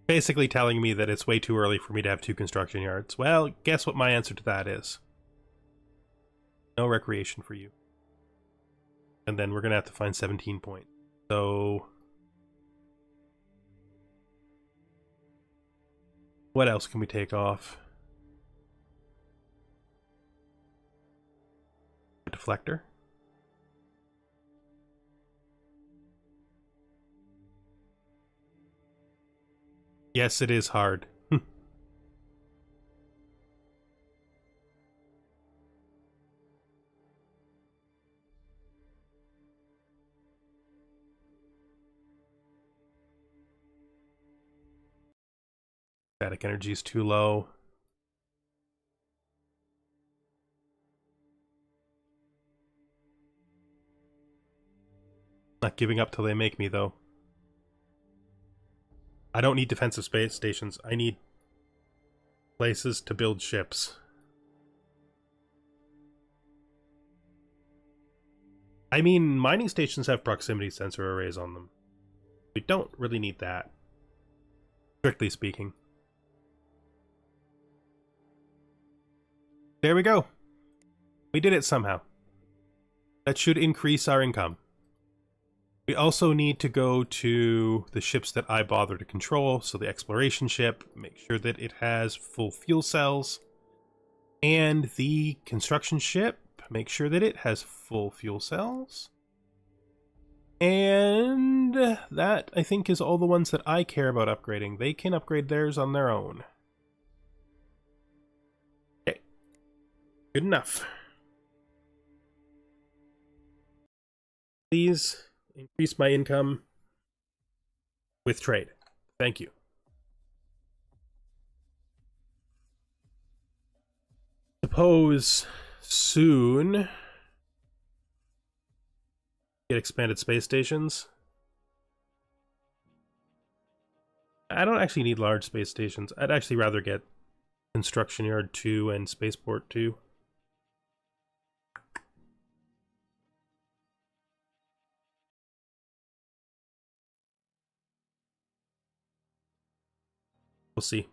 Basically telling me that it's way too early for me to have 2 construction yards. Well, guess what my answer to that is? No recreation for you. And then we're going to have to find 17 points. So what else can we take off? A deflector. Yes, it is hard. Static energy is too low. Not giving up till they make me, though. I don't need defensive space stations. I need places to build ships. I mean, mining stations have proximity sensor arrays on them. We don't really need that, strictly speaking. There we go. We did it somehow. That should increase our income. We also need to go to the ships that I bother to control, so the exploration ship, make sure that it has full fuel cells, and the construction ship, make sure that it has full fuel cells. And that, I think, is all the ones that I care about upgrading. They can upgrade theirs on their own. Okay. Good enough. Please increase my income with trade. Thank you. Suppose soon get expanded space stations. I don't actually need large space stations. I'd actually rather get Construction Yard 2 and Spaceport 2. We'll see.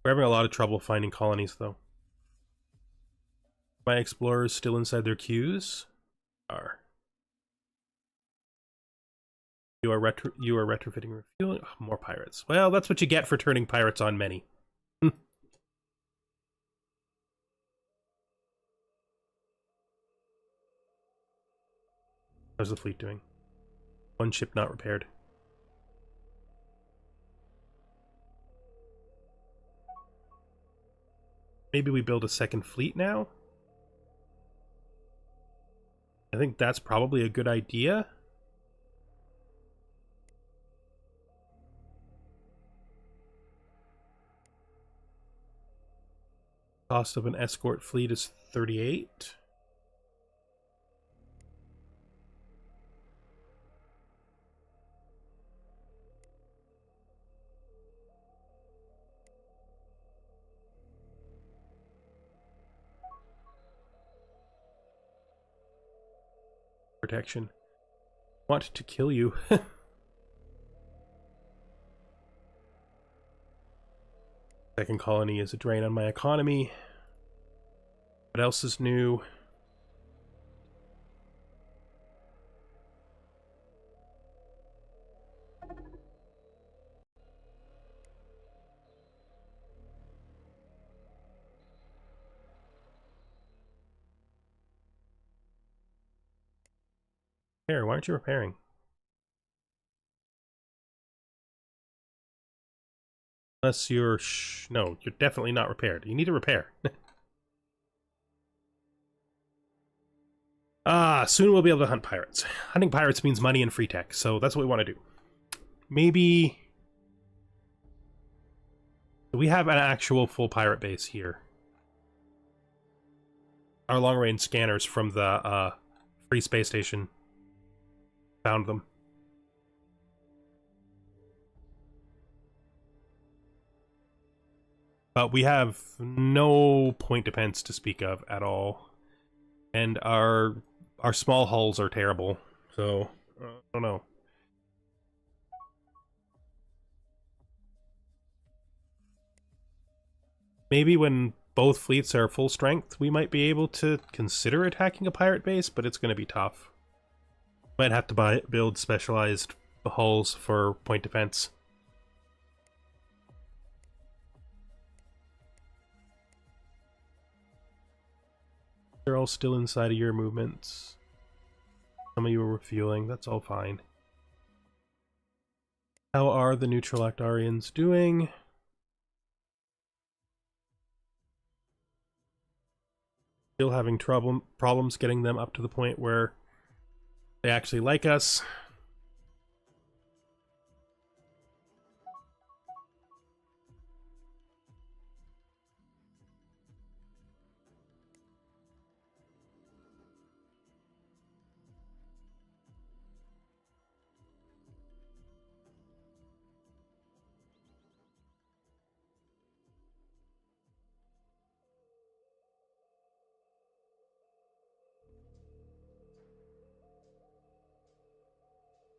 We're having a lot of trouble finding colonies, though. My explorers still inside their queues? Are. You are retrofitting refueling. Oh, more pirates. Well, that's what you get for turning pirates on many. How's the fleet doing? One ship not repaired. Maybe we build a second fleet now? I think that's probably a good idea. Cost of an escort fleet is 38. Protection. Want to kill you. Second colony is a drain on my economy. What else is new? Repair, why aren't you repairing? Unless you're... no, you're definitely not repaired. You need to repair. Soon we'll be able to hunt pirates. Hunting pirates means money and free tech, so that's what we want to do. Maybe We have an actual full pirate base here. Our long-range scanners from the free space station found them. But we have no point defense to speak of at all. And our small hulls are terrible. So, I don't know. Maybe when both fleets are full strength, we might be able to consider attacking a pirate base, but it's going to be tough. Might have to build specialized hulls for point defense. They're all still inside of your movements. Some of you are refueling, that's all fine. How are the neutral Actarians doing? Still having problems getting them up to the point where they actually like us.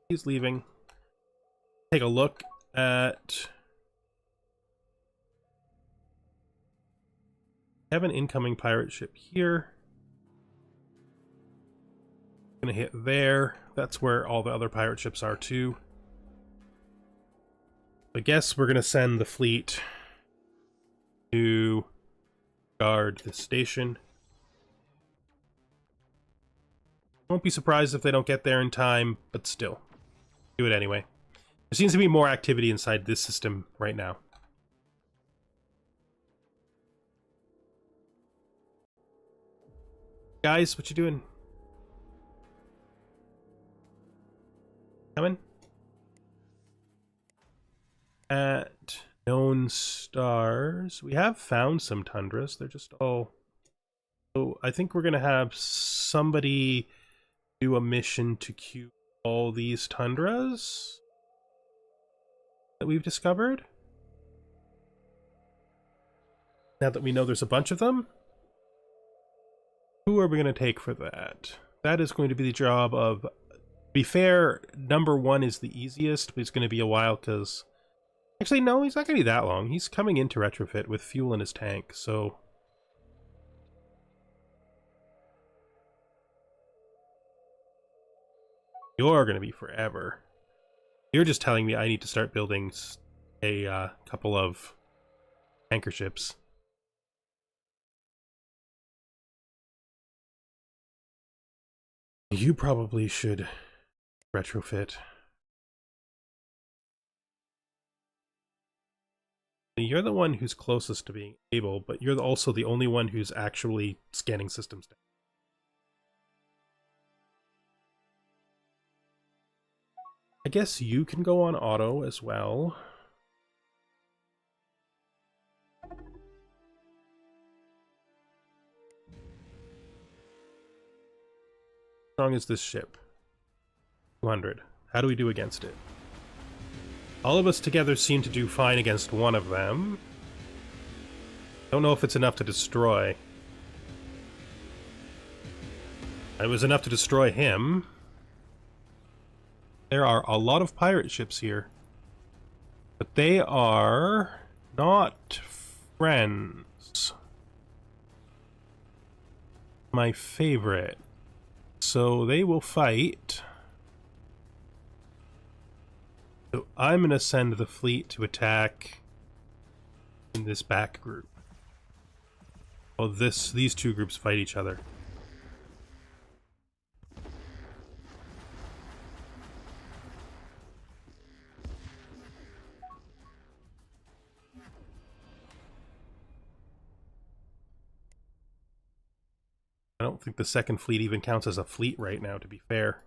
He's leaving. Take a look at... I have an incoming pirate ship here. Gonna hit there. That's where all the other pirate ships are too. I guess we're gonna send the fleet to guard the station. Won't be surprised if they don't get there in time, but still. Do it anyway. There seems to be more activity inside this system right now. Guys, what you doing? Coming? At known stars. We have found some tundras. They're just all... So I think we're going to have somebody do a mission to queue all these tundras that we've discovered. Now that we know there's a bunch of them. Who are we going to take for that? That is going to be the job of... To be fair, number 1 is the easiest, but it's going to be a while because... Actually, no, he's not going to be that long. He's coming into retrofit with fuel in his tank, so... You're going to be forever. You're just telling me I need to start building a couple of tanker ships. You probably should retrofit. You're the one who's closest to being able, but you're also the only one who's actually scanning systems. I guess you can go on auto as well. How strong is this ship? 200. How do we do against it? All of us together seem to do fine against one of them. Don't know if it's enough to destroy. It was enough to destroy him. There are a lot of pirate ships here. But they are not friends. My favorite. So they will fight. So I'm going to send the fleet to attack in this back group. Well, these two groups fight each other. I don't think the second fleet even counts as a fleet right now, to be fair.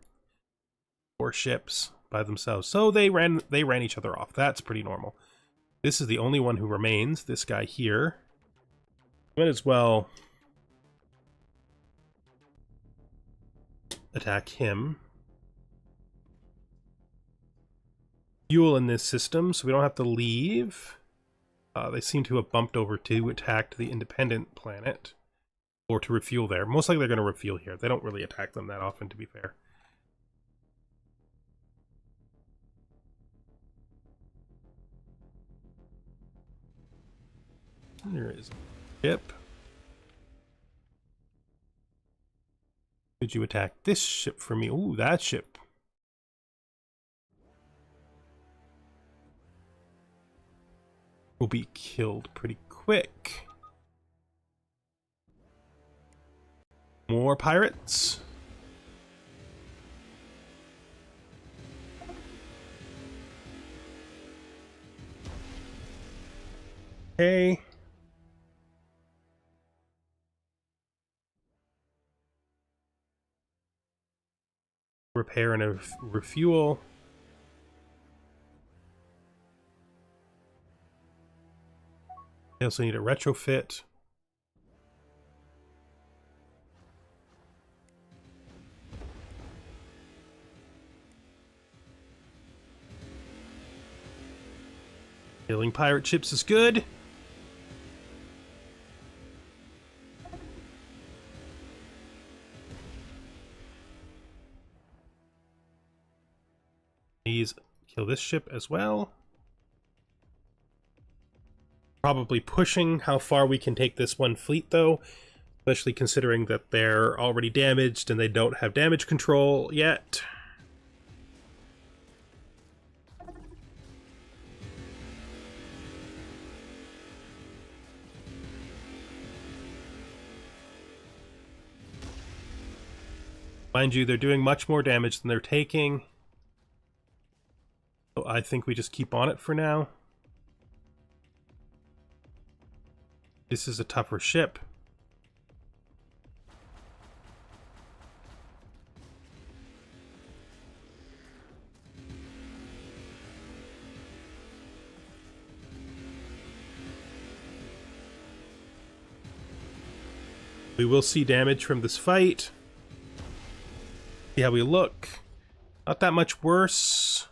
4 ships by themselves. So they ran each other off. That's pretty normal. This is the only one who remains, this guy here. Might as well attack him. Fuel in this system, so we don't have to leave. They seem to have bumped over to attack the independent planet. Or to refuel there. Most likely they're going to refuel here. They don't really attack them that often, to be fair. There is a ship. Could you attack this ship for me? Ooh, that ship. Will be killed pretty quick. More pirates. Okay. Repair and refuel. I also need a retrofit. Killing pirate ships is good. Please kill this ship as well. Probably pushing how far we can take this one fleet, though, especially considering that they're already damaged and they don't have damage control yet. Mind you, they're doing much more damage than they're taking. So I think we just keep on it for now. This is a tougher ship. We will see damage from this fight. See how we look. Not that much worse.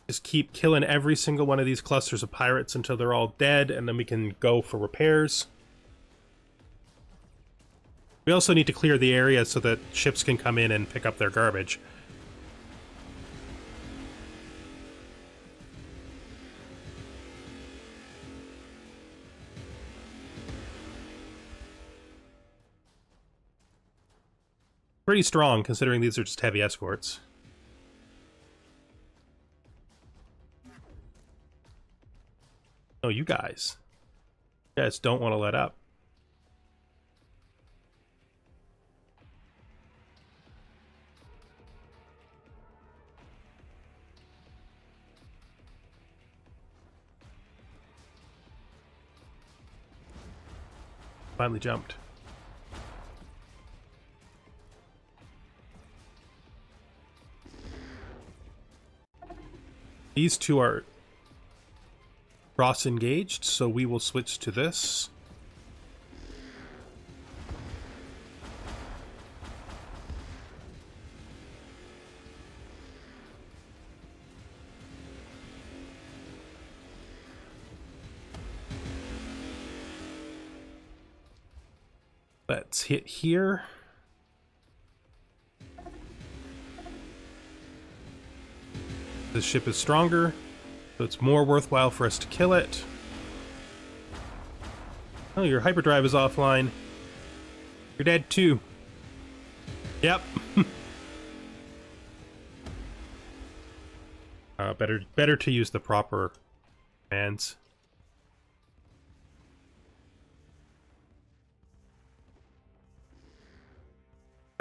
Just keep killing every single one of these clusters of pirates until they're all dead, and then we can go for repairs. We also need to clear the area so that ships can come in and pick up their garbage. Pretty strong, considering these are just heavy escorts. Oh, you guys. You guys don't want to let up. Finally jumped. These two are cross-engaged, so we will switch to this. Let's hit here. This ship is stronger, so it's more worthwhile for us to kill it. Oh, your hyperdrive is offline. You're dead too. Yep. Better to use the proper commands.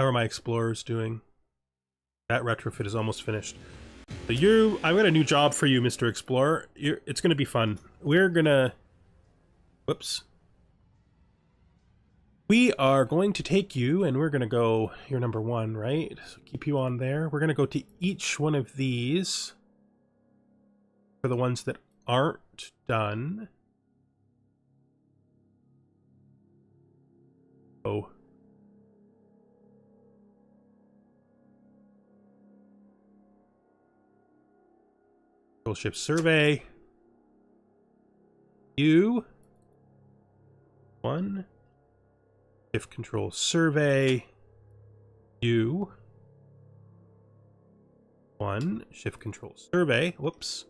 How are my explorers doing? That retrofit is almost finished. So I've got a new job for you, Mr. Explorer. It's going to be fun. We're going to... Whoops. We are going to take you, and we're going to go, you're number 1, right? So keep you on there. We're going to go to each one of these for the ones that aren't done. Oh. Control ship survey. You. 1. Shift control survey. You. 1. Shift control survey. Whoops.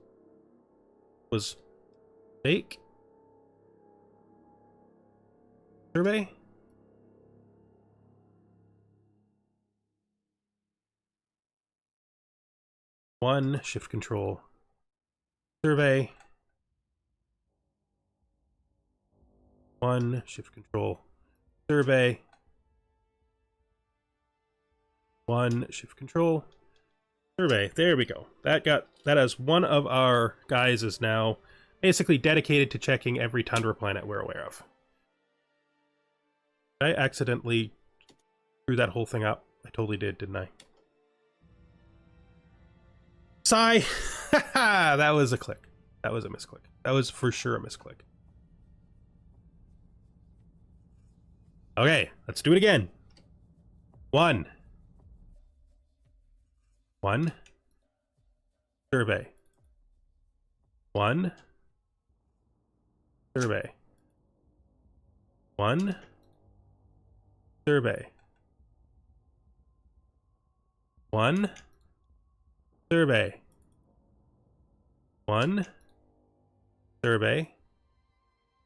Was fake. Survey. One. Shift control survey. 1. Shift control survey. 1. Shift control survey. There we go. That has one of our guys is now basically dedicated to checking every Tundra planet we're aware of. I accidentally screwed that whole thing up. I totally did, didn't I? Sigh! That was a click. That was a misclick. That was for sure a misclick. Okay, let's do it again. 1. 1. Survey. 1. Survey. 1. Survey. 1. Survey. 1. Survey.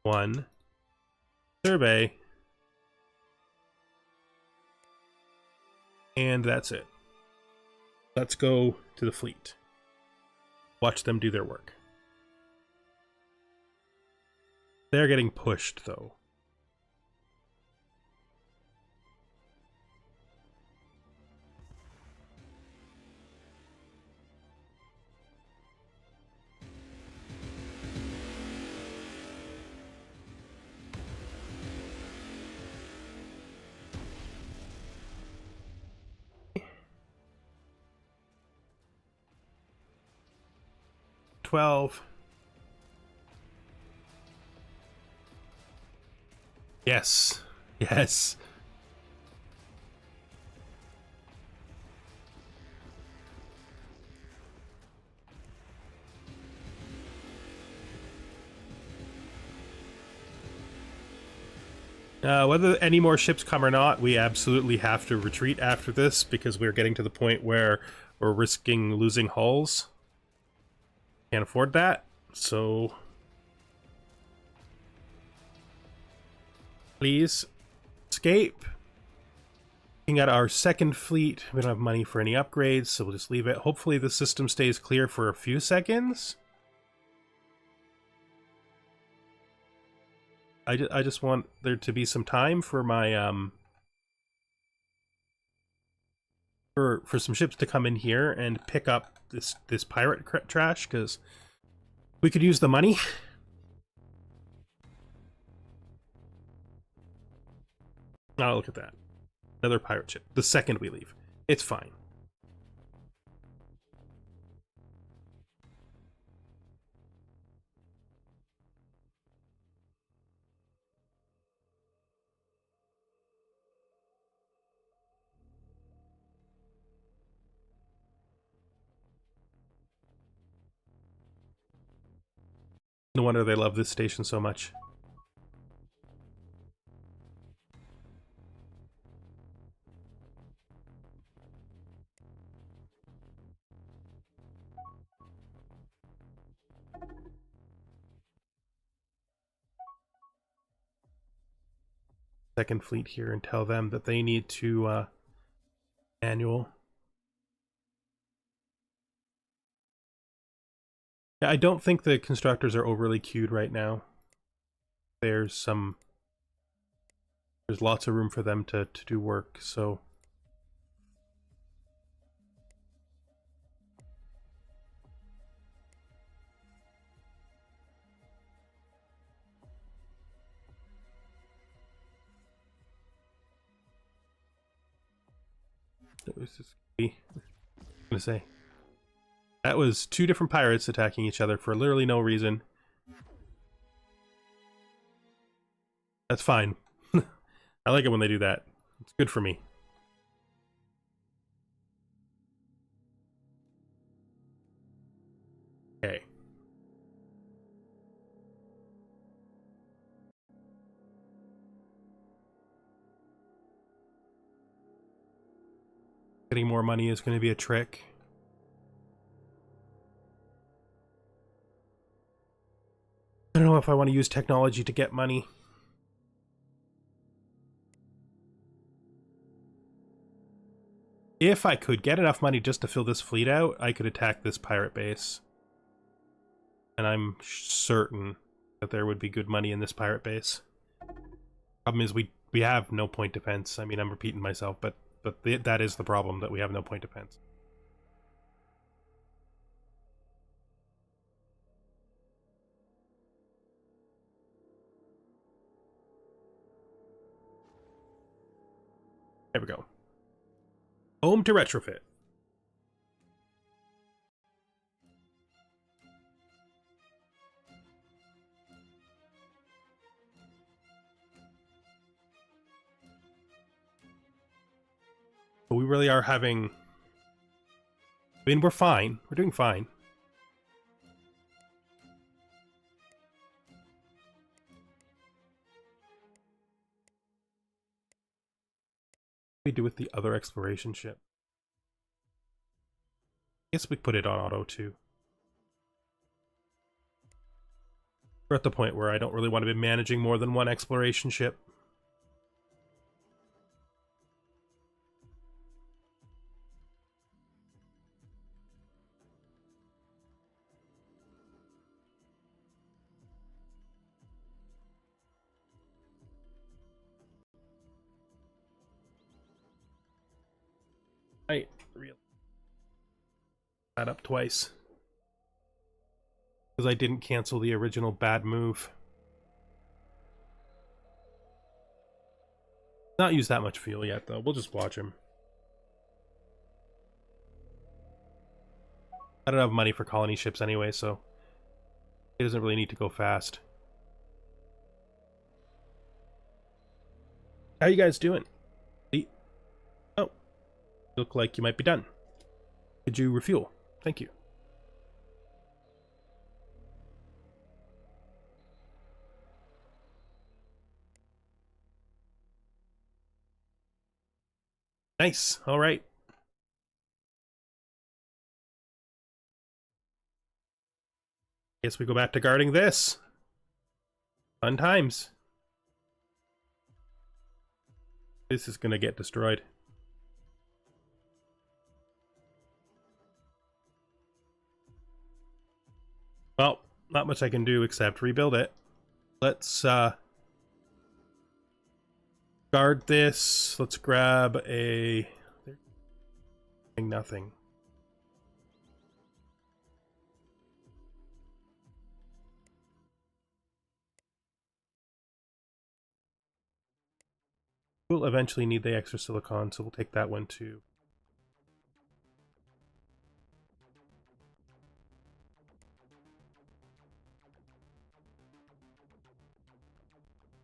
1. Survey. And that's it. Let's go to the fleet. Watch them do their work. They're getting pushed, though. Yes. Yes. Whether any more ships come or not, we absolutely have to retreat after this because we're getting to the point where we're risking losing hulls. Can't afford that, so please escape. Looking at our second fleet, we don't have money for any upgrades, so we'll just leave it. Hopefully the system stays clear for a few seconds. I just want there to be some time for my for some ships to come in here and pick up this pirate trash, because we could use the money. Oh, look at that. Another pirate ship. The second we leave. It's fine. No wonder they love this station so much. Second fleet here and tell them that they need to manual. Yeah, I don't think the constructors are overly queued right now. There's lots of room for them to do work, so It was just I'm gonna say that was two different pirates attacking each other for literally no reason. That's fine. I like it when they do that. It's good for me. Okay. Getting more money is going to be a trick. I don't know if I want to use technology to get money. If I could get enough money just to fill this fleet out, I could attack this pirate base. And I'm certain that there would be good money in this pirate base. Problem is we have no point defense. I mean, I'm repeating myself, but that is the problem, that we have no point defense. There we go. Home to retrofit. But we really are having... I mean, we're fine. We're doing fine. What do we do with the other exploration ship? I guess we put it on auto too. We're at the point where I don't really want to be managing more than one exploration ship. Right, really. That up twice. Because I didn't cancel the original bad move. Not use that much fuel yet, though. We'll just watch him. I don't have money for colony ships anyway, so it doesn't really need to go fast. How you guys doing? Oh, look like you might be done. Could you refuel? Thank you. Nice. All right. Guess we go back to guarding this. Fun times. This is gonna get destroyed. Well, not much I can do except rebuild it. Let's guard this. Let's grab a... nothing. We'll eventually need the extra silicon, so we'll take that one too.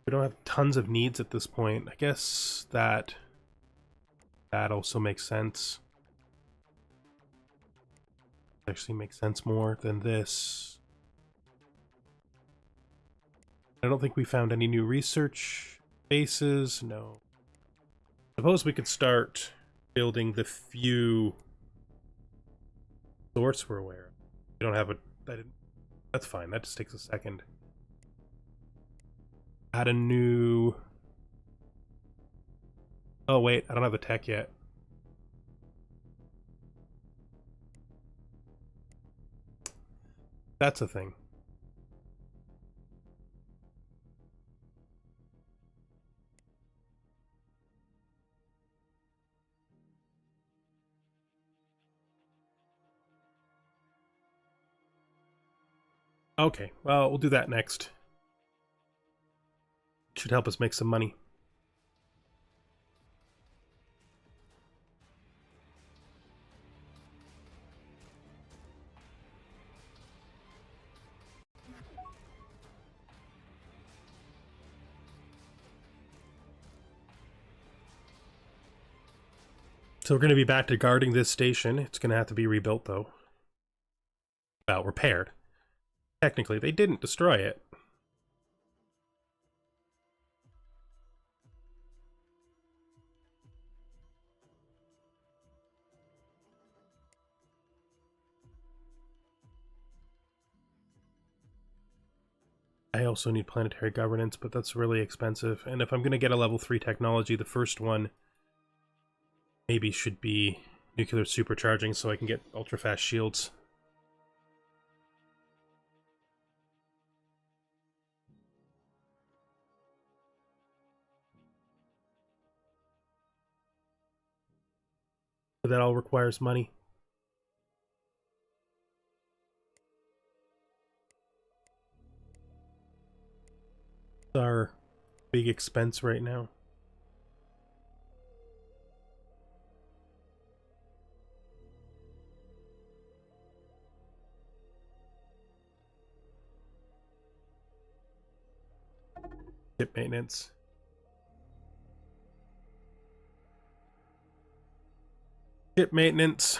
We don't have tons of needs at this point. I guess that also makes sense. Actually makes sense more than this. I don't think we found any new research bases. No. Suppose we could start building the few source we're aware of. We don't have a... that's fine. That just takes a second. Add a new... oh wait, I don't have the tech yet. That's a thing. Okay, well, we'll do that next. Should help us make some money. So we're going to be back to guarding this station. It's going to have to be rebuilt, though. Well, repaired. Technically, they didn't destroy it. I also need planetary governance, but that's really expensive. And if I'm going to get a level 3 technology, the first one maybe should be nuclear supercharging so I can get ultra-fast shields. But that all requires money. It's our big expense right now. Ship maintenance. Ship maintenance.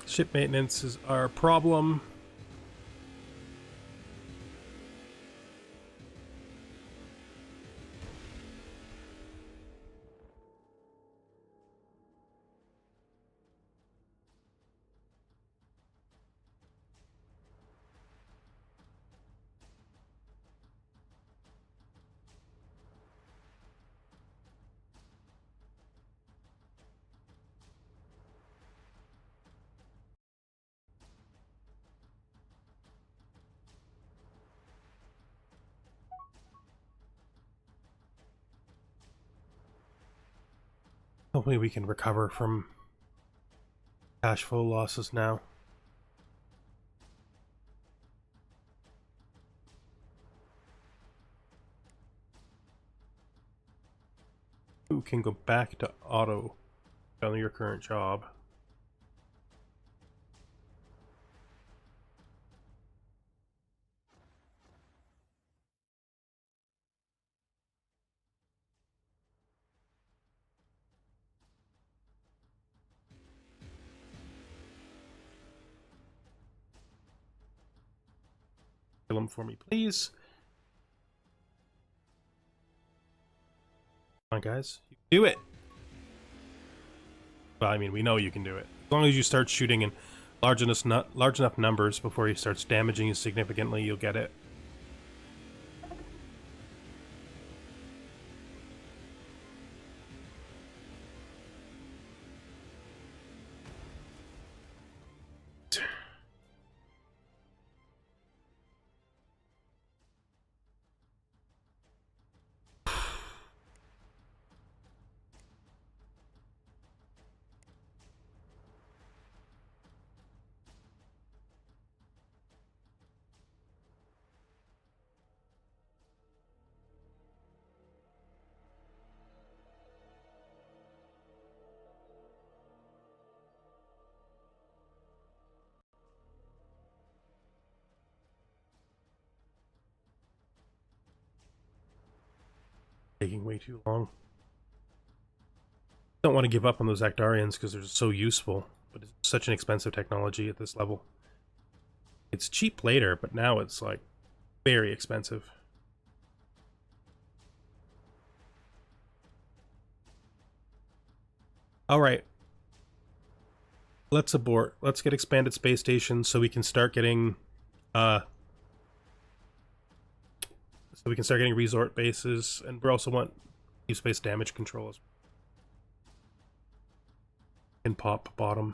Ship maintenance is our problem. Hopefully we can recover from cash flow losses now. You can go back to auto on your current job. Kill him for me, please. Come on, guys. You can do it! Well, I mean, we know you can do it. As long as you start shooting in large enough numbers before he starts damaging you significantly, you'll get it. Taking way too long. Don't want to give up on those Actarians because they're so useful, but it's such an expensive technology at this level. It's cheap later, but now it's like very expensive. Alright. Let's abort. Let's get expanded space stations so we can start getting resort bases, and we also want deep space damage control as well. And pop bottom.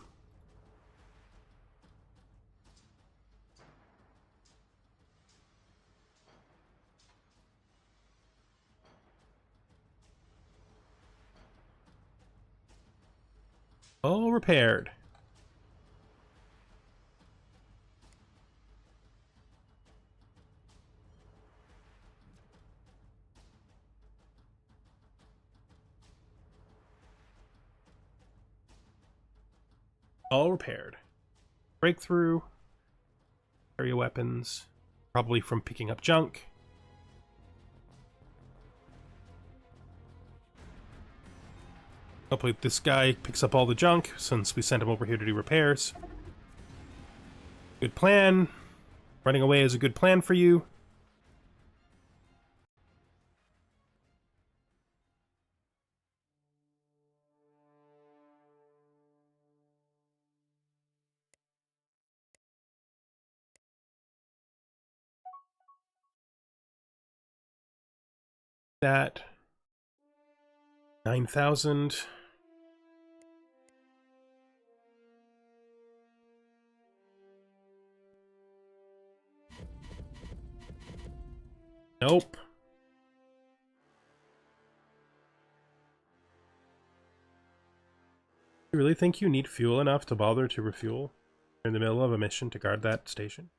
All repaired. All repaired. Breakthrough. Area weapons. Probably from picking up junk. Hopefully this guy picks up all the junk, since we sent him over here to do repairs. Good plan. Running away is a good plan for you. That 9,000. Nope. You really think you need fuel enough to bother to refuel in the middle of a mission to guard that station?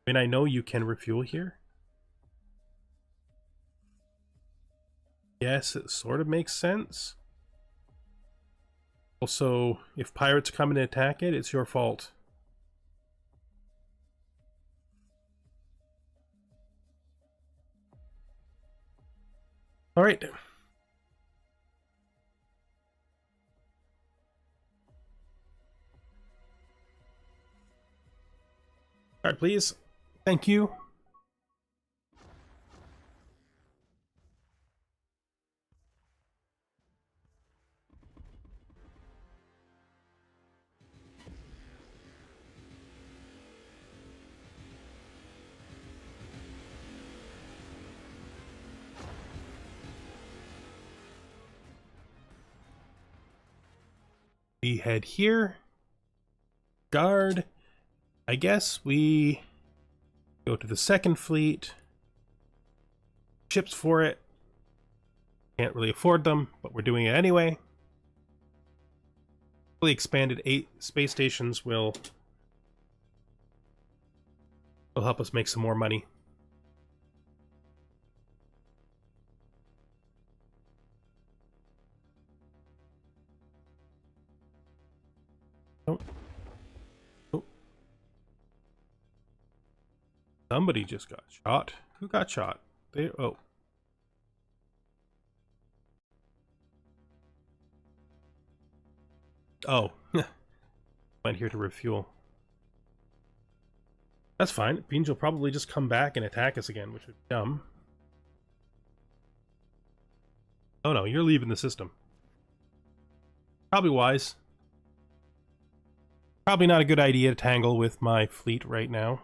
I mean, I know you can refuel here. Yes, it sort of makes sense. Also, if pirates come and attack it, it's your fault. Alright. Alright, please. Thank you. We head here. Guard. I guess we go to the second fleet. Ships for it. Can't really afford them, but we're doing it anyway. Fully expanded 8 space stations will help us make some more money. Oh. Oh. Somebody just got shot. Who got shot? Oh. Oh. Went here to refuel. That's fine. It means you'll probably just come back and attack us again, which would be dumb. Oh no, you're leaving the system. Probably wise. Probably not a good idea to tangle with my fleet right now.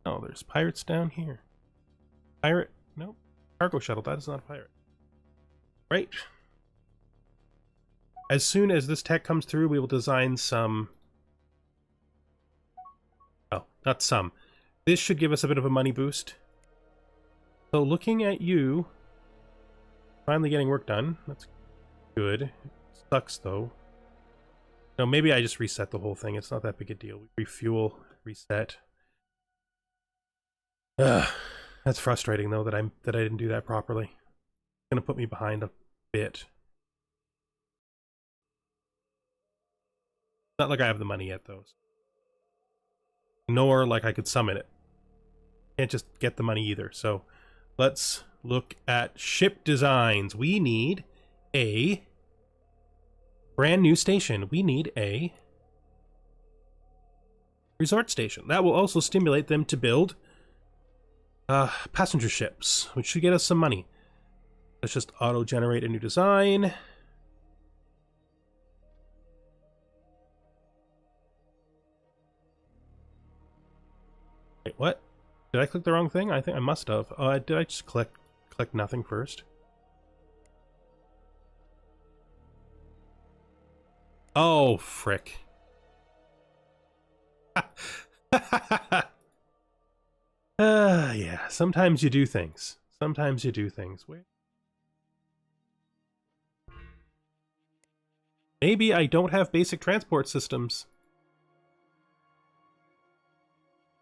Oh, there's pirates down here. Pirate? Nope. Cargo shuttle, that is not a pirate. Right. As soon as this tech comes through, we will design some... Oh, not some. This should give us a bit of a money boost. So looking at you... Finally getting work done. That's good. Sucks, though. No, maybe I just reset the whole thing. It's not that big a deal. We refuel, reset. Ugh. That's frustrating, though, that I didn't do that properly. It's gonna put me behind a bit. Not like I have the money yet, though. Nor like I could summon it. Can't just get the money either. So let's look at ship designs. We need a brand new station. We need a resort station. That will also stimulate them to build passenger ships, which should get us some money. Let's just auto-generate a new design. Wait, what? Did I click the wrong thing? I think I must have. Did I just click nothing first? Oh, frick. Yeah, sometimes you do things. Sometimes you do things. Wait. Maybe I don't have basic transport systems.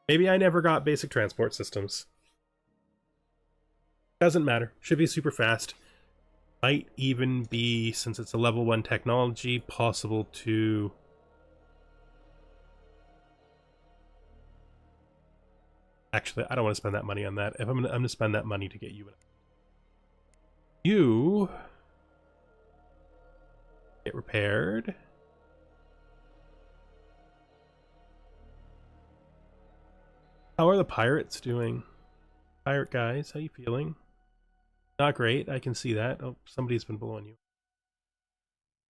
Maybe I never got basic transport systems. Doesn't matter. Should be super fast. Might even be, since it's a level 1 technology, possible to... Actually, I don't want to spend that money on that. If I'm gonna spend that money to get you... You... Get repaired. How are the pirates doing? Pirate guys, how you feeling? Not great, I can see that. Oh, somebody's been blowing you.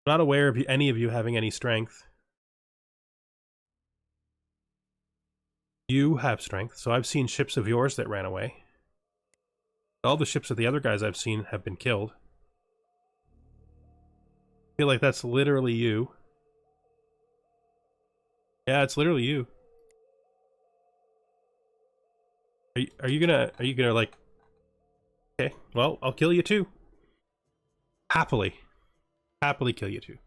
I'm not aware of any of you having any strength. You have strength, so I've seen ships of yours that ran away. All the ships of the other guys I've seen have been killed. I feel like that's literally you. Yeah, it's literally you. Are you gonna like... Okay, well, I'll kill you too. Happily. Happily kill you too.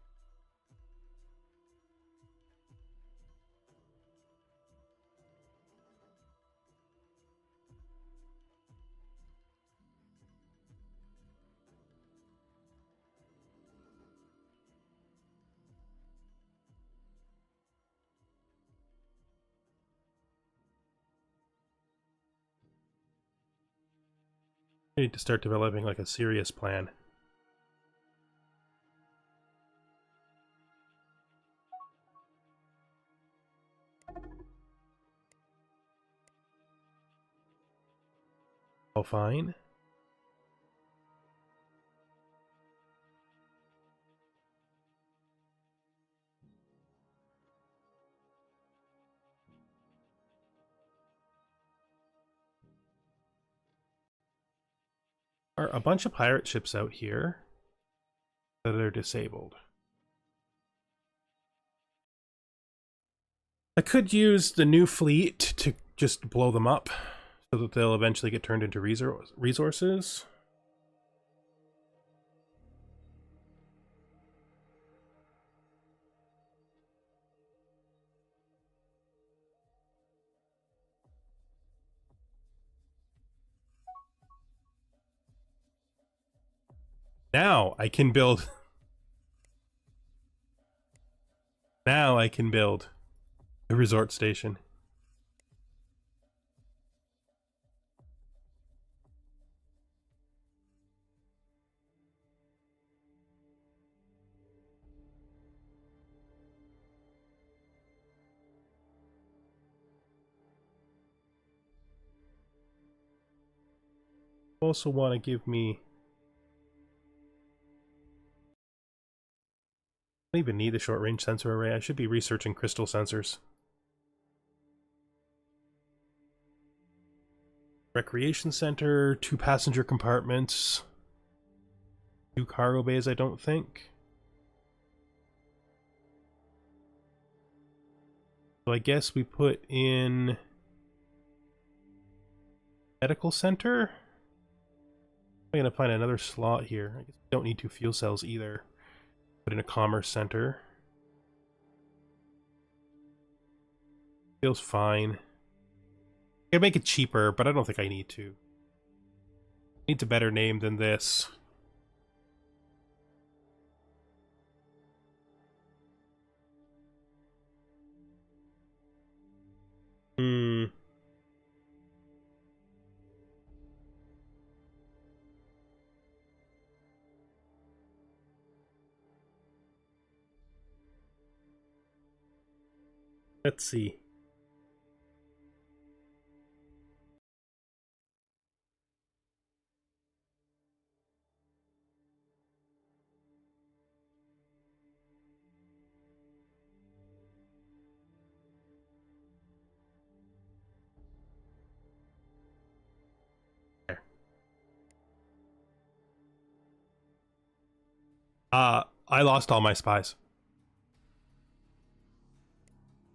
I need to start developing like a serious plan. Oh, fine. Are a bunch of pirate ships out here that are disabled? I could use the new fleet to just blow them up so that they'll eventually get turned into resources. Now I can build... Now I can build a resort station. Also want to give me... I don't even need the short-range sensor array. I should be researching crystal sensors. Recreation center, 2 passenger compartments, 2 cargo bays, I don't think. So I guess we put in medical center. I'm gonna find another slot here. I guess we don't need 2 fuel cells either. Put in a commerce center. Feels fine. I can make it cheaper, but I don't think I need to. Needs a better name than this. Let's see. There. I lost all my spies.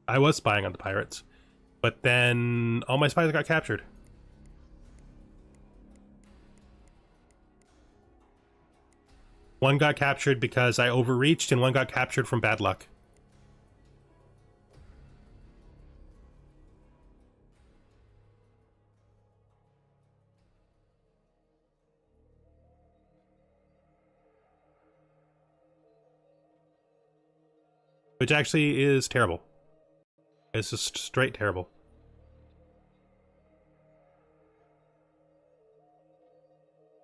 I was spying on the pirates, but then all my spies got captured. One got captured because I overreached, and one got captured from bad luck. Which actually is terrible. It's just straight terrible.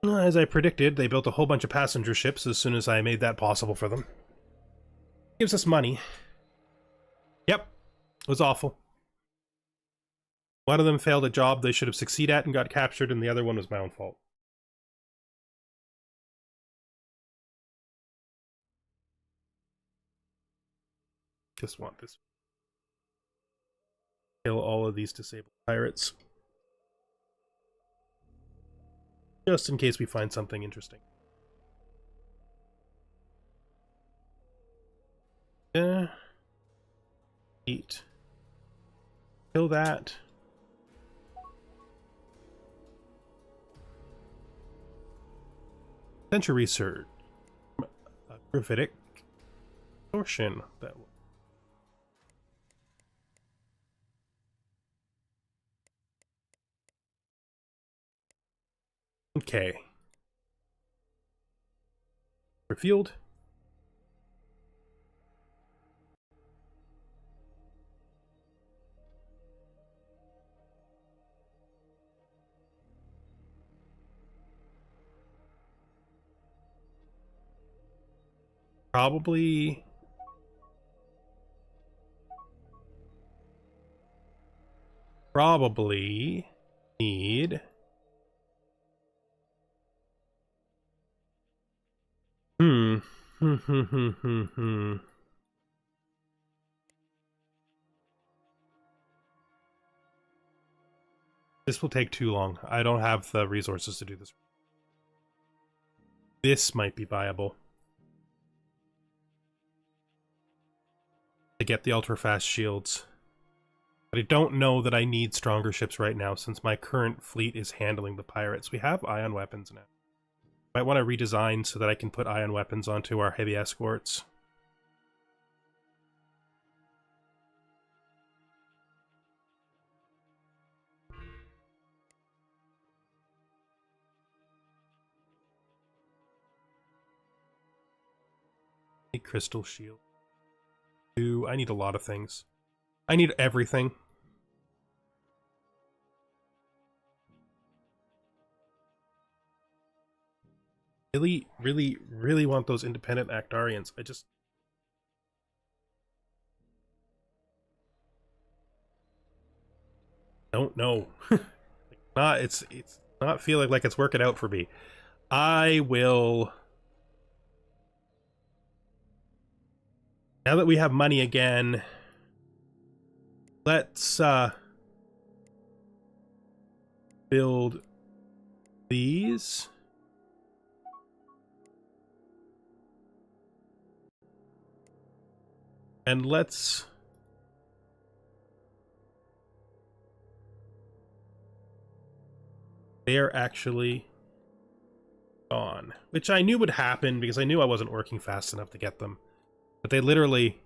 As I predicted, they built a whole bunch of passenger ships as soon as I made that possible for them. Gives us money. Yep. It was awful. One of them failed a job they should have succeeded at and got captured, and the other one was my own fault. Just want this. Kill all of these disabled pirates. Just in case we find something interesting. Eat. Kill that. Century research. Gravitic torsion. That. Okay. Refueled. Probably need Hmm. This will take too long. I don't have the resources to do this. This might be viable. To get the ultra-fast shields. But I don't know that I need stronger ships right now, since my current fleet is handling the pirates. We have ion weapons now. Might want to redesign so that I can put ion weapons onto our heavy escorts. I need crystal shield. I need a lot of things. I need everything. Really want those independent Actarians. I just don't know. It's not feeling like it's working out for me. I will. Now that we have money again, let's build these. And let's they're actually gone, which I knew would happen because I knew I wasn't working fast enough to get them. But they literally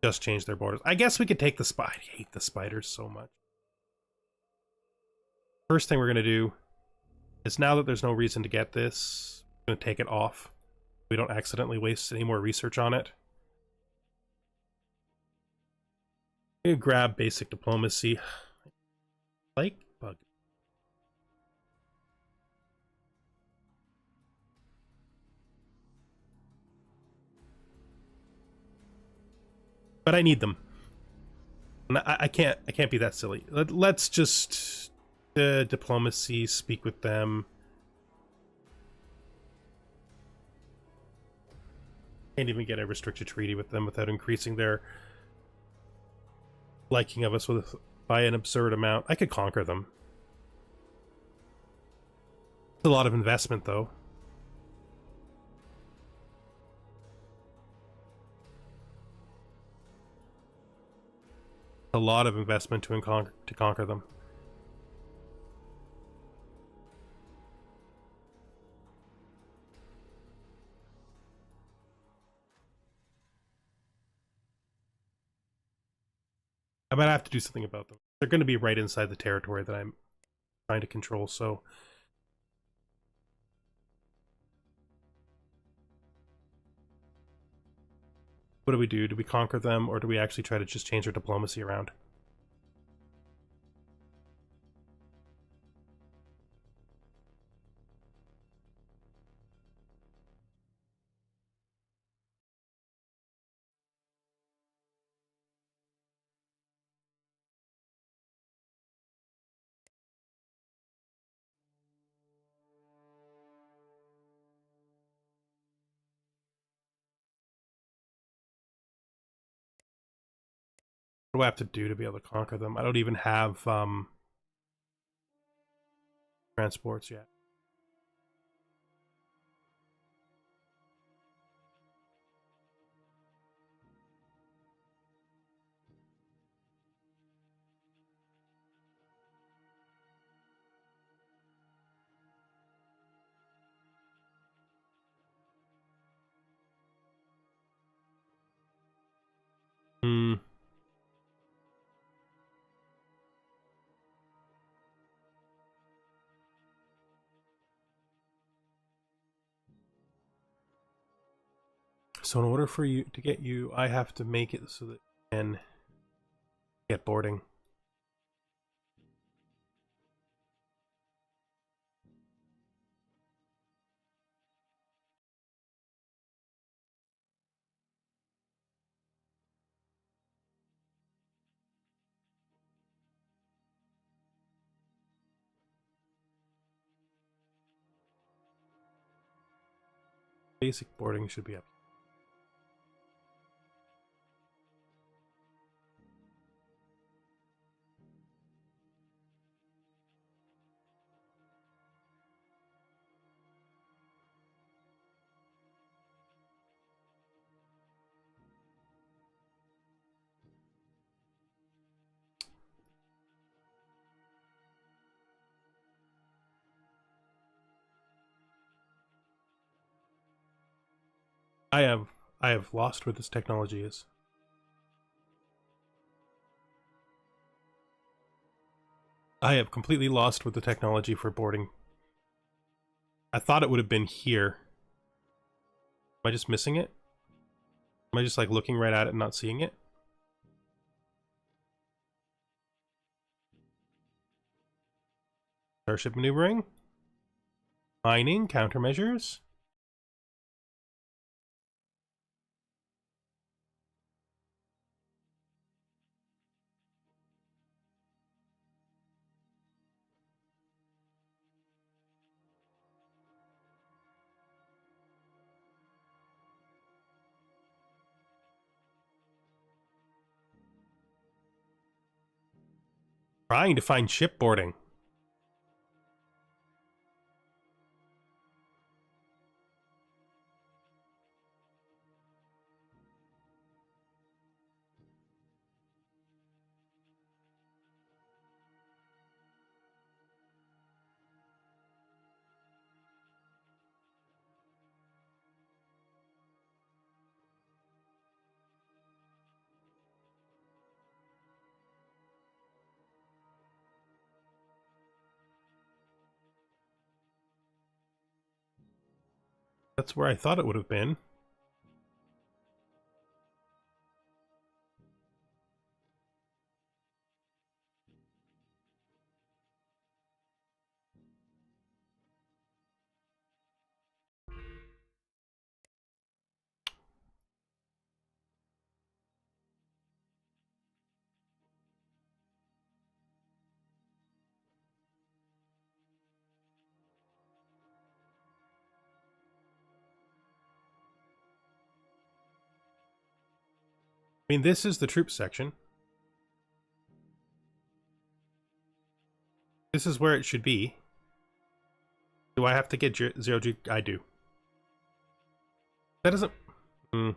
just changed their borders. I guess we could take the spider. I hate the spiders so much. First thing we're going to do is, now that there's no reason to get this, I'm going to take it off. We don't accidentally waste any more research on it. I'm going to grab basic diplomacy. Like bug. But I need them. I can't be that silly. Let's just diplomacy, speak with them. Can't even get a restricted treaty with them without increasing their liking of us by an absurd amount. I could conquer them. It's a lot of investment, though. A lot of investment to conquer them. I might have to do something about them. They're going to be right inside the territory that I'm trying to control, so... What do we do? Do we conquer them, or do we actually try to just change our diplomacy around? What do I have to do to be able to conquer them? I don't even have transports yet. Hmm. So in order for you to get you, I have to make it so that you can get boarding. Basic boarding should be up. I have lost where this technology is. I have completely lost with the technology for boarding. I thought it would have been here. Am I just missing it? Am I just like looking right at it and not seeing it? Starship maneuvering? Mining? Countermeasures? Trying to find shipboarding. That's where I thought it would have been. I mean, this is the troops section. This is where it should be. Do I have to get 0G? I do. That doesn't... Hmm.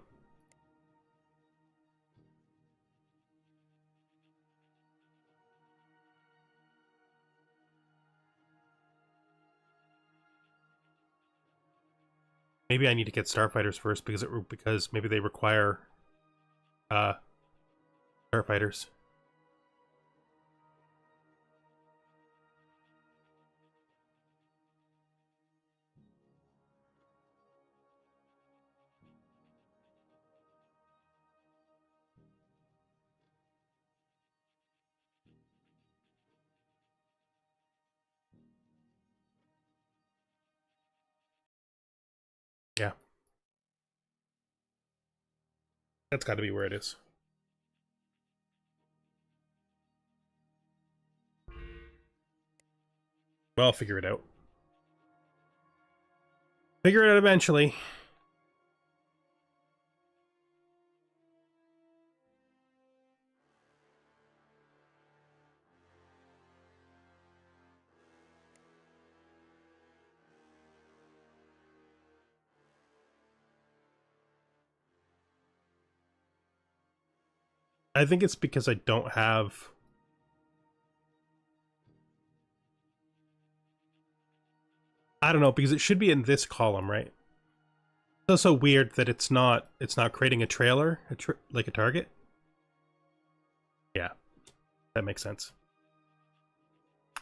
Maybe I need to get starfighters first because maybe they require starfighters. That's got to be where it is. Well, I'll figure it out. Figure it out eventually. I think it's because I don't have... I don't know, because it should be in this column, right? It's also weird that it's not creating a trailer, like a target. Yeah, that makes sense.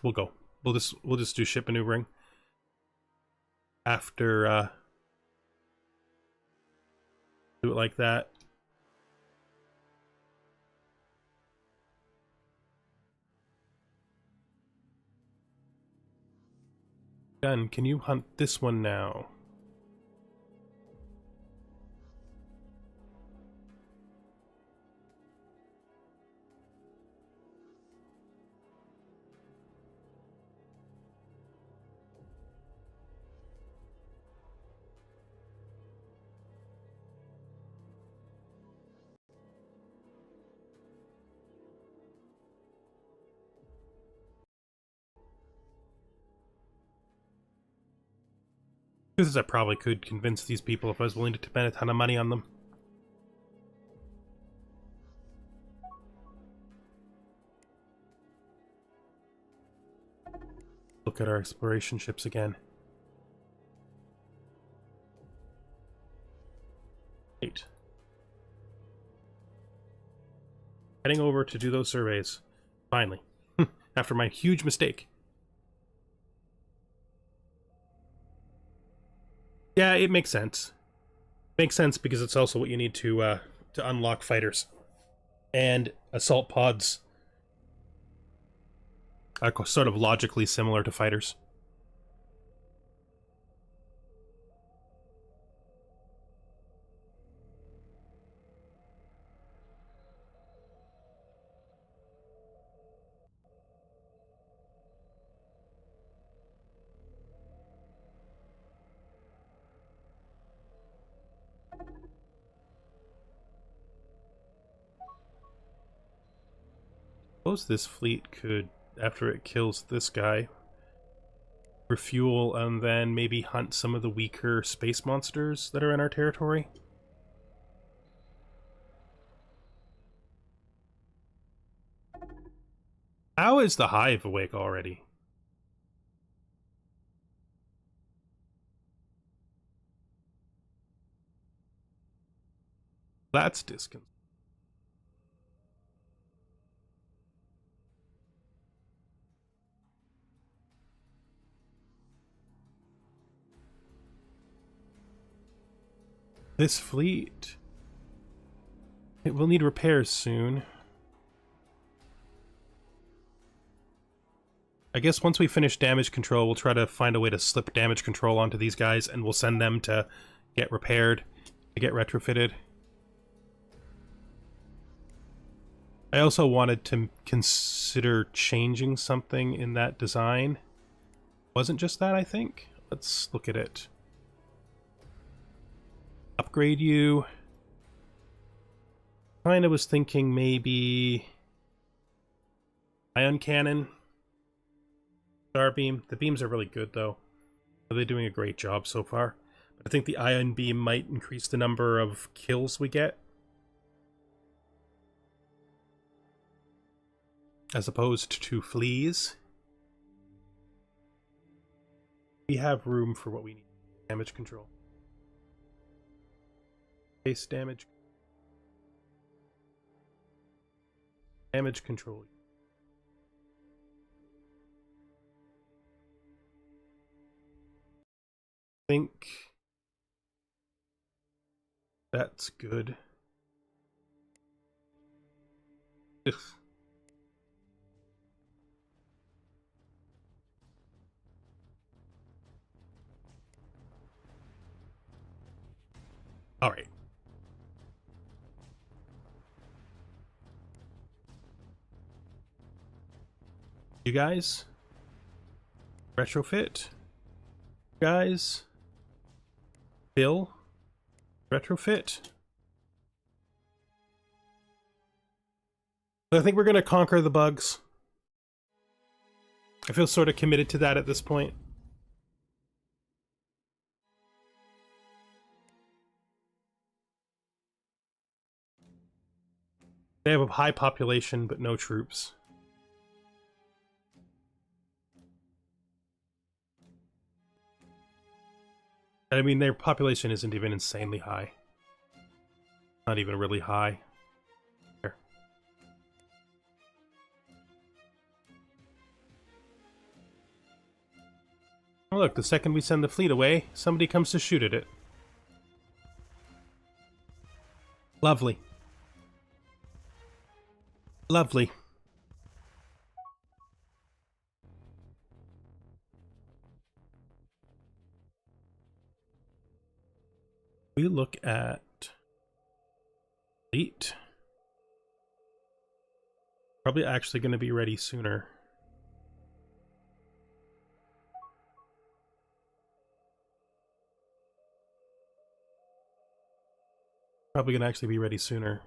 We'll go. We'll just do ship maneuvering after do it like that. Done. Can you hunt this one now? Truth is, I probably could convince these people if I was willing to spend a ton of money on them. Look at our exploration ships again. 8. Heading over to do those surveys. Finally. After my huge mistake. Yeah, it makes sense. Makes sense because it's also what you need to unlock fighters. And assault pods are sort of logically similar to fighters. Suppose this fleet could, after it kills this guy, refuel and then maybe hunt some of the weaker space monsters that are in our territory. How is the Hive awake already? That's disconcerting. This fleet... it will need repairs soon. I guess once we finish damage control, we'll try to find a way to slip damage control onto these guys, and we'll send them to get repaired, to get retrofitted. I also wanted to consider changing something in that design. Wasn't just that, I think. Let's look at it. Upgrade you. Kinda was thinking maybe ion cannon. Starbeam. The beams are really good though. They're doing a great job so far. But I think the ion beam might increase the number of kills we get, as opposed to fleas. We have room for what we need. Damage control. Base damage. Damage control. I think that's good. Ugh. All right. You guys? Retrofit? Guys? Bill? Retrofit? I think we're going to conquer the bugs. I feel sort of committed to that at this point. They have a high population, but no troops. I mean, their population isn't even insanely high. Not even really high. There. Oh, look, the second we send the fleet away, somebody comes to shoot at it. Lovely. Lovely. We look at fleet. Probably actually going to be ready sooner. Probably going to actually be ready sooner.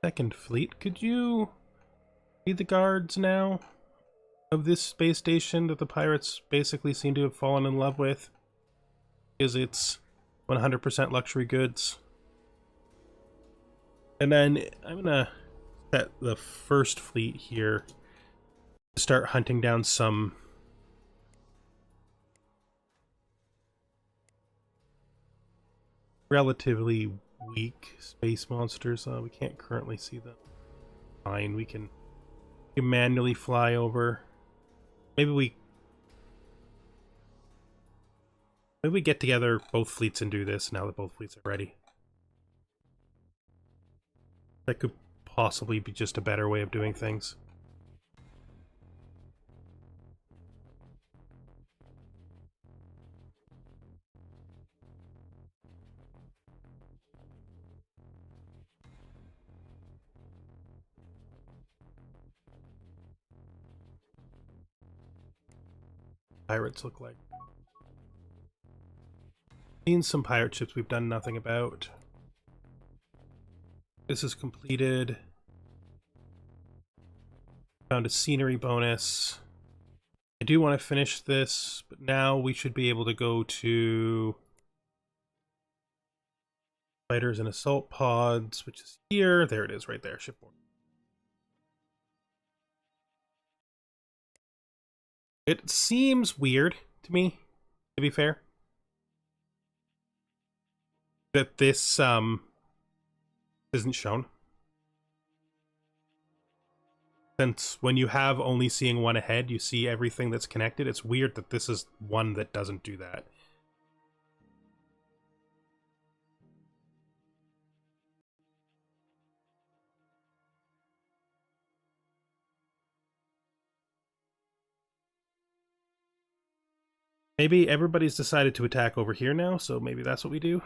Second fleet, could you be the guards now of this space station that the pirates basically seem to have fallen in love with? Because it's 100% luxury goods. And then I'm gonna set the first fleet here to start hunting down some relatively weak space monsters. We can't currently see them. Fine, we can manually fly over. Maybe we get together both fleets and do this now that both fleets are ready. That could possibly be just a better way of doing things. Pirates look like. Seen some pirate ships we've done nothing about. This is completed. Found a scenery bonus. I do want to finish this, but now we should be able to go to fighters and assault pods, which is here. There it is, right there. Shipboard. It seems weird to me, to be fair, that this isn't shown. Since when you have only seeing one ahead, you see everything that's connected. It's weird that this is one that doesn't do that. Maybe everybody's decided to attack over here now, so maybe that's what we do.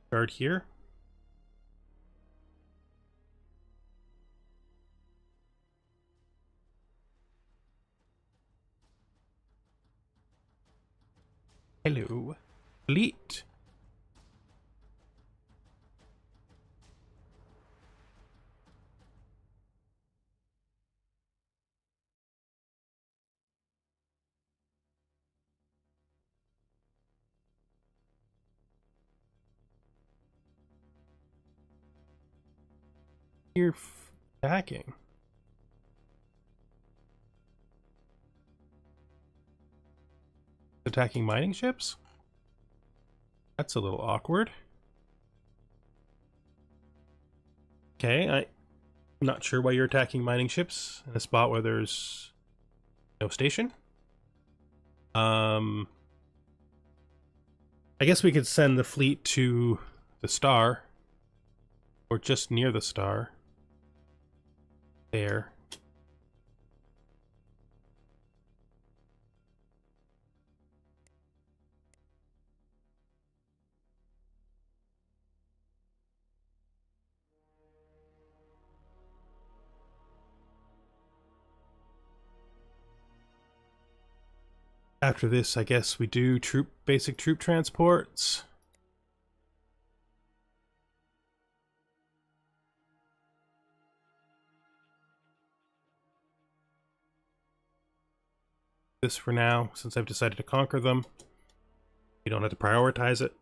Guard here. Hello, fleet. You're attacking. Attacking mining ships? That's a little awkward. Okay, I'm not sure why you're attacking mining ships in a spot where there's No station. I guess we could send the fleet to the star. Or just near the star. There. After this, I guess we do basic troop transports. This for now, since I've decided to conquer them. You don't have to prioritize it.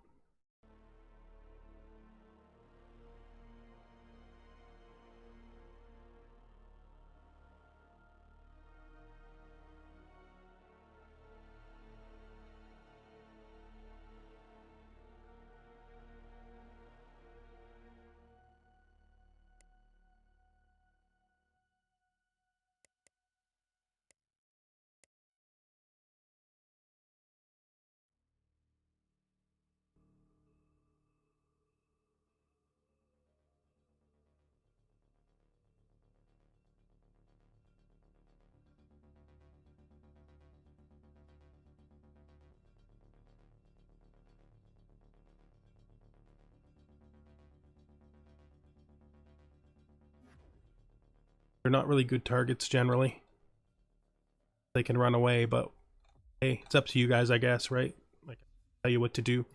They're not really good targets generally. They can run away, but hey, it's up to you guys, I guess, right? Like, tell you what to do.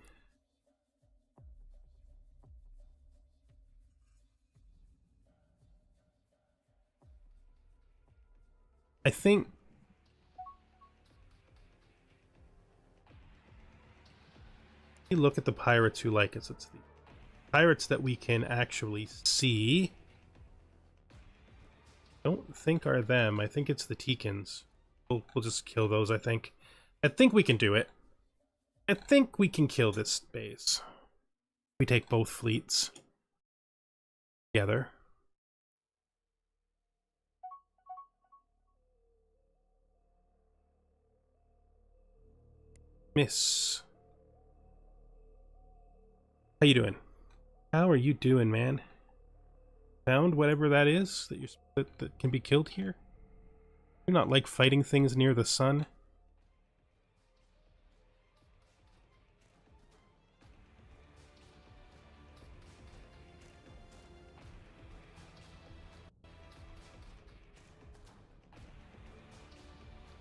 I think you look at the pirates who like us. It's the pirates that we can actually see. Don't think are them. I think it's the Teekins. We'll just kill those, I think. I think we can do it. I think we can kill this base. We take both fleets together. Miss. How you doing? How are you doing, man? Found whatever that is that can be killed here? Do not like fighting things near the sun?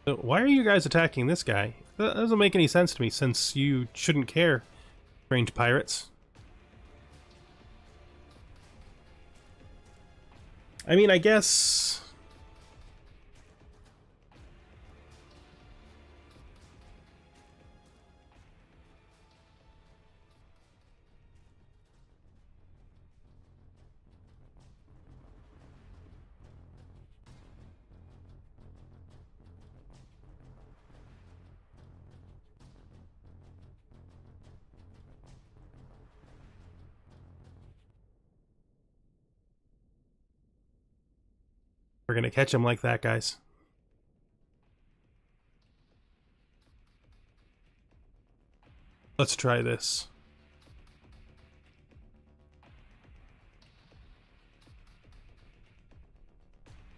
So why are you guys attacking this guy? That doesn't make any sense to me, since you shouldn't care, strange pirates. I mean, I guess... we're gonna catch him like that, guys. Let's try this.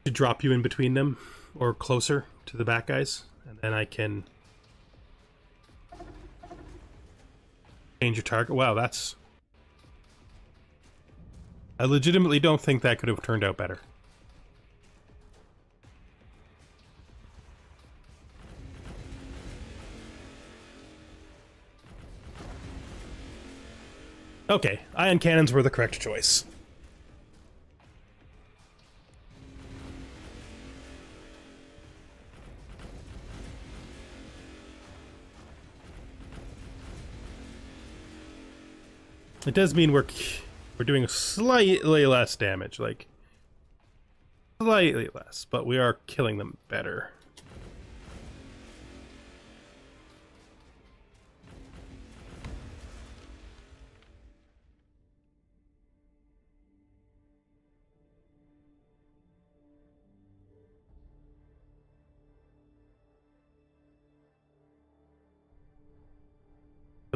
To drop you in between them, or closer to the back guys, and then I can change your target. Wow, that's... I legitimately don't think that could have turned out better. Okay, ion cannons were the correct choice. It does mean we're doing slightly less damage, like slightly less, but we are killing them better.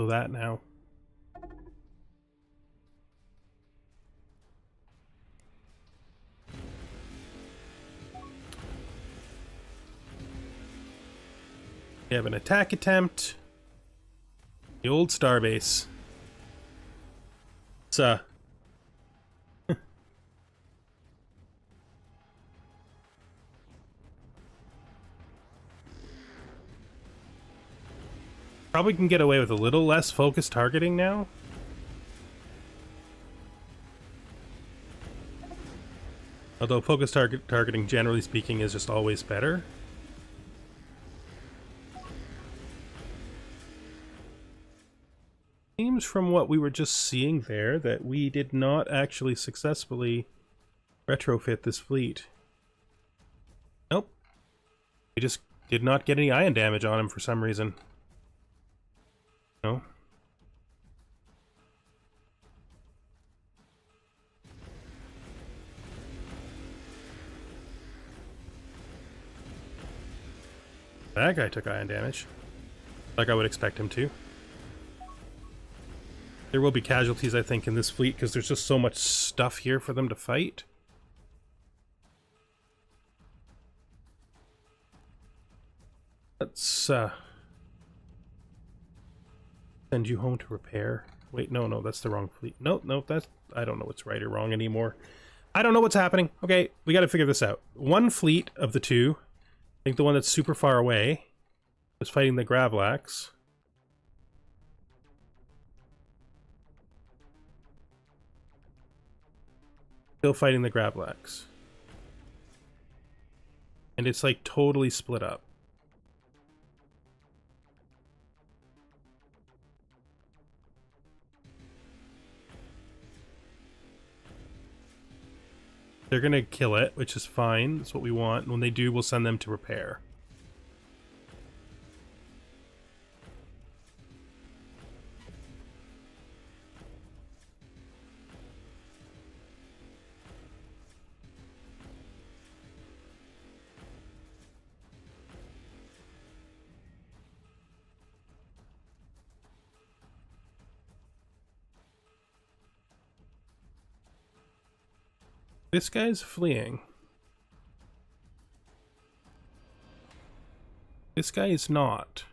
So that now. We have an attack attempt. The old starbase. It's probably can get away with a little less focused targeting now. Although focused targeting, generally speaking, is just always better. Seems from what we were just seeing there that we did not actually successfully retrofit this fleet. Nope. We just did not get any ion damage on him for some reason. No. That guy took ion damage. Like I would expect him to. There will be casualties, I think, in this fleet because there's just so much stuff here for them to fight. Let's send you home to repair. Wait, no, that's the wrong fleet. No, that's... I don't know what's right or wrong anymore. I don't know what's happening. Okay, we gotta figure this out. One fleet of the two, I think the one that's super far away, is fighting the Gravlax. Still fighting the Gravlax. And it's like totally split up. They're gonna kill it, which is fine. That's what we want. And when they do, we'll send them to repair. This guy's fleeing. This guy is not.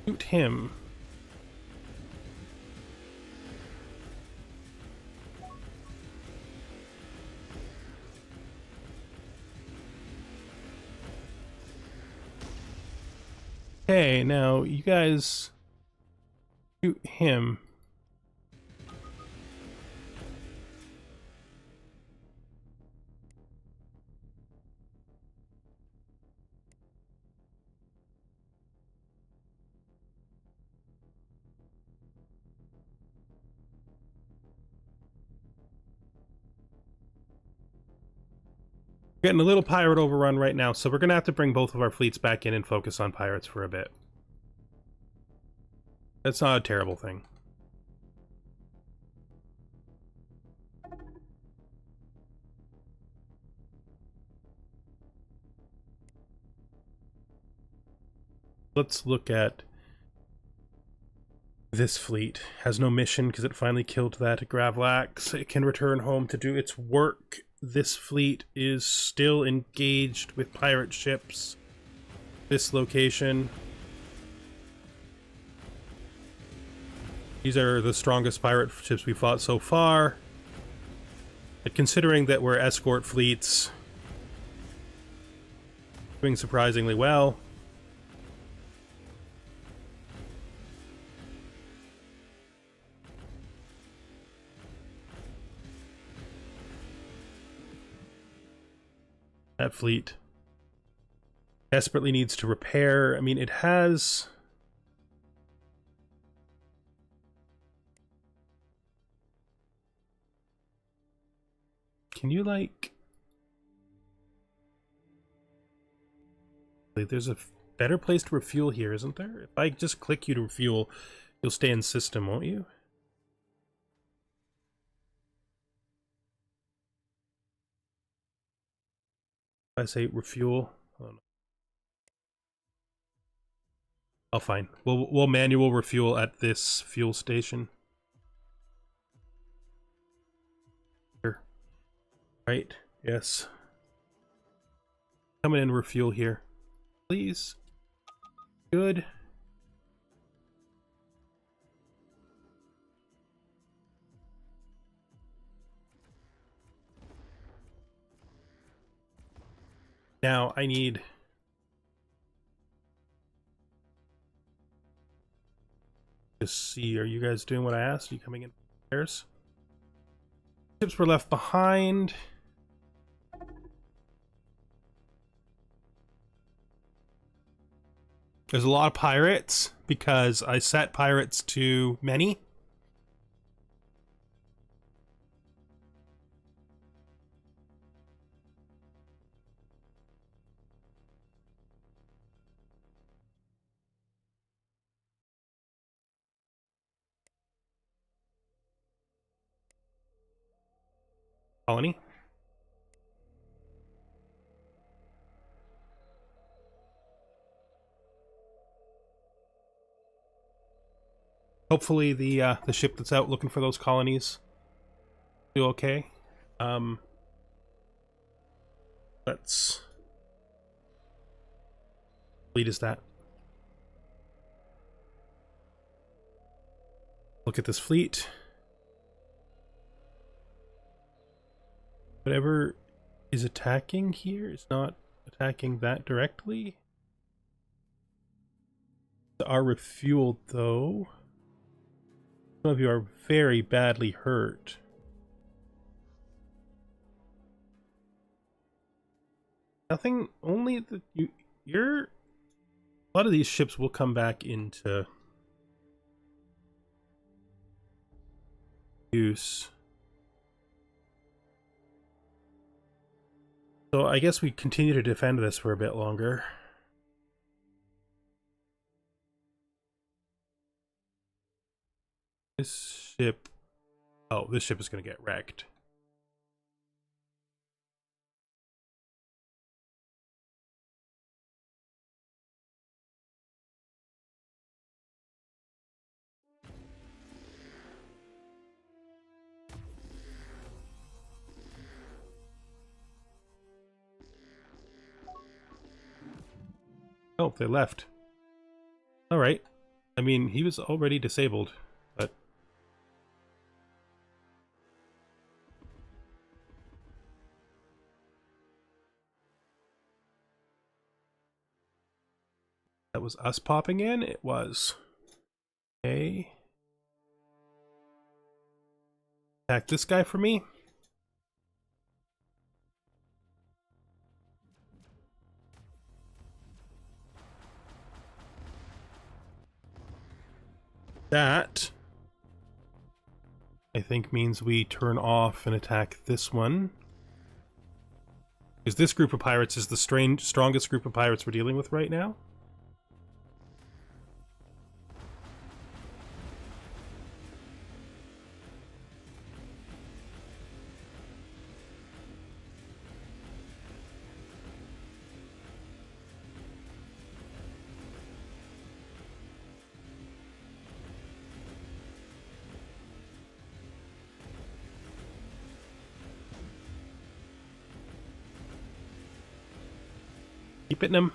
Shoot him. Okay, now you guys shoot him. Getting a little pirate overrun right now, so we're gonna have to bring both of our fleets back in and focus on pirates for a bit. That's not a terrible thing. Let's look at this fleet. Has no mission because it finally killed that Gravlax. It can return home to do its work. This fleet is still engaged with pirate ships. This location. These are the strongest pirate ships we fought so far. But considering that we're escort fleets, doing surprisingly well. That fleet desperately needs to repair. I mean, it has... Can you, like... There's a better place to refuel here, isn't there? If I just click you to refuel, you'll stay in system, won't you? If I say refuel... Oh, no. Oh, fine. We'll manual refuel at this fuel station. Here. Right. Yes. Come in and refuel here, please. Good. Now I need... Just see, are you guys doing what I asked? Are you coming in pairs? Ships were left behind. There's a lot of pirates because I set pirates to many. Colony. Hopefully the ship that's out looking for those colonies do okay. Let's... Fleet is that? Look at this fleet. Whatever is attacking here is not attacking that directly. They are refueled though. Some of you are very badly hurt. Nothing, only that you're... A lot of these ships will come back into use. So I guess we continue to defend this for a bit longer. This ship... Oh, this ship is going to get wrecked. Oh, they left. Alright. I mean, he was already disabled, but... That was us popping in? It was. Okay. Attack this guy for me. That, I think, means we turn off and attack this one. Because this group of pirates is the strongest group of pirates we're dealing with right now. Keep hitting him.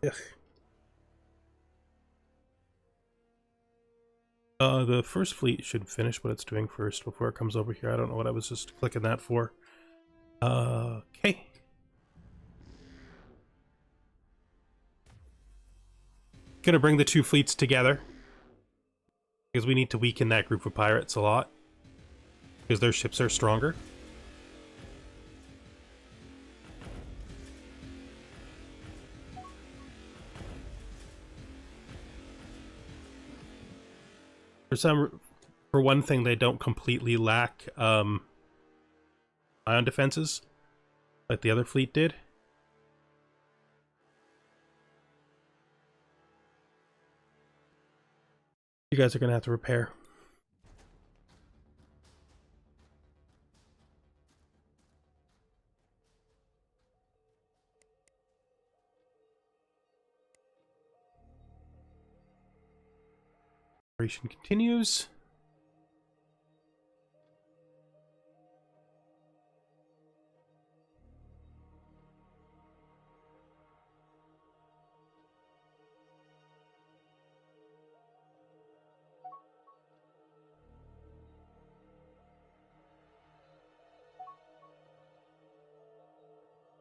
Ugh. The first fleet should finish what it's doing first before it comes over here. I don't know what I was just clicking that for. Okay. Gonna bring the two fleets together. Because we need to weaken that group of pirates a lot. Because their ships are stronger. For one thing, they don't completely lack ion defenses like the other fleet did. You guys are gonna have to repair. Operation continues.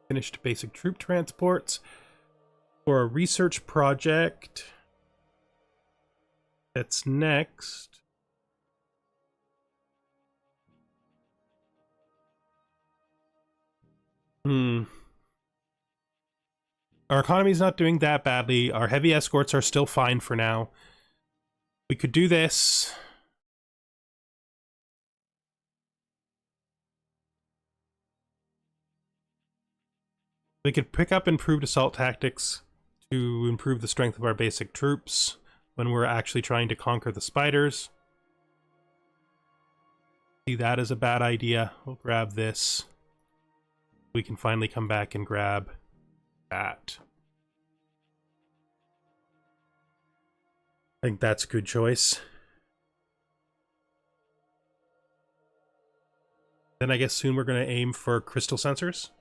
Finished basic troop transports for a research project that's next. Our economy's not doing that badly. Our heavy escorts are still fine for now. We could do this. We could pick up improved assault tactics to improve the strength of our basic troops when we're actually trying to conquer the spiders. See that as a bad idea. We'll grab this. We can finally come back and grab that. I think that's a good choice. Then I guess soon we're going to aim for crystal sensors.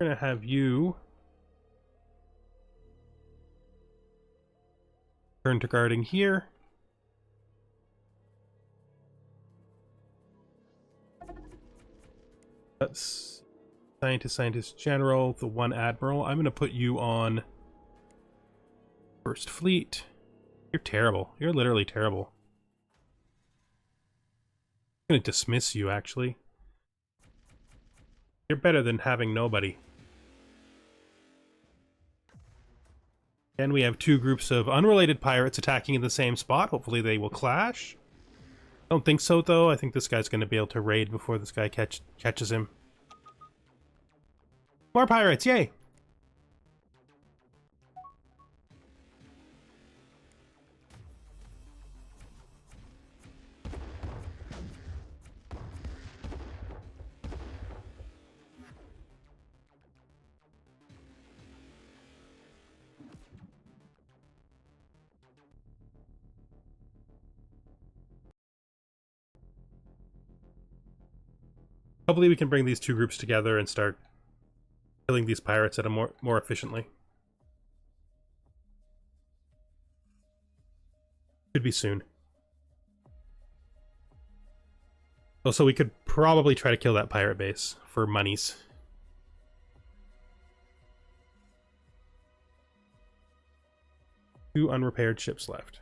We're going to have you turn to guarding here. That's scientist general, the one admiral. I'm going to put you on first fleet. You're terrible. You're literally terrible. I'm going to dismiss you, actually. You're better than having nobody. And we have two groups of unrelated pirates attacking in the same spot. Hopefully they will clash. Don't think so, though. I think this guy's going to be able to raid before this guy catches him. More pirates, yay! Hopefully we can bring these two groups together and start killing these pirates at a more efficiently. Could be soon. Also, we could probably try to kill that pirate base for monies. Two unrepaired ships left.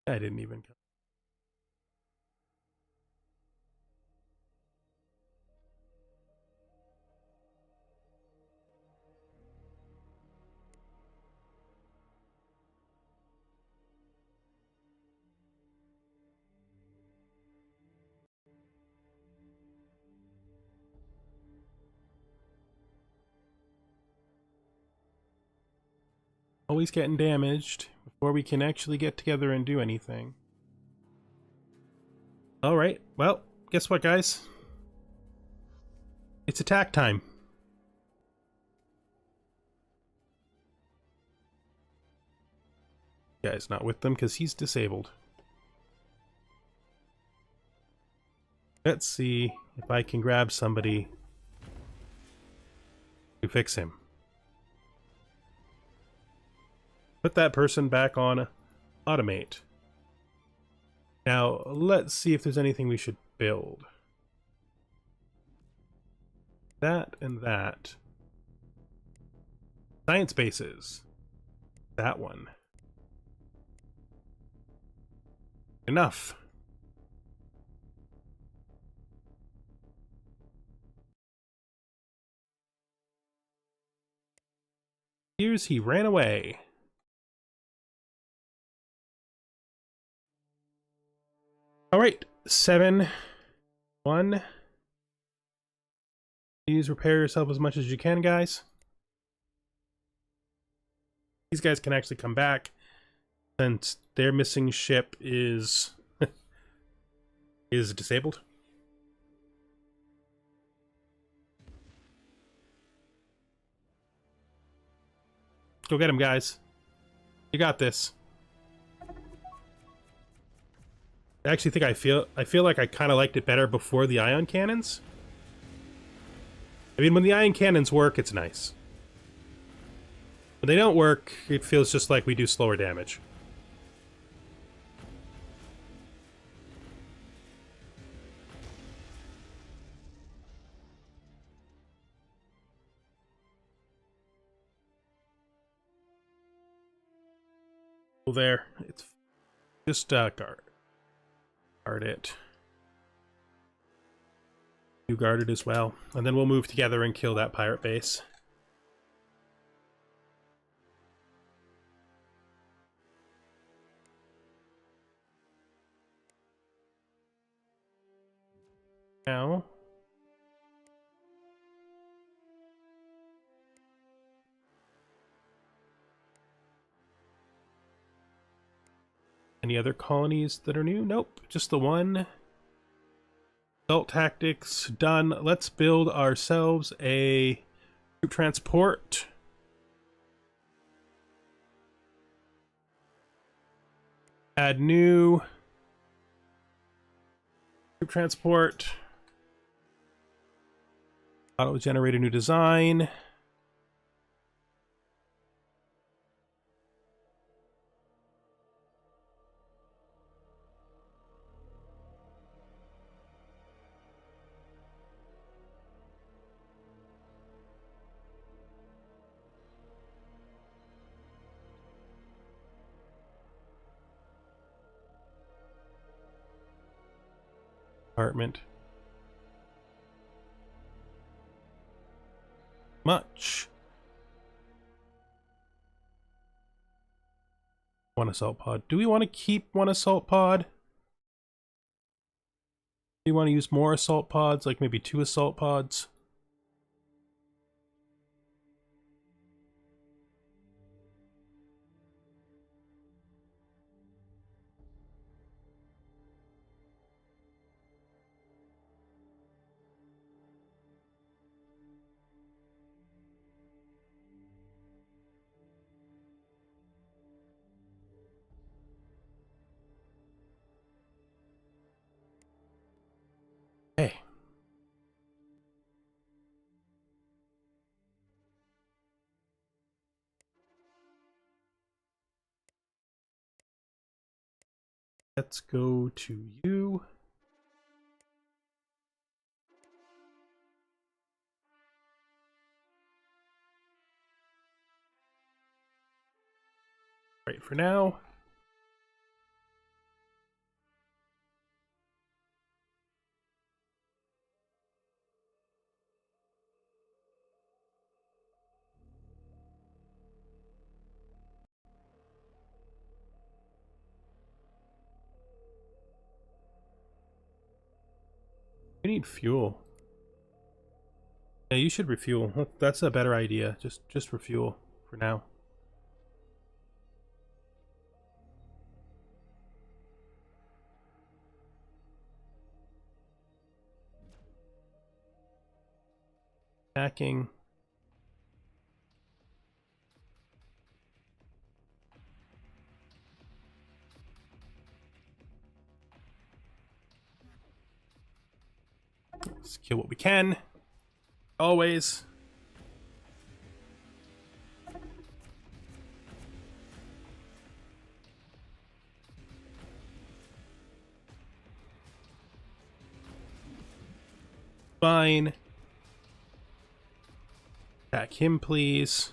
I didn't even kill. Always getting damaged before we can actually get together and do anything. Alright, well, guess what, guys? It's attack time. Guy's not with them because he's disabled. Let's see if I can grab somebody to fix him. Put that person back on automate. Now, let's see if there's anything we should build. That and that. Science bases. That one. Enough. Here's he ran away. All right, 7, 1. Please repair yourself as much as you can, guys. These guys can actually come back since their missing ship is is disabled. Go get him, guys. You got this. I actually think I feel like I kind of liked it better before the ion cannons. I mean, when the ion cannons work, it's nice. When they don't work, it feels just like we do slower damage. Well, there. It's just guard it. You guard it as well, and then we'll move together and kill that pirate base. Now, any other colonies that are new? Nope, just the one. Assault tactics done. Let's build ourselves a troop transport. Add new troop transport. Auto-generate a new design. Apartment. Much. One assault pod. Do we want to keep one assault pod? Do you want to use more assault pods, like maybe 2 assault pods? Hey. Let's go to you. Right for now. We need fuel. Yeah, you should refuel. That's a better idea. Just refuel for now. Hacking. Let's kill what we can. Always. Fine. Attack him, please.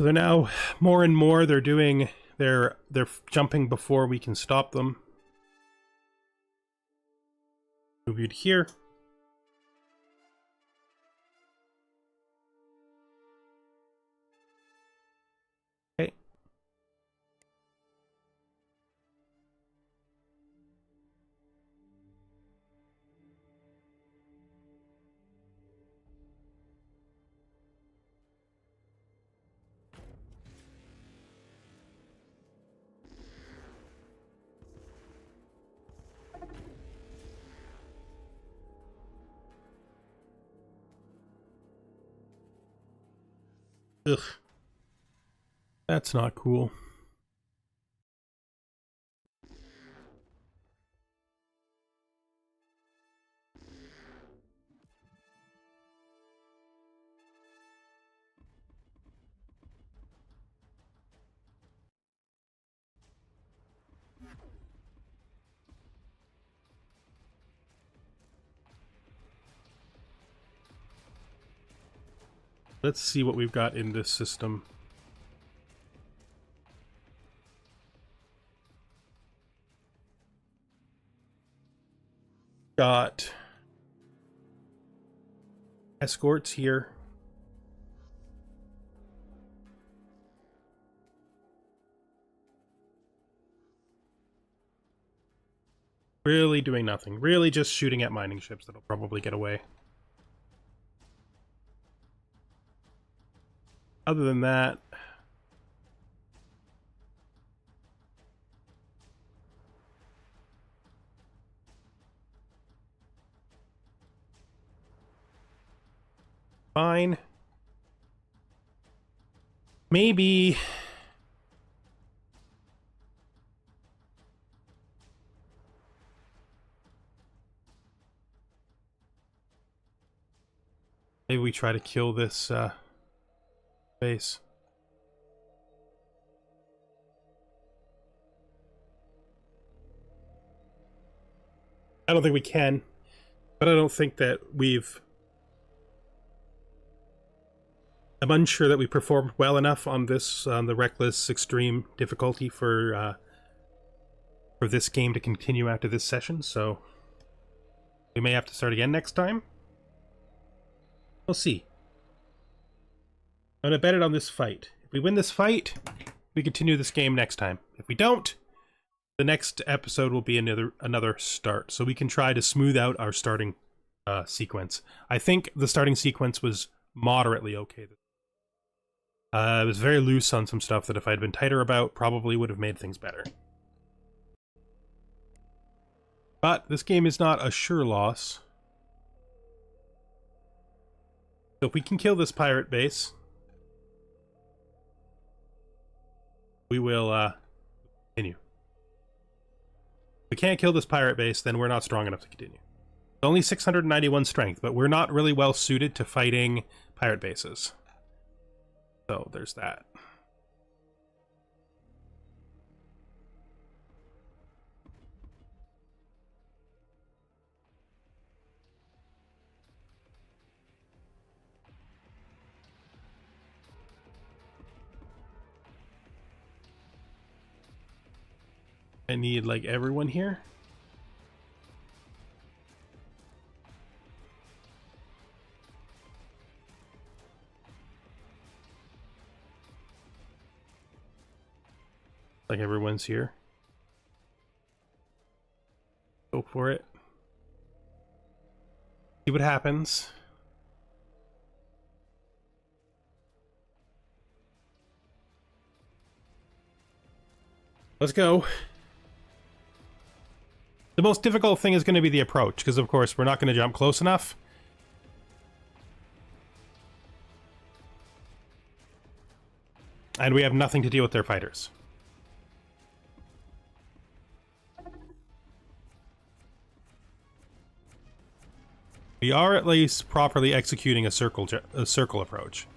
So they're now more and more they're jumping before we can stop them. Move you to here. Okay. Ugh. That's not cool. Let's see what we've got in this system. Got escorts here. Really doing nothing. Really just shooting at mining ships that'll probably get away. Other than that, fine. Maybe we try to kill this base. I don't think we can, but I don't think that I'm unsure that we performed well enough on this, on the reckless extreme difficulty for this game to continue after this session, so we may have to start again next time. We'll see. I'm gonna bet it on this fight. If we win this fight, we continue this game next time. If we don't, the next episode will be another start, so we can try to smooth out our starting sequence. I think the starting sequence was moderately okay. It was very loose on some stuff that if I'd been tighter about, probably would have made things better. But this game is not a sure loss. So if we can kill this pirate base, we will continue. If we can't kill this pirate base, then we're not strong enough to continue. Only 691 strength, but we're not really well suited to fighting pirate bases. So there's that. I need, like, everyone here. Like, everyone's here. Go for it. See what happens. Let's go. The most difficult thing is going to be the approach, because of course we're not going to jump close enough. And we have nothing to deal with their fighters. We are at least properly executing a circle approach.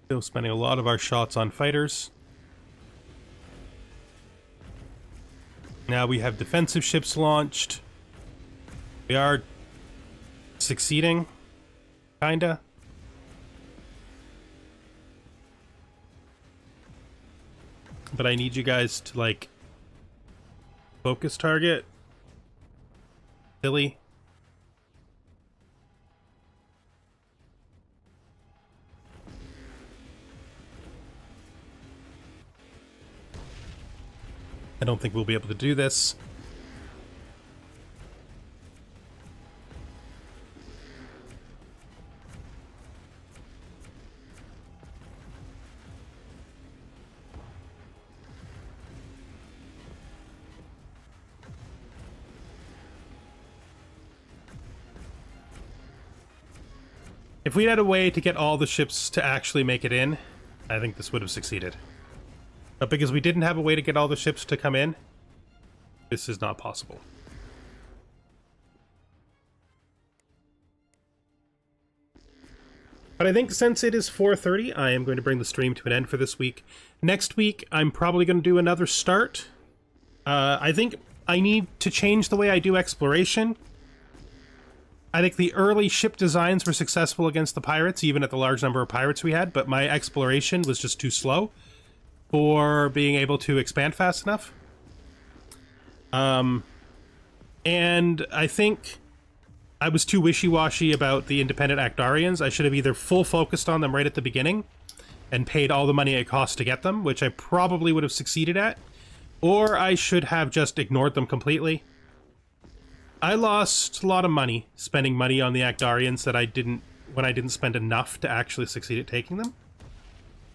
Still spending a lot of our shots on fighters. Now we have defensive ships launched. We are succeeding, kinda. But I need you guys to, like, focus target. Silly. I don't think we'll be able to do this. If we had a way to get all the ships to actually make it in, I think this would have succeeded. But because we didn't have a way to get all the ships to come in, this is not possible. But I think since it is 4:30, I am going to bring the stream to an end for this week. Next week, I'm probably going to do another start. I think I need to change the way I do exploration. I think the early ship designs were successful against the pirates, even at the large number of pirates we had, but my exploration was just too slow for being able to expand fast enough. And I think I was too wishy-washy about the independent Actarians. I should have either full focused on them right at the beginning and paid all the money it cost to get them, which I probably would have succeeded at, or I should have just ignored them completely. I lost a lot of money spending money on the Actarians that I didn't spend enough to actually succeed at taking them.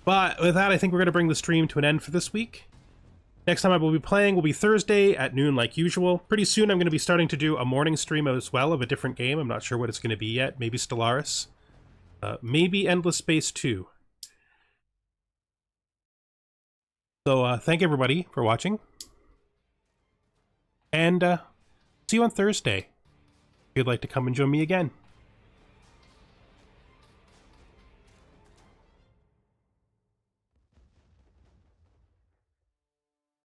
But with that, I think we're going to bring the stream to an end for this week. Next time I will be playing will be Thursday at noon like usual. Pretty soon I'm going to be starting to do a morning stream as well of a different game. I'm not sure what it's going to be yet. Maybe Stellaris. Maybe Endless Space 2. So thank everybody for watching. And see you on Thursday if you'd like to come and join me again.